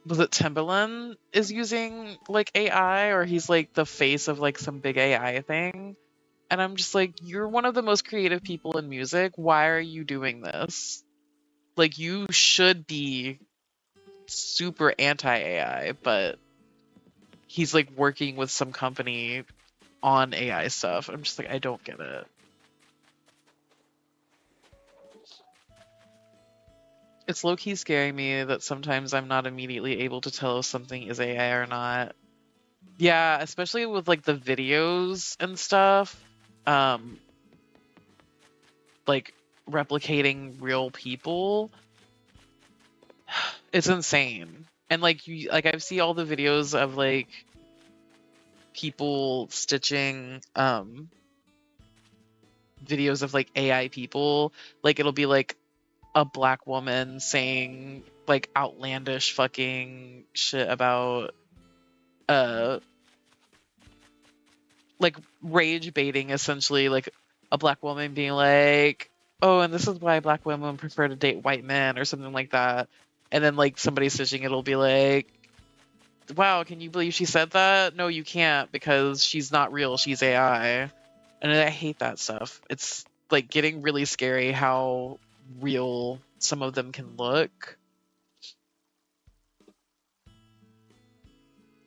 was it Timbaland is using like AI, or he's like the face of like some big AI thing. And I'm just like, you're one of the most creative people in music. Why are you doing this? Like you should be super anti AI, but he's like working with some company on AI stuff. I'm just like, I don't get it. It's low key scaring me that sometimes I'm not immediately able to tell if something is AI or not. Yeah, especially with like the videos and stuff. Um, like replicating real people. It's insane. And like you like I've seen all the videos of like people stitching videos of like AI people. Like it'll be like a black woman saying like outlandish fucking shit about uh like rage baiting, essentially, like a black woman being like, oh, and this is why black women prefer to date white men or something like that. And then like somebody stitching it'll be like, wow, can you believe she said that? No, you can't, because she's not real, she's AI. And I hate that stuff. It's like getting really scary how real some of them can look.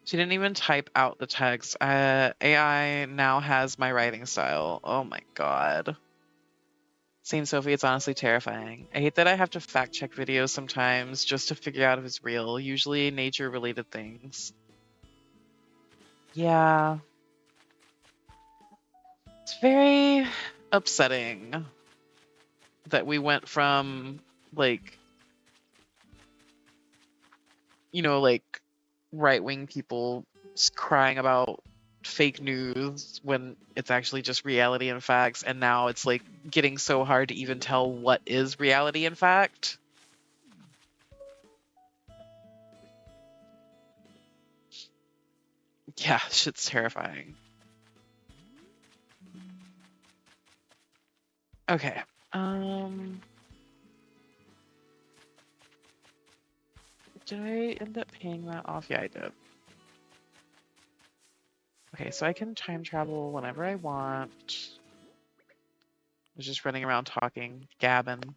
She didn't even type out the text. AI now has my writing style. Oh my god. Same Sophie, it's honestly terrifying. I hate that I have to fact check videos sometimes just to figure out if it's real, usually nature related things. Yeah. It's very upsetting that we went from like, like right wing people crying about fake news when it's actually just reality and facts, and now it's like getting so hard to even tell what is reality and fact. Yeah, shit's terrifying. Okay. Did I end up paying that off? Yeah, I did. Okay, so I can time travel whenever I want. was just running around talking, gabbing.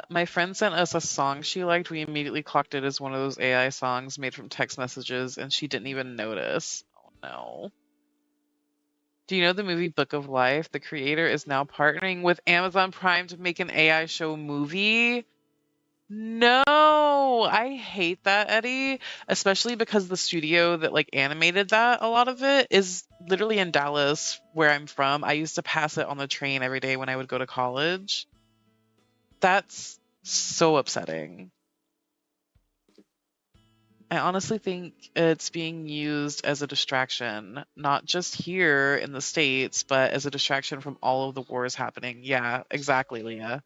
My friend sent us a song she liked. We immediately clocked it as one of those AI songs made from text messages, and she didn't even notice. Oh no. Do you know the movie Book of Life? The creator is now partnering with Amazon Prime to make an AI show movie. No, I hate that, Eddie, especially because the studio that like animated that, a lot of it is literally in Dallas, where I'm from. I used to pass it on the train every day when I would go to college. That's so upsetting. I honestly think it's being used as a distraction, not just here in the States, but as a distraction from all of the wars happening. Yeah, exactly, Leah.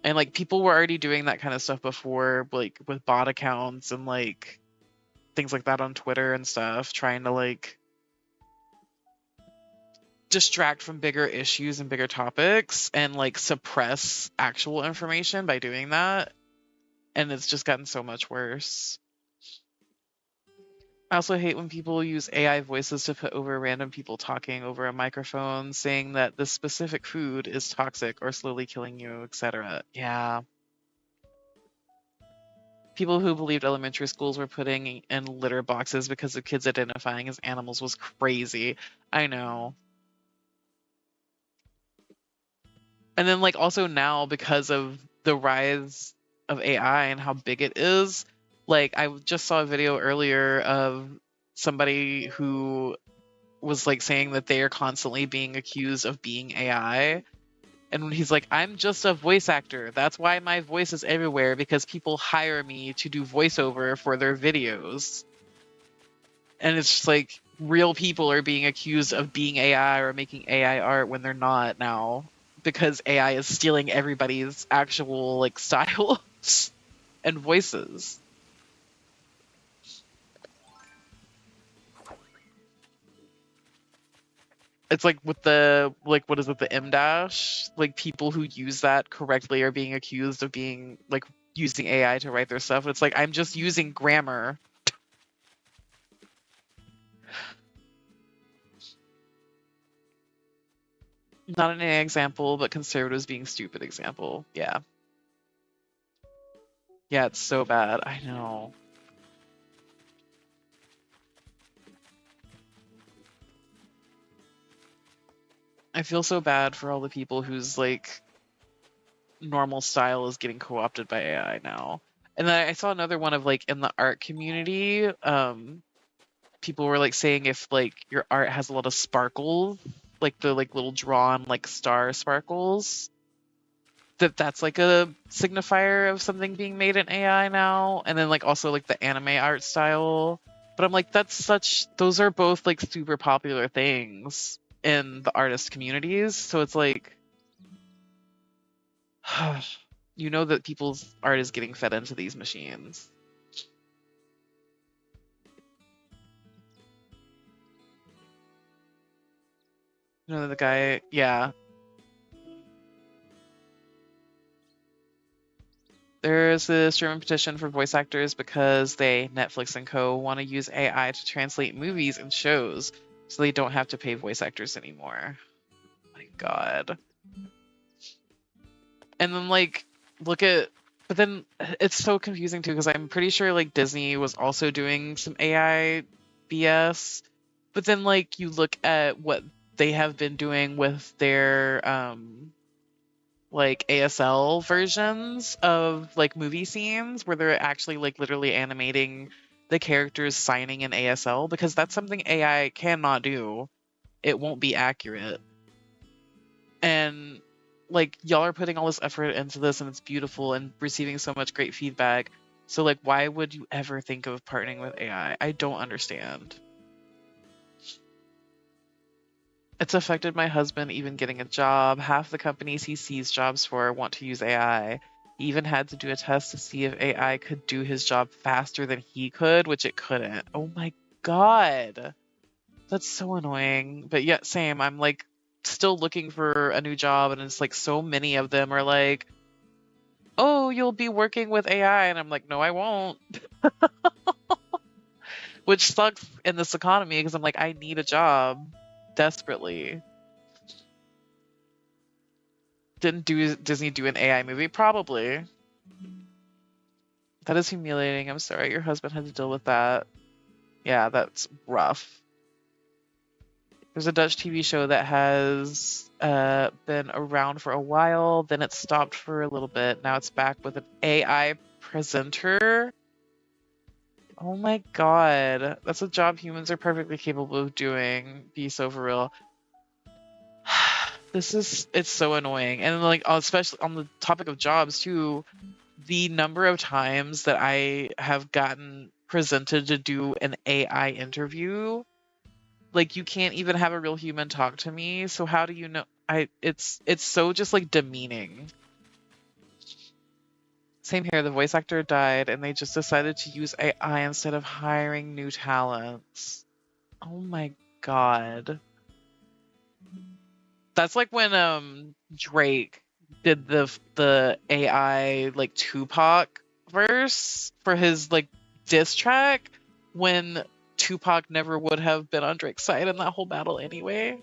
And like people were already doing that kind of stuff before, like with bot accounts and like things like that on Twitter and stuff, trying to like distract from bigger issues and bigger topics and like suppress actual information by doing that. And it's just gotten so much worse. I also hate when people use AI voices to put over random people talking over a microphone saying that this specific food is toxic or slowly killing you, etc. Yeah. People who believed elementary schools were putting in litter boxes because of kids identifying as animals was crazy. I know. And then like also now because of the rise of AI and how big it is, like I just saw a video earlier of somebody who was like saying that they are constantly being accused of being AI. And when he's like, I'm just a voice actor. That's why my voice is everywhere because people hire me to do voiceover for their videos. And it's just like real people are being accused of being AI or making AI art when they're not now because AI is stealing everybody's actual like styles and voices. It's like with the like what is it, the M dash? Like people who use that correctly are being accused of being like using AI to write their stuff. It's like I'm just using grammar. Not an AI example, but conservatives being stupid example. Yeah. Yeah, it's so bad. I know. I feel so bad for all the people whose like normal style is getting co-opted by AI now. And then I saw another one of like in the art community, people were like saying if like your art has a lot of sparkles, like the like little drawn like star sparkles, that's like a signifier of something being made in AI now. And then like also like the anime art style. But I'm like, that's such those are both like super popular things in the artist communities. So it's like you know that people's art is getting fed into these machines. You know the guy, yeah. There's this German petition for voice actors because they, Netflix and co, want to use AI to translate movies and shows so they don't have to pay voice actors anymore. My God. And then like look at but then it's so confusing too because I'm pretty sure like Disney was also doing some AI BS. But then like you look at what they have been doing with their like ASL versions of like movie scenes where they're actually like literally animating the characters signing in ASL because that's something AI cannot do. It won't be accurate. And like y'all are putting all this effort into this and it's beautiful and receiving so much great feedback. So like why would you ever think of partnering with AI? I don't understand. It's affected my husband even getting a job. Half the companies he sees jobs for want to use AI. He even had to do a test to see if AI could do his job faster than he could, which it couldn't. Oh my God. That's so annoying. But yeah, same. I'm like still looking for a new job and it's like so many of them are like, "Oh, you'll be working with AI." And I'm like, "No, I won't." which sucks in this economy because I'm like, I need a job desperately. Didn't Disney do an AI movie? Probably. That is humiliating. I'm sorry your husband had to deal with that. Yeah, that's rough. There's a Dutch TV show that has been around for a while, then it stopped for a little bit. Now it's back with an AI presenter. Oh my god. That's a job humans are perfectly capable of doing. Be so for real. It's so annoying. And like, especially on the topic of jobs too, the number of times that I have gotten presented to do an AI interview, like you can't even have a real human talk to me. So how do you know? It's so just like demeaning. Same here. The voice actor died, and they just decided to use AI instead of hiring new talents. Oh my god. That's like when Drake did the AI like Tupac verse for his like diss track when Tupac never would have been on Drake's side in that whole battle anyway.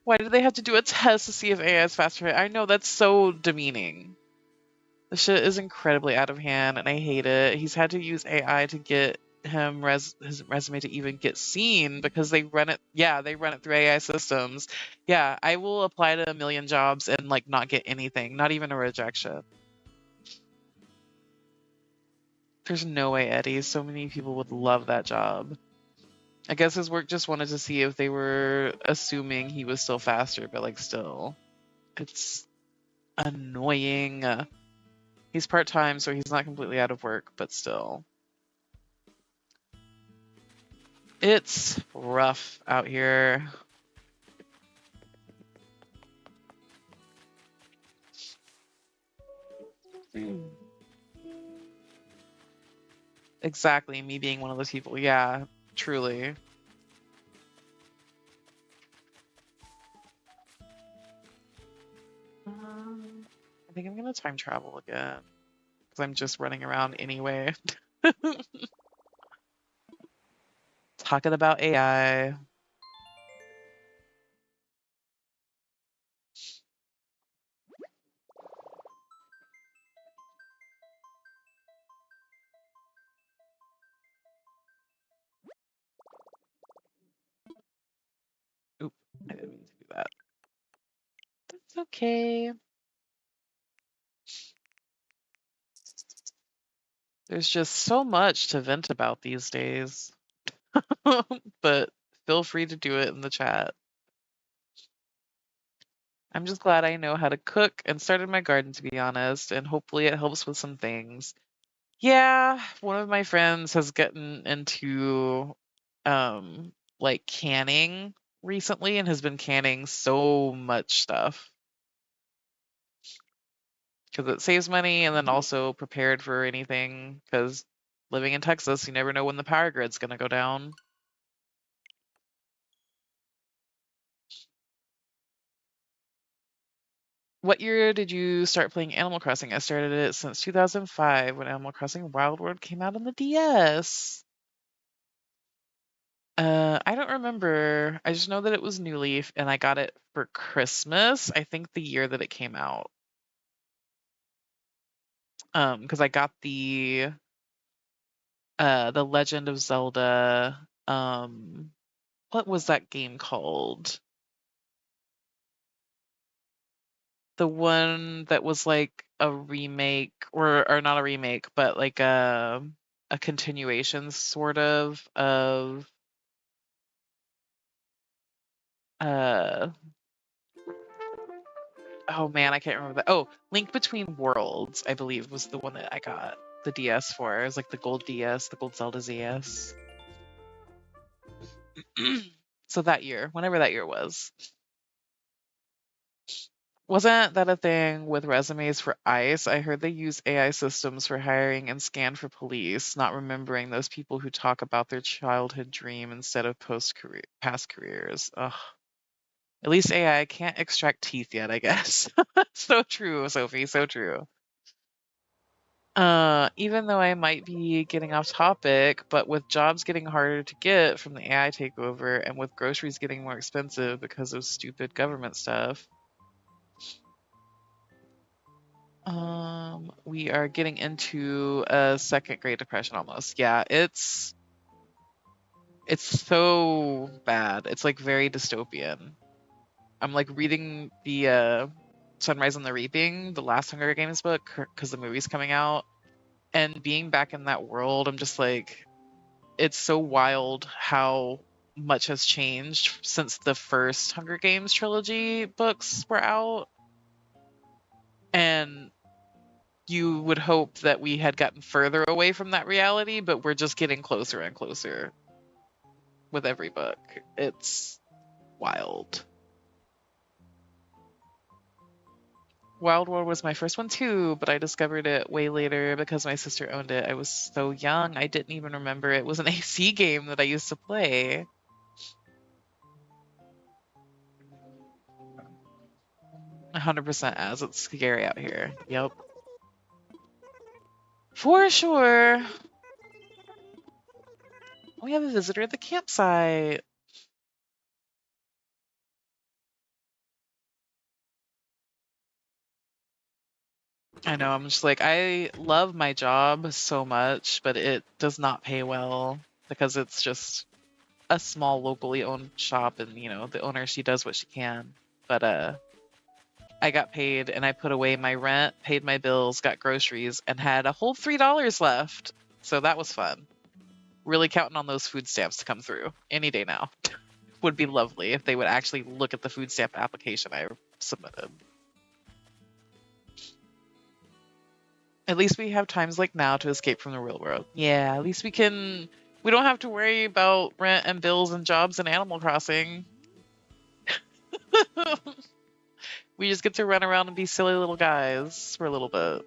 Why did they have to do a test to see if AI is faster? I know that's so demeaning. The shit is incredibly out of hand and I hate it. He's had to use AI to get his resume to even get seen because they run it through AI systems. Yeah, I will apply to a million jobs and like not get anything, not even a rejection. There's no way, Eddie. So many people would love that job. I guess his work just wanted to see if they were assuming he was still faster, but like still. It's annoying. He's part-time, so he's not completely out of work, but still. It's rough out here. Exactly, me being one of those people. Yeah, truly. I think I'm gonna time travel again because I'm just running around anyway. Talking about AI. Oop, I didn't mean to do that. That's okay. There's just so much to vent about these days. But feel free to do it in the chat. I'm just glad I know how to cook and started my garden, to be honest, and hopefully it helps with some things. Yeah, one of my friends has gotten into like canning recently and has been canning so much stuff because it saves money and then also prepared for anything because living in Texas, you never know when the power grid's gonna go down. What year did you start playing Animal Crossing? I started it since 2005 when Animal Crossing Wild World came out on the DS. I don't remember. I just know that it was New Leaf and I got it for Christmas, I think the year that it came out. Because I got the Legend of Zelda, what was that game called? The one that was like a remake or not a remake, but like a continuation sort of uh oh man, I can't remember that. Oh, Link Between Worlds, I believe, was the one that I got the DS for. It was like the gold DS, the gold Zelda DS. So that year, whenever that year was. Wasn't that a thing with resumes for ICE? I heard they use AI systems for hiring and scan for police, not remembering those people who talk about their childhood dream instead of past careers. Ugh. At least AI can't extract teeth yet, I guess. So true, Sophie, so true. Even though I might be getting off topic, but with jobs getting harder to get from the AI takeover and with groceries getting more expensive because of stupid government stuff, we are getting into a second Great Depression almost. Yeah, it's so bad. It's like very dystopian. I'm like reading the Sunrise on the Reaping, the last Hunger Games book, because the movie's coming out, and being back in that world, I'm just like, it's so wild how much has changed since the first Hunger Games trilogy books were out. And you would hope that we had gotten further away from that reality, but we're just getting closer and closer with every book. It's wild. Wild World was my first one too, but I discovered it way later because my sister owned it. I was so young, I didn't even remember it was an AC game that I used to play. 100% as it's scary out here. Yep. For sure. We have a visitor at the campsite. I know, I'm just like, I love my job so much, but it does not pay well because it's just a small locally owned shop and, the owner, she does what she can. But I got paid and I put away my rent, paid my bills, got groceries, and had a whole $3 left. So that was fun. Really counting on those food stamps to come through any day now. Would be lovely if they would actually look at the food stamp application I submitted. At least we have times like now to escape from the real world. Yeah, at least we don't have to worry about rent and bills and jobs and Animal Crossing. We just get to run around and be silly little guys for a little bit.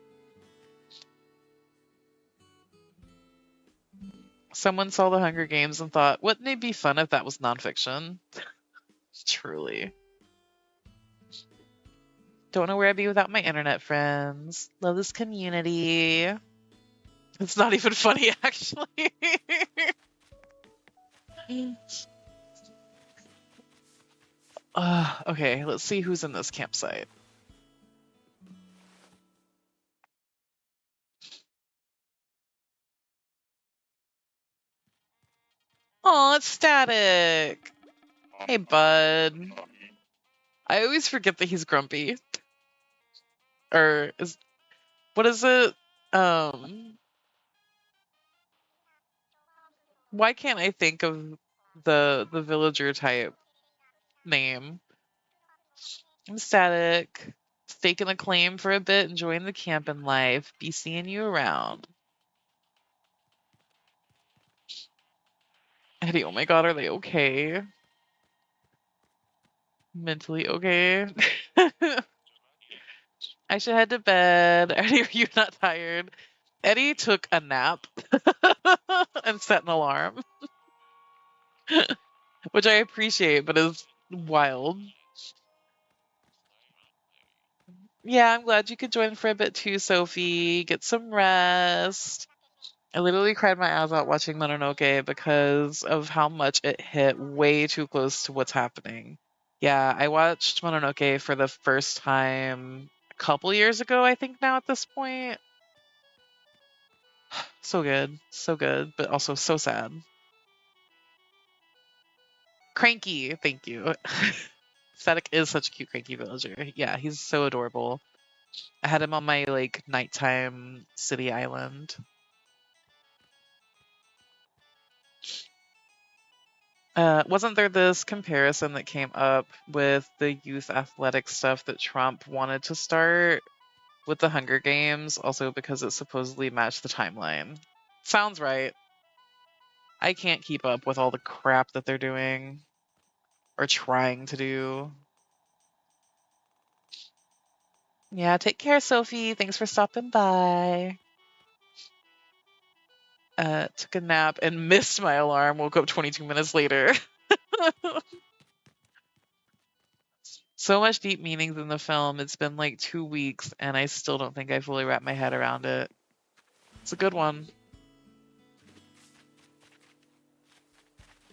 Someone saw the Hunger Games and thought, wouldn't it be fun if that was nonfiction? Truly. Don't know where I'd be without my internet friends. Love this community. It's not even funny, actually. Okay, let's see who's in this campsite. Oh, it's Static. Hey, bud. I always forget that he's grumpy. Or what is it? Why can't I think of the villager type name? I'm Static. Staking a claim for a bit, enjoying the camping life. Be seeing you around. Eddie, oh my god, are they okay? Mentally okay? I should head to bed. Eddie, are you not tired? Eddie took a nap and set an alarm, which I appreciate, but is wild. Yeah, I'm glad you could join for a bit too, Sophie. Get some rest. I literally cried my eyes out watching Mononoke because of how much it hit way too close to what's happening. Yeah, I watched Mononoke for the first time a couple years ago, I think now at this point. So good, but also so sad. Cranky, thank you. Static is such a cute cranky villager. Yeah, he's so adorable. I had him on my like nighttime city island. Wasn't there this comparison that came up with the youth athletic stuff that Trump wanted to start with the Hunger Games, also because it supposedly matched the timeline? Sounds right. I can't keep up with all the crap that they're doing or trying to do. Yeah, take care, Sophie. Thanks for stopping by. Took a nap and missed my alarm. Woke up 22 minutes later. So much deep meanings in the film. It's been like 2 weeks and I still don't think I fully wrapped my head around it. It's a good one.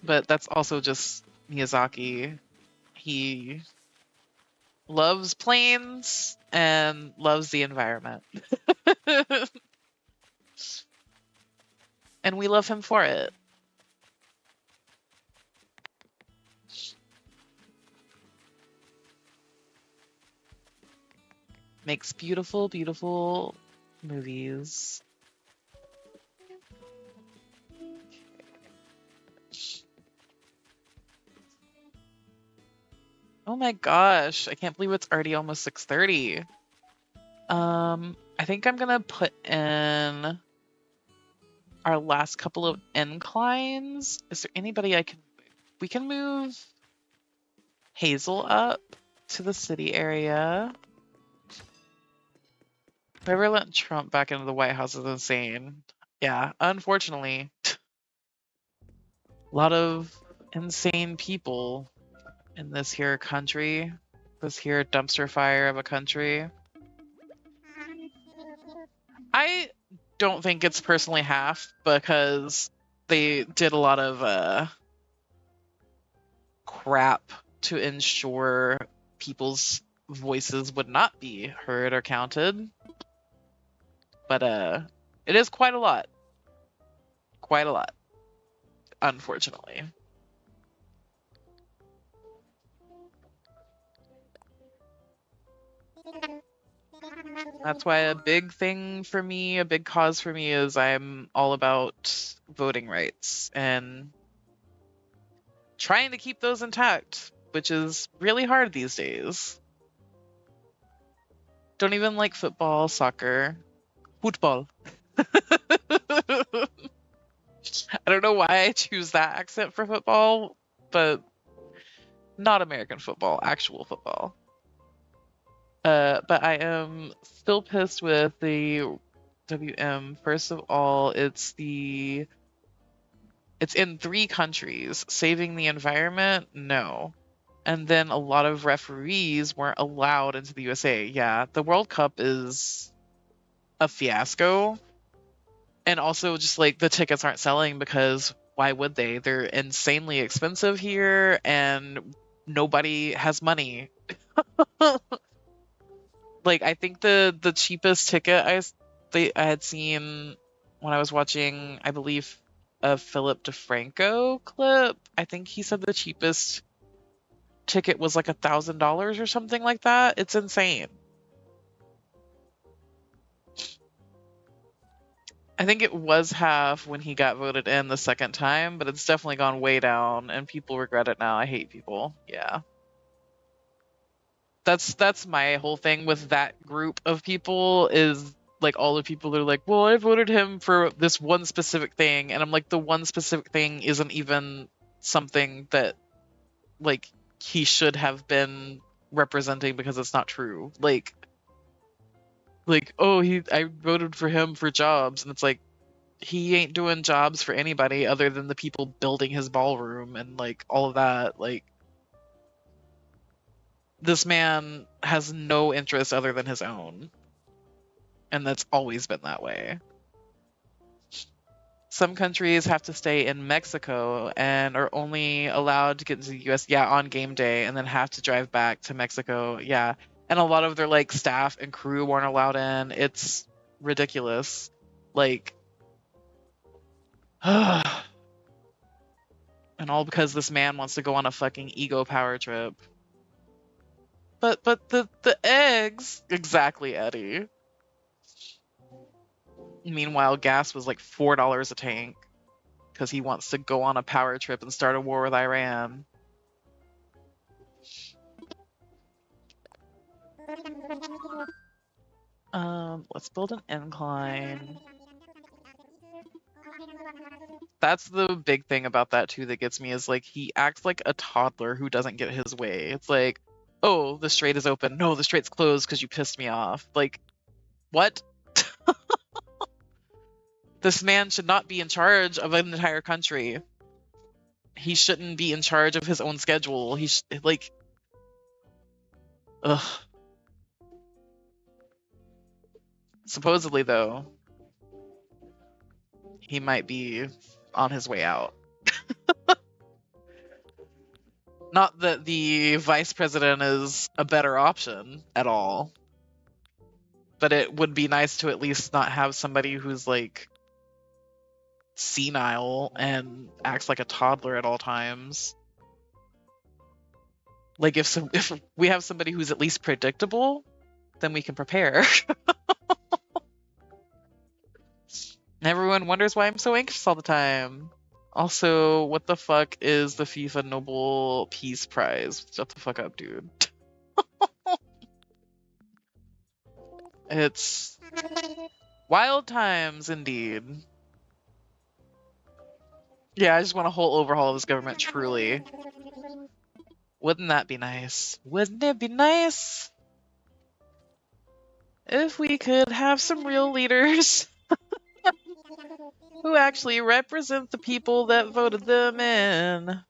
But that's also just Miyazaki. He loves planes and loves the environment. And we love him for it. Makes beautiful, beautiful movies. Oh my gosh, I can't believe it's already almost 6:30. I think I'm gonna put in our last couple of inclines. Is there anybody we can move Hazel up to the city area. Whoever let Trump back into the White House is insane. Yeah, unfortunately. A lot of insane people in this here country. This here dumpster fire of a country. I don't think it's personally half because they did a lot of crap to ensure people's voices would not be heard or counted. But it is quite a lot. Quite a lot. Unfortunately. That's why a big thing for me, a big cause for me is I'm all about voting rights and trying to keep those intact, which is really hard these days. Don't even like football, soccer, football. I don't know why I choose that accent for football, but not American football, actual football. But I am still pissed with the WM. First of all, it's in 3 countries. Saving the environment? No. And then a lot of referees weren't allowed into the USA. Yeah, the World Cup is a fiasco. And also just like the tickets aren't selling because why would they? They're insanely expensive here and nobody has money. Like I think the cheapest ticket I had seen when I was watching, I believe, a Philip DeFranco clip. I think he said the cheapest ticket was like $1,000 or something like that. It's insane. I think it was half when he got voted in the second time, but it's definitely gone way down and people regret it now. I hate people. Yeah. That's my whole thing with that group of people is like all the people are like, well, I voted him for this one specific thing, and I'm like, the one specific thing isn't even something that like he should have been representing because it's not true. Like oh, I voted for him for jobs, and it's like he ain't doing jobs for anybody other than the people building his ballroom and like all of that. Like this man has no interest other than his own. And that's always been that way. Some countries have to stay in Mexico and are only allowed to get into the US, yeah, on game day, and then have to drive back to Mexico, yeah. And a lot of their like staff and crew weren't allowed in. It's ridiculous. Like, and all because this man wants to go on a fucking ego power trip. But the eggs, exactly, Eddie. Meanwhile, gas was like $4 a tank because he wants to go on a power trip and start a war with Iran. Let's build an incline. That's the big thing about that too that gets me is like he acts like a toddler who doesn't get his way. It's like, oh, the strait is open. No, the strait's closed because you pissed me off. Like, what? This man should not be in charge of an entire country. He shouldn't be in charge of his own schedule. Like, ugh. Supposedly, though, he might be on his way out. Not that the vice president is a better option at all, but it would be nice to at least not have somebody who's like senile and acts like a toddler at all times. Like if we have somebody who's at least predictable, then we can prepare. Everyone wonders why I'm so anxious all the time. Also, what the fuck is the FIFA Nobel Peace Prize? Shut the fuck up, dude. It's wild times indeed. Yeah, I just want a whole overhaul of this government, truly. Wouldn't that be nice? Wouldn't it be nice if we could have some real leaders who actually represent the people that voted them in?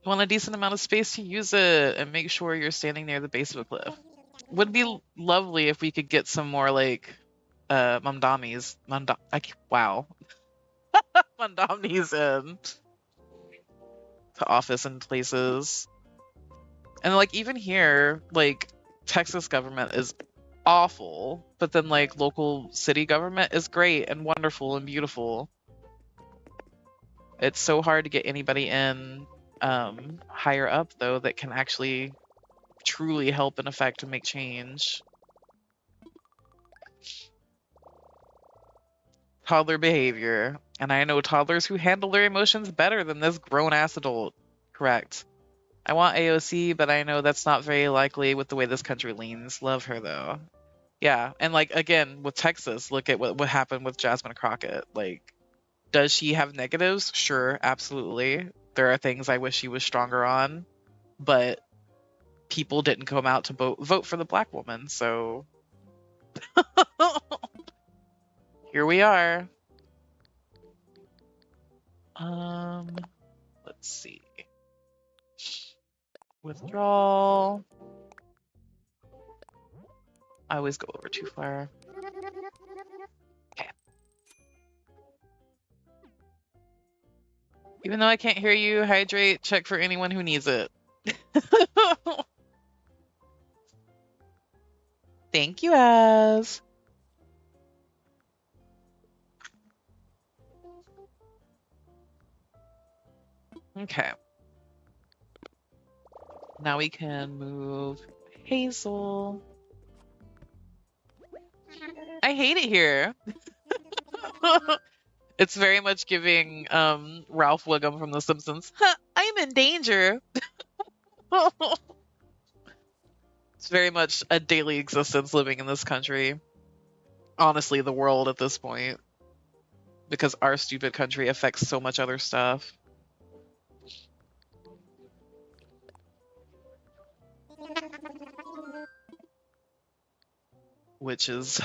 You want a decent amount of space to use it, and make sure you're standing near the base of a cliff. Would be lovely if we could get some more like Mamdamis. Wow. Mamdamis in to office and places. And like even here, like Texas government is awful, but then like local city government is great and wonderful and beautiful. It's so hard to get anybody in higher up though that can actually truly help and affect and make change. Toddler behavior. And I know toddlers who handle their emotions better than this grown-ass adult. Correct. I want AOC, but I know that's not very likely with the way this country leans. Love her, though. Yeah, and like, again, with Texas, look at what happened with Jasmine Crockett. Like, does she have negatives? Sure, absolutely. There are things I wish she was stronger on, but people didn't come out to vote for the black woman, so... Here we are. Let's see. Withdrawal. I always go over too far. Okay. Even though I can't hear you, hydrate, check for anyone who needs it. Thank you, Az. Okay. Now we can move Hazel. I hate it here. It's very much giving Ralph Wiggum from The Simpsons. Huh, I'm in danger. It's very much a daily existence living in this country. Honestly, the world at this point. Because our stupid country affects so much other stuff. Which is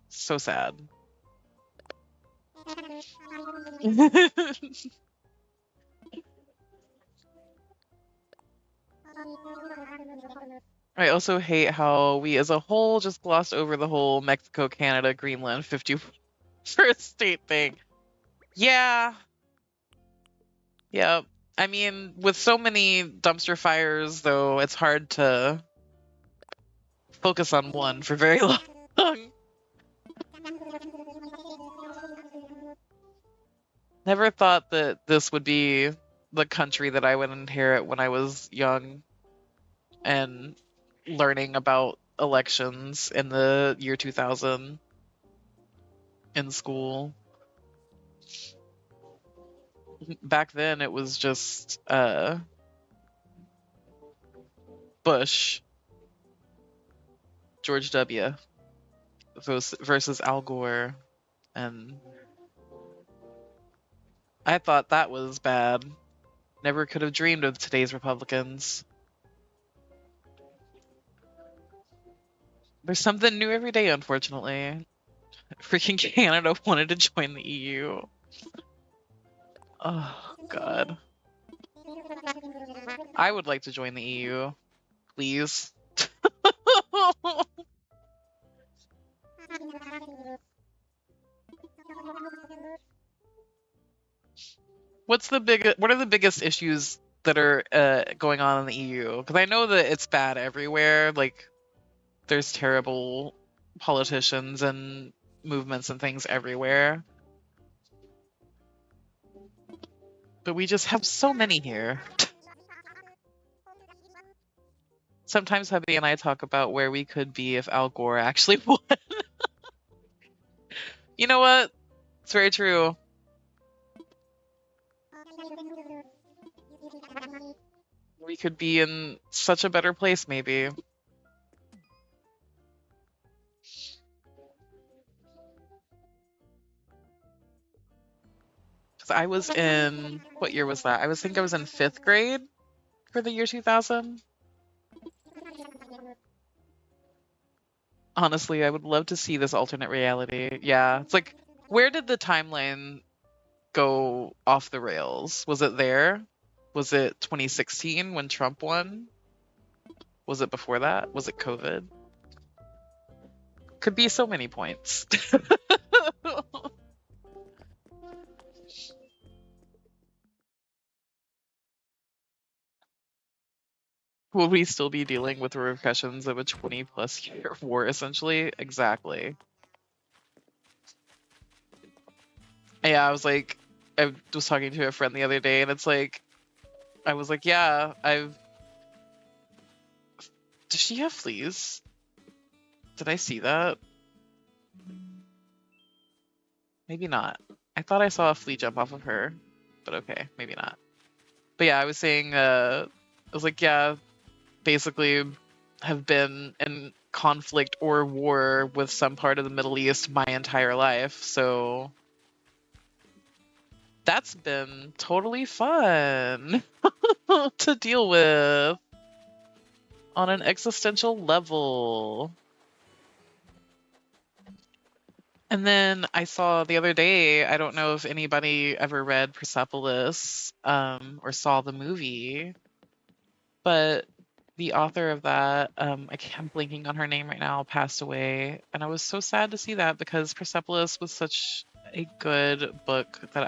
so sad. I also hate how we as a whole just glossed over the whole Mexico, Canada, Greenland 51st state thing. Yeah. Yeah. I mean, with so many dumpster fires, though, it's hard to focus on one for very long. Never thought that this would be the country that I would inherit when I was young and learning about elections in the year 2000 in school. Back then it was just Bush, George W. versus Al Gore, and I thought that was bad. Never could have dreamed of today's Republicans. There's something new every day, unfortunately. Freaking Canada wanted to join the EU. Oh, God. I would like to join the EU. Please. What are the biggest issues that are going on in the EU? Because I know that it's bad everywhere. Like there's terrible politicians and movements and things everywhere. But we just have so many here. Sometimes hubby and I talk about where we could be if Al Gore actually won. You know what? It's very true. We could be in such a better place, maybe. Because I was in, what year was that? I think I was in 5th grade for the year 2000. Honestly, I would love to see this alternate reality. Yeah, it's like, where did the timeline go off the rails? Was it there? Was it 2016 when Trump won? Was it before that? Was it COVID? Could be so many points. Will we still be dealing with the repercussions of a 20+ year war, essentially? Exactly. Yeah, I was talking to a friend the other day, and it's like, I was like, yeah, does she have fleas? Did I see that? Maybe not. I thought I saw a flea jump off of her, but okay, maybe not. But yeah, I was saying, I was like, yeah, basically have been in conflict or war with some part of the Middle East my entire life, so that's been totally fun to deal with on an existential level. And then I saw the other day, I don't know if anybody ever read Persepolis or saw the movie, but the author of that, I'm blanking on her name right now, passed away. And I was so sad to see that because Persepolis was such a good book that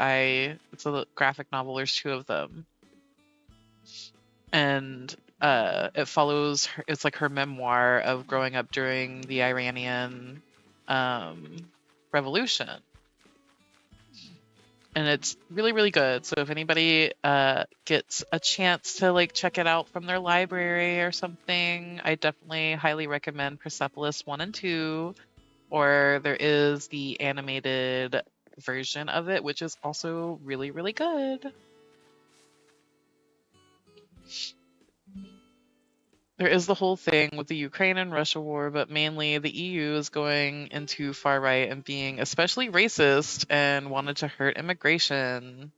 it's a graphic novel, there's 2 of them. And it follows her, it's like her memoir of growing up during the Iranian revolution. And it's really, really good. So if anybody gets a chance to like check it out from their library or something, I definitely highly recommend Persepolis 1 and 2. Or there is the animated version of it, which is also really, really good. There is the whole thing with the Ukraine and Russia war, but mainly the EU is going into far right and being especially racist and wanted to hurt immigration.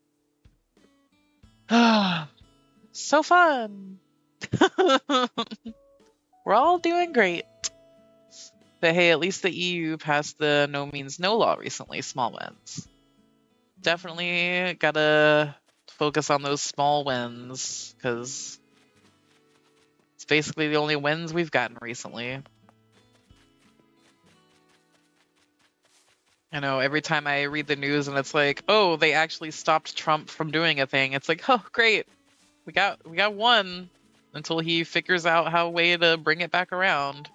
So fun. We're all doing great. But hey, at least the EU passed the no means no law recently, small wins. Definitely gotta focus on those small wins, because it's basically the only wins we've gotten recently. I know every time I read the news and it's like, oh, they actually stopped Trump from doing a thing. It's like, oh, great. We got one until he figures out how way to bring it back around.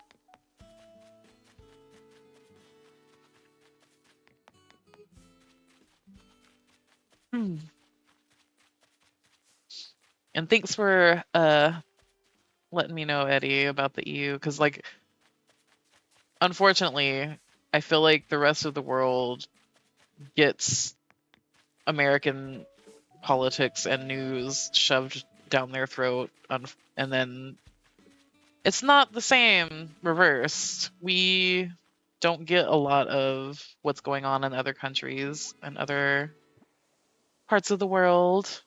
And thanks for letting me know, Eddie, about the EU, because like unfortunately, I feel like the rest of the world gets American politics and news shoved down their throat, and then it's not the same reversed. We don't get a lot of what's going on in other countries and other parts of the world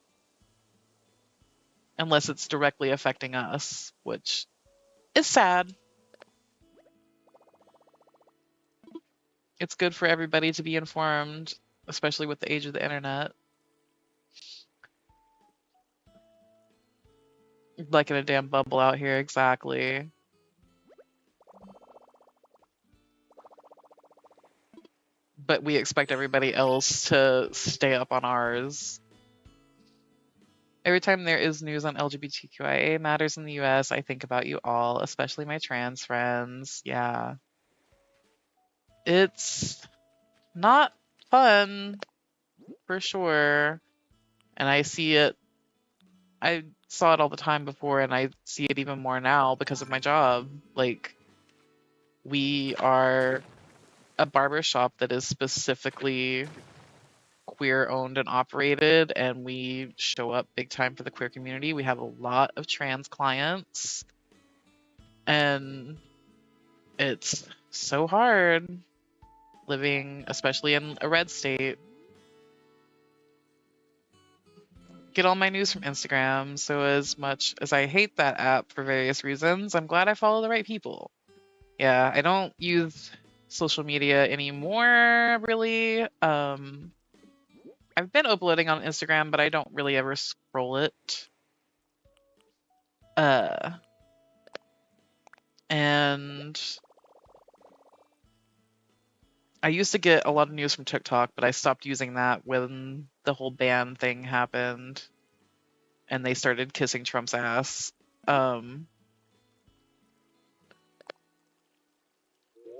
unless it's directly affecting us, which is sad. It's good for everybody to be informed, especially with the age of the internet. Like in a damn bubble out here, exactly. but we expect everybody else to stay up on ours. Every time there is news on LGBTQIA matters in the US, I think about you all, especially my trans friends. Yeah. It's not fun, for sure. And I see it, I saw it all the time before, and I see it even more now because of my job. Like, we are a barber shop that is specifically queer owned and operated, and we show up big time for the queer community. We have a lot of trans clients, and it's so hard living, especially in a red state. Get all my news from Instagram, so as much as I hate that app for various reasons, I'm glad I follow the right people. Yeah, I don't use social media anymore, really. I've been uploading on Instagram, but I don't really ever scroll it. And I used to get a lot of news from TikTok, but I stopped using that when the whole ban thing happened and they started kissing Trump's ass.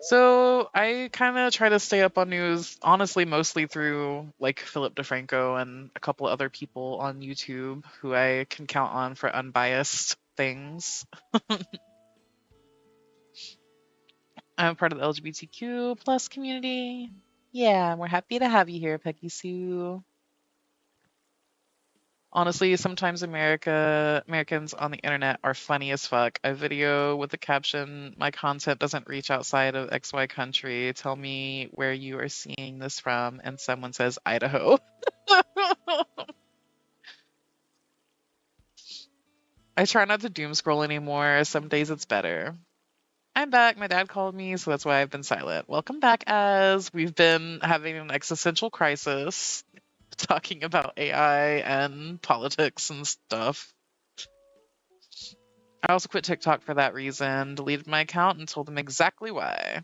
So I kind of try to stay up on news, honestly, mostly through like Philip DeFranco and a couple other people on YouTube who I can count on for unbiased things. I'm part of the LGBTQ plus community. Yeah, we're happy to have you here, Peggy Sue. Honestly, sometimes Americans on the internet are funny as fuck. A video with the caption, "My content doesn't reach outside of XY country. Tell me where you are seeing this from," and someone says Idaho. I try not to doom scroll anymore. Some days it's better. I'm back. My dad called me, so that's why I've been silent. Welcome back, as we've been having an existential crisis talking about AI and politics and stuff. I also quit TikTok for that reason, deleted my account, and told them exactly why.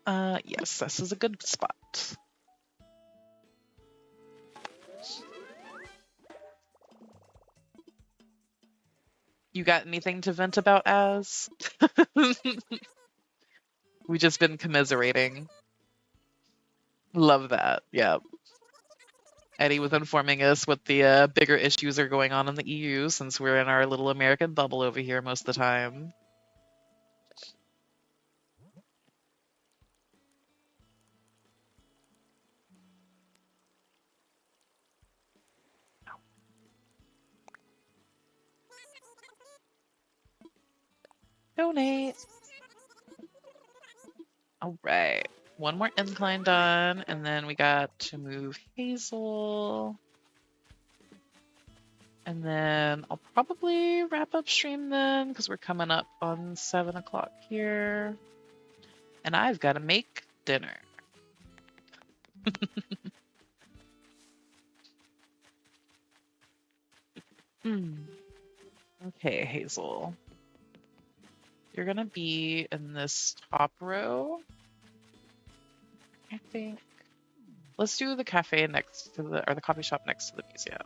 Yes, this is a good spot. You got anything to vent about, as? We just been commiserating. Love that. Yeah. Eddie was informing us what the bigger issues are going on in the EU, since we're in our little American bubble over here most of the time. Donate. All right. One more incline done, and then we got to move Hazel. And then I'll probably wrap up stream then, because we're coming up on 7 o'clock here. And I've got to make dinner. Okay, Hazel. You're going to be in this top row, I think. Let's do the cafe next to the, or the coffee shop next to the museum.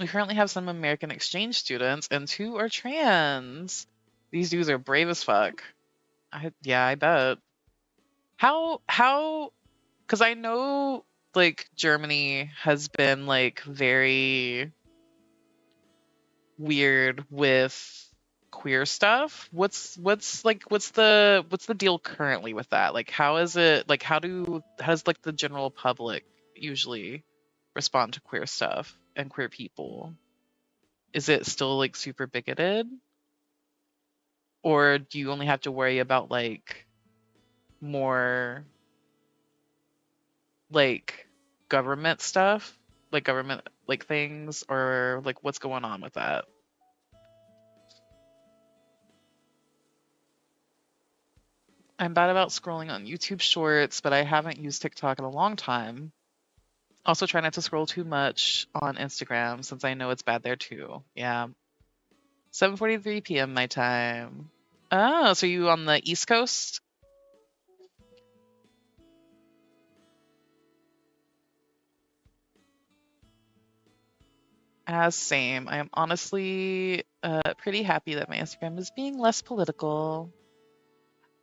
We currently have some American exchange students, and 2 are trans. These dudes are brave as fuck. Yeah, I bet. How, because I know, like, Germany has been, like, very weird with queer stuff. What's the deal currently with that? Like, how is it, like, how does like the general public usually respond to queer stuff and queer people? Is it still like super bigoted? Or do you only have to worry about like more like government stuff? Like government like things, or like what's going on with that? I'm bad about scrolling on YouTube Shorts, but I haven't used TikTok in a long time. Also try not to scroll too much on Instagram, since I know it's bad there too. Yeah. 7:43 p.m. my time. Oh, so you on the East Coast? Same. I am honestly pretty happy that my Instagram is being less political.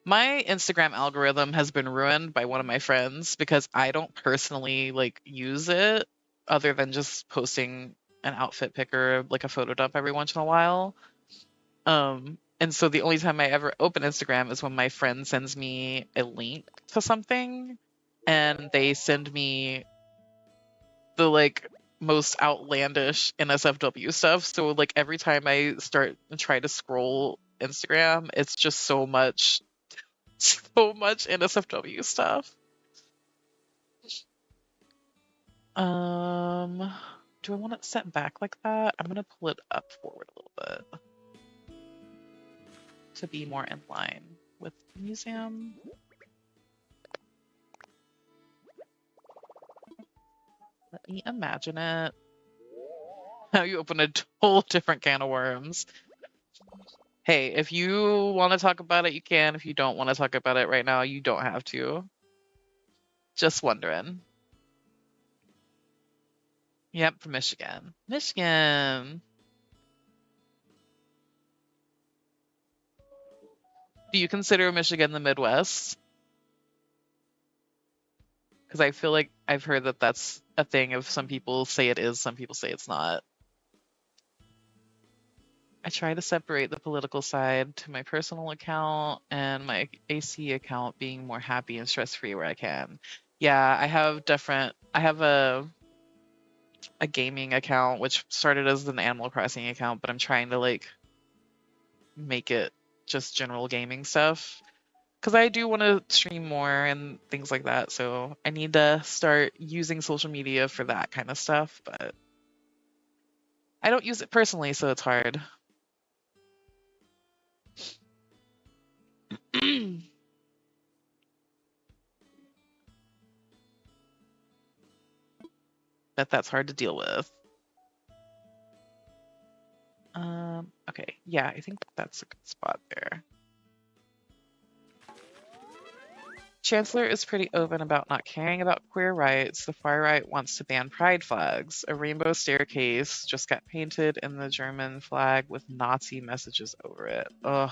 My Instagram algorithm has been ruined by one of my friends because I don't personally like use it other than just posting an outfit pic or like a photo dump every once in a while. And so the only time I ever open Instagram is when my friend sends me a link to something and they send me the like most outlandish NSFW stuff. So like every time I start and try to scroll Instagram, it's just so much NSFW stuff. Um, do I want it set back like that? I'm gonna pull it up forward a little bit to be more in line with the museum. Let me imagine it. How you open a whole different can of worms. Hey, if you want to talk about it, you can. If you don't want to talk about it right now, you don't have to. Just wondering. Yep, from Michigan. Michigan. Do you consider Michigan the Midwest? Because I feel like I've heard that that's a thing of some people say it is, some people say it's not. I try to separate the political side to my personal account and my AC account being more happy and stress-free where I can. Yeah, I have a gaming account which started as an Animal Crossing account, but I'm trying to like make it just general gaming stuff because I do want to stream more and things like that. So I need to start using social media for that kind of stuff, but I don't use it personally, so it's hard. Bet that's hard to deal with. Okay, yeah, I think that's a good spot there. Chancellor is pretty open about not caring about queer rights. The far right wants to ban pride flags. A rainbow staircase just got painted in the German flag with Nazi messages over it. Ugh.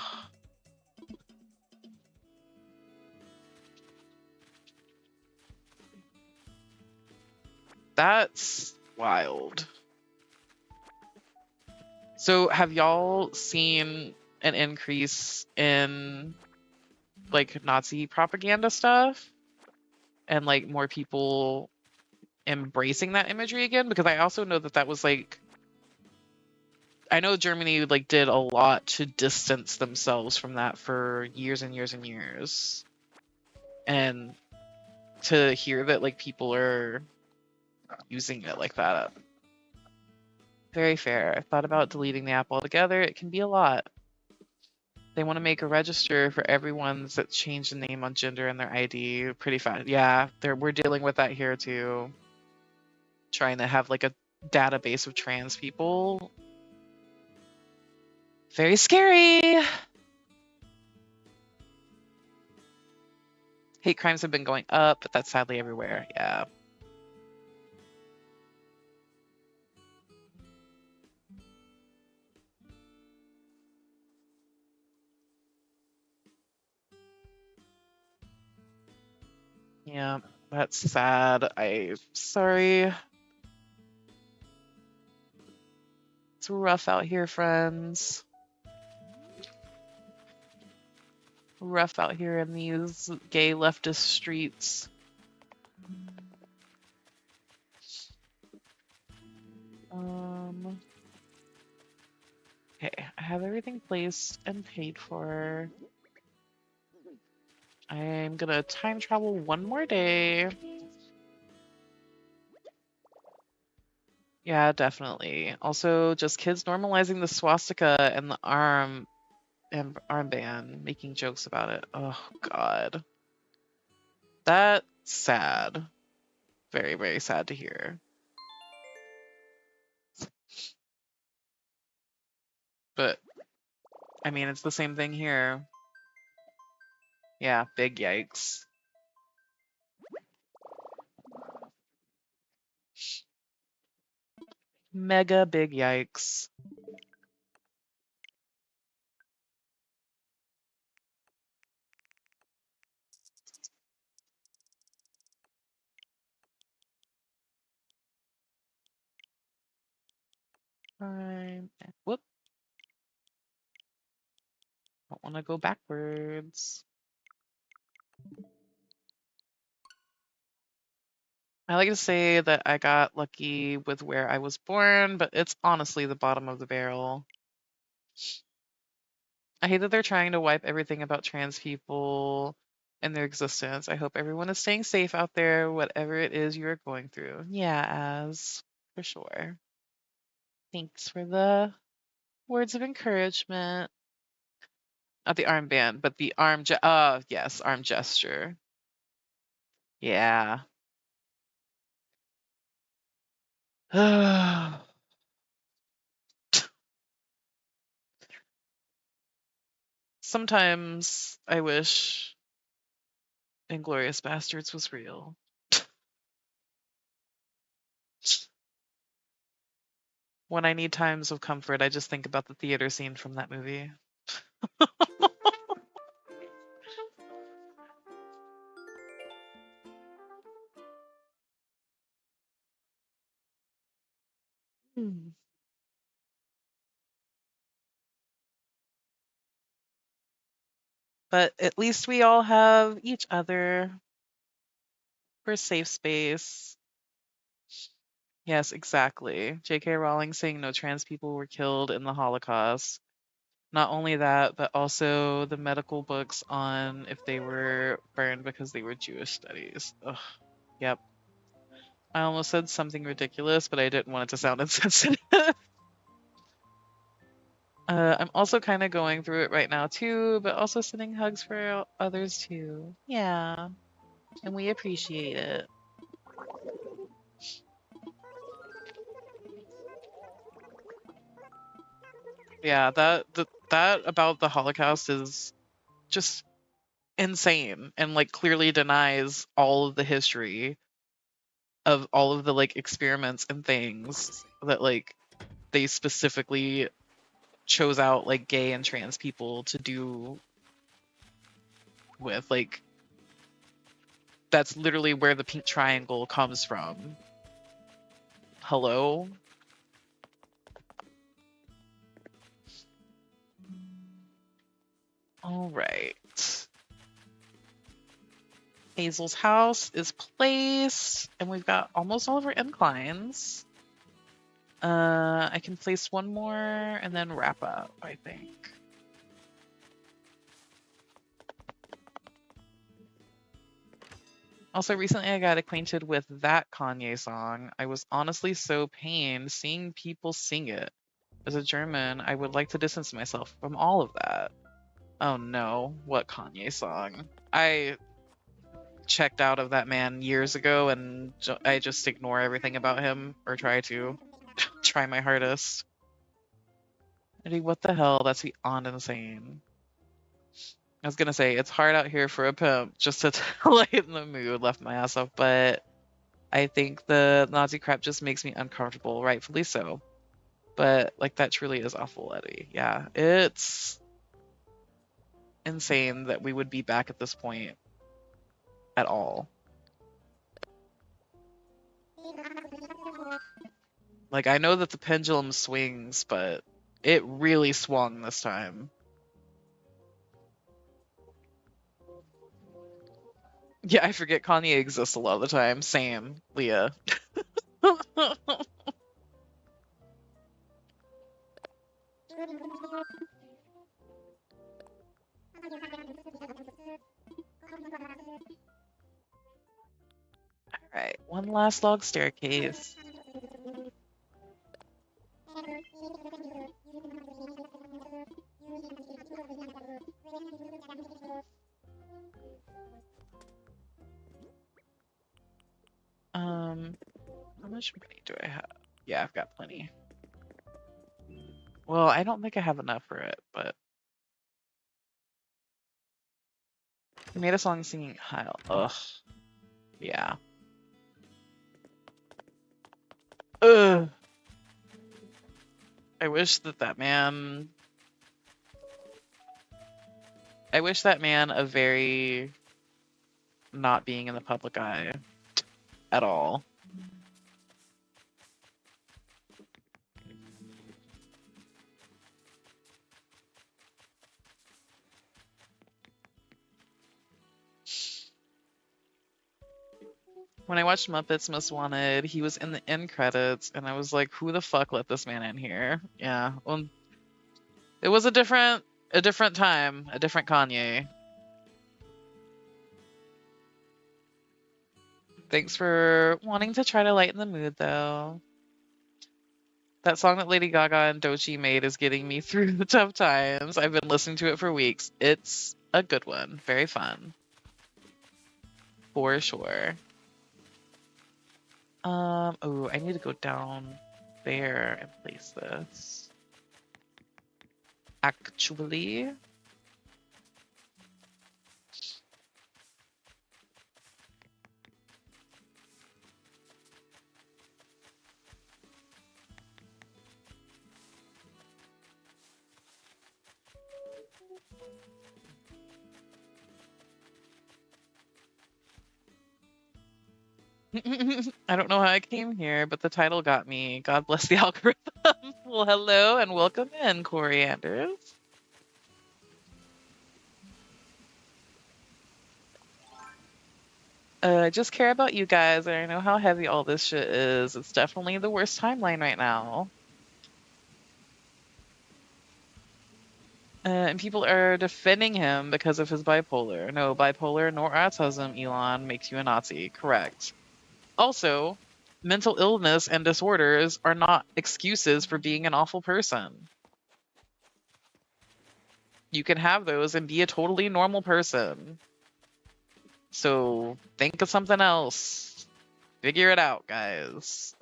That's wild. So have y'all seen an increase in like Nazi propaganda stuff and like more people embracing that imagery again? Because I also know that that was like, I know Germany like did a lot to distance themselves from that for years and years and years. And to hear that like people are using it like that. Very fair. I thought about deleting the app altogether. It can be a lot. They want to make a register for everyone's that changed the name on gender and their ID pretty fast. Yeah, we're dealing with that here too. Trying to have like a database of trans people. Very scary. Hate crimes have been going up, but that's sadly everywhere. Yeah. Yeah, that's sad. I'm sorry. It's rough out here, friends. Rough out here in these gay leftist streets. Okay, I have everything placed and paid for. I'm gonna time travel one more day. Yeah, definitely. Also, just kids normalizing the swastika and the armband, making jokes about it. Oh God, that's sad. Very, very sad to hear. But I mean, it's the same thing here. Yeah, big yikes. Mega big yikes. Fine. Whoop. Don't want to go backwards. I like to say that I got lucky with where I was born, but it's honestly the bottom of the barrel. I hate that they're trying to wipe everything about trans people and their existence. I hope everyone is staying safe out there, whatever it is you're going through. Yeah, as for sure. Thanks for the words of encouragement. Not the armband, but the yes, arm gesture. Yeah. Sometimes I wish Inglorious Bastards was real. When I need times of comfort, I just think about the theater scene from that movie. Hmm. But at least we all have each other for safe space. Yes, exactly. J.K. Rowling saying no trans people were killed in the Holocaust. Not only that, but also the medical books on if they were burned because they were Jewish studies. Ugh. Yep. I almost said something ridiculous, but I didn't want it to sound insensitive. I'm also kind of going through it right now too, but also sending hugs for others too. Yeah, and we appreciate it. Yeah, that about the Holocaust is just insane and like clearly denies all of the history of all of the like experiments and things that like they specifically chose out like gay and trans people to do with. Like that's literally where the pink triangle comes from. Hello? All right. Hazel's house is placed, and we've got almost all of our inclines. I can place one more and then wrap up, I think. Also, recently I got acquainted with that Kanye song. I was honestly so pained seeing people sing it. As a German, I would like to distance myself from all of that. Oh no, what Kanye song? I checked out of that man years ago and I just ignore everything about him or try to try my hardest. Eddie, what the hell? That's beyond insane. I was gonna say it's hard out here for a pimp just to lighten the mood, left my ass off, but I think the Nazi crap just makes me uncomfortable, rightfully so. But like that truly is awful, Eddie. Yeah, it's insane that we would be back at this point at all. Like I know that the pendulum swings, but it really swung this time. Yeah, I forget Kanye exists a lot of the time. Same, Leah. Alright, one last log staircase. How much money do I have? Yeah, I've got plenty. Well, I don't think I have enough for it, but He made a song singing Heil. Ugh. Yeah. Ugh. I wish that man... I wish that man a very not being in the public eye at all. When I watched Muppets Most Wanted, he was in the end credits, and I was like, who the fuck let this man in here? Yeah. Well, it was a different time, a different Kanye. Thanks for wanting to try to lighten the mood, though. That song that Lady Gaga and Doechii made is getting me through the tough times. I've been listening to it for weeks. It's a good one. Very fun. For sure. Oh, I need to go down there and place this. Actually. I don't know how I came here, but the title got me. God bless the algorithm. Well, hello and welcome in, Corey Anders. I just care about you guys, and I know how heavy all this shit is. It's definitely the worst timeline right now. And people are defending him because of his bipolar. No, bipolar nor autism, Elon, makes you a Nazi. Correct. Also, mental illness and disorders are not excuses for being an awful person. You can have those and be a totally normal person. So think of something else. Figure it out, guys.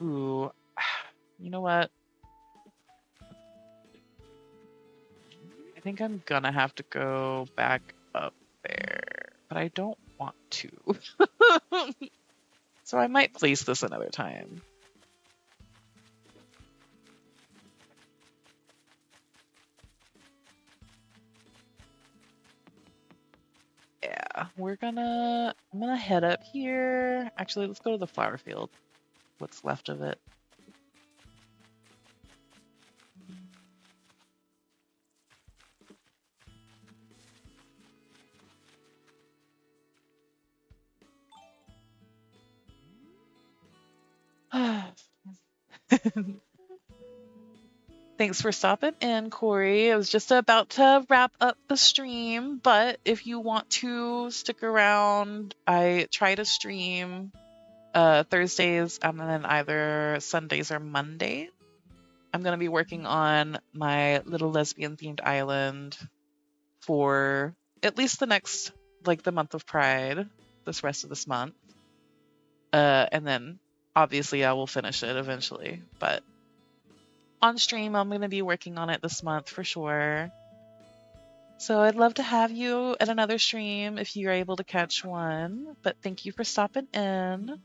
Ooh, you know what? I think I'm gonna have to go back up there, but I don't want to. So I might place this another time. Yeah, I'm gonna head up here. Actually, let's go to the flower field. What's left of it. Thanks for stopping in, Corey. I was just about to wrap up the stream, but if you want to stick around, I try to stream Thursdays and then either Sundays or Mondays. I'm going to be working on my little lesbian themed island for at least the next, like the month of Pride, this rest of this month. And then obviously I will finish it eventually, but on stream, I'm going to be working on it this month for sure. So I'd love to have you at another stream if you're able to catch one. But thank you for stopping in.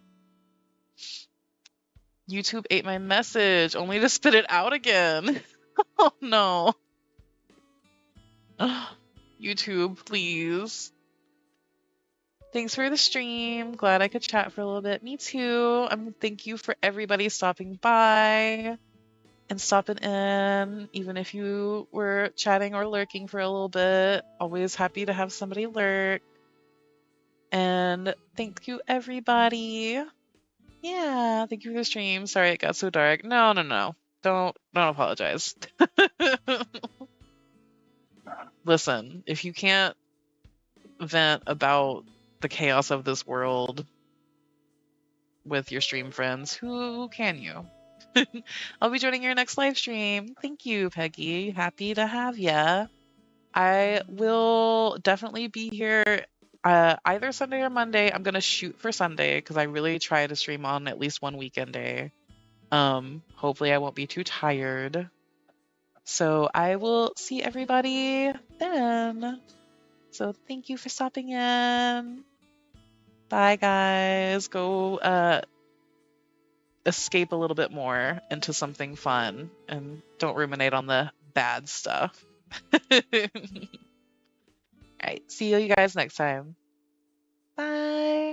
YouTube ate my message, only to spit it out again. Oh no. YouTube, please. Thanks for the stream. Glad I could chat for a little bit. Me too. Thank you for everybody stopping by and stopping in, even if you were chatting or lurking for a little bit. Always happy to have somebody lurk. And thank you, everybody. Yeah, thank you for the stream. Sorry it got so dark. No. Don't apologize. Listen, if you can't vent about the chaos of this world with your stream friends, who can you? I'll be joining your next live stream. Thank you, Peggy. Happy to have ya. I will definitely be here either Sunday or Monday. I'm going to shoot for Sunday because I really try to stream on at least one weekend day. Hopefully I won't be too tired. So I will see everybody then. So thank you for stopping in. Bye, guys. Go escape a little bit more into something fun and don't ruminate on the bad stuff. All right. See you guys next time. Bye.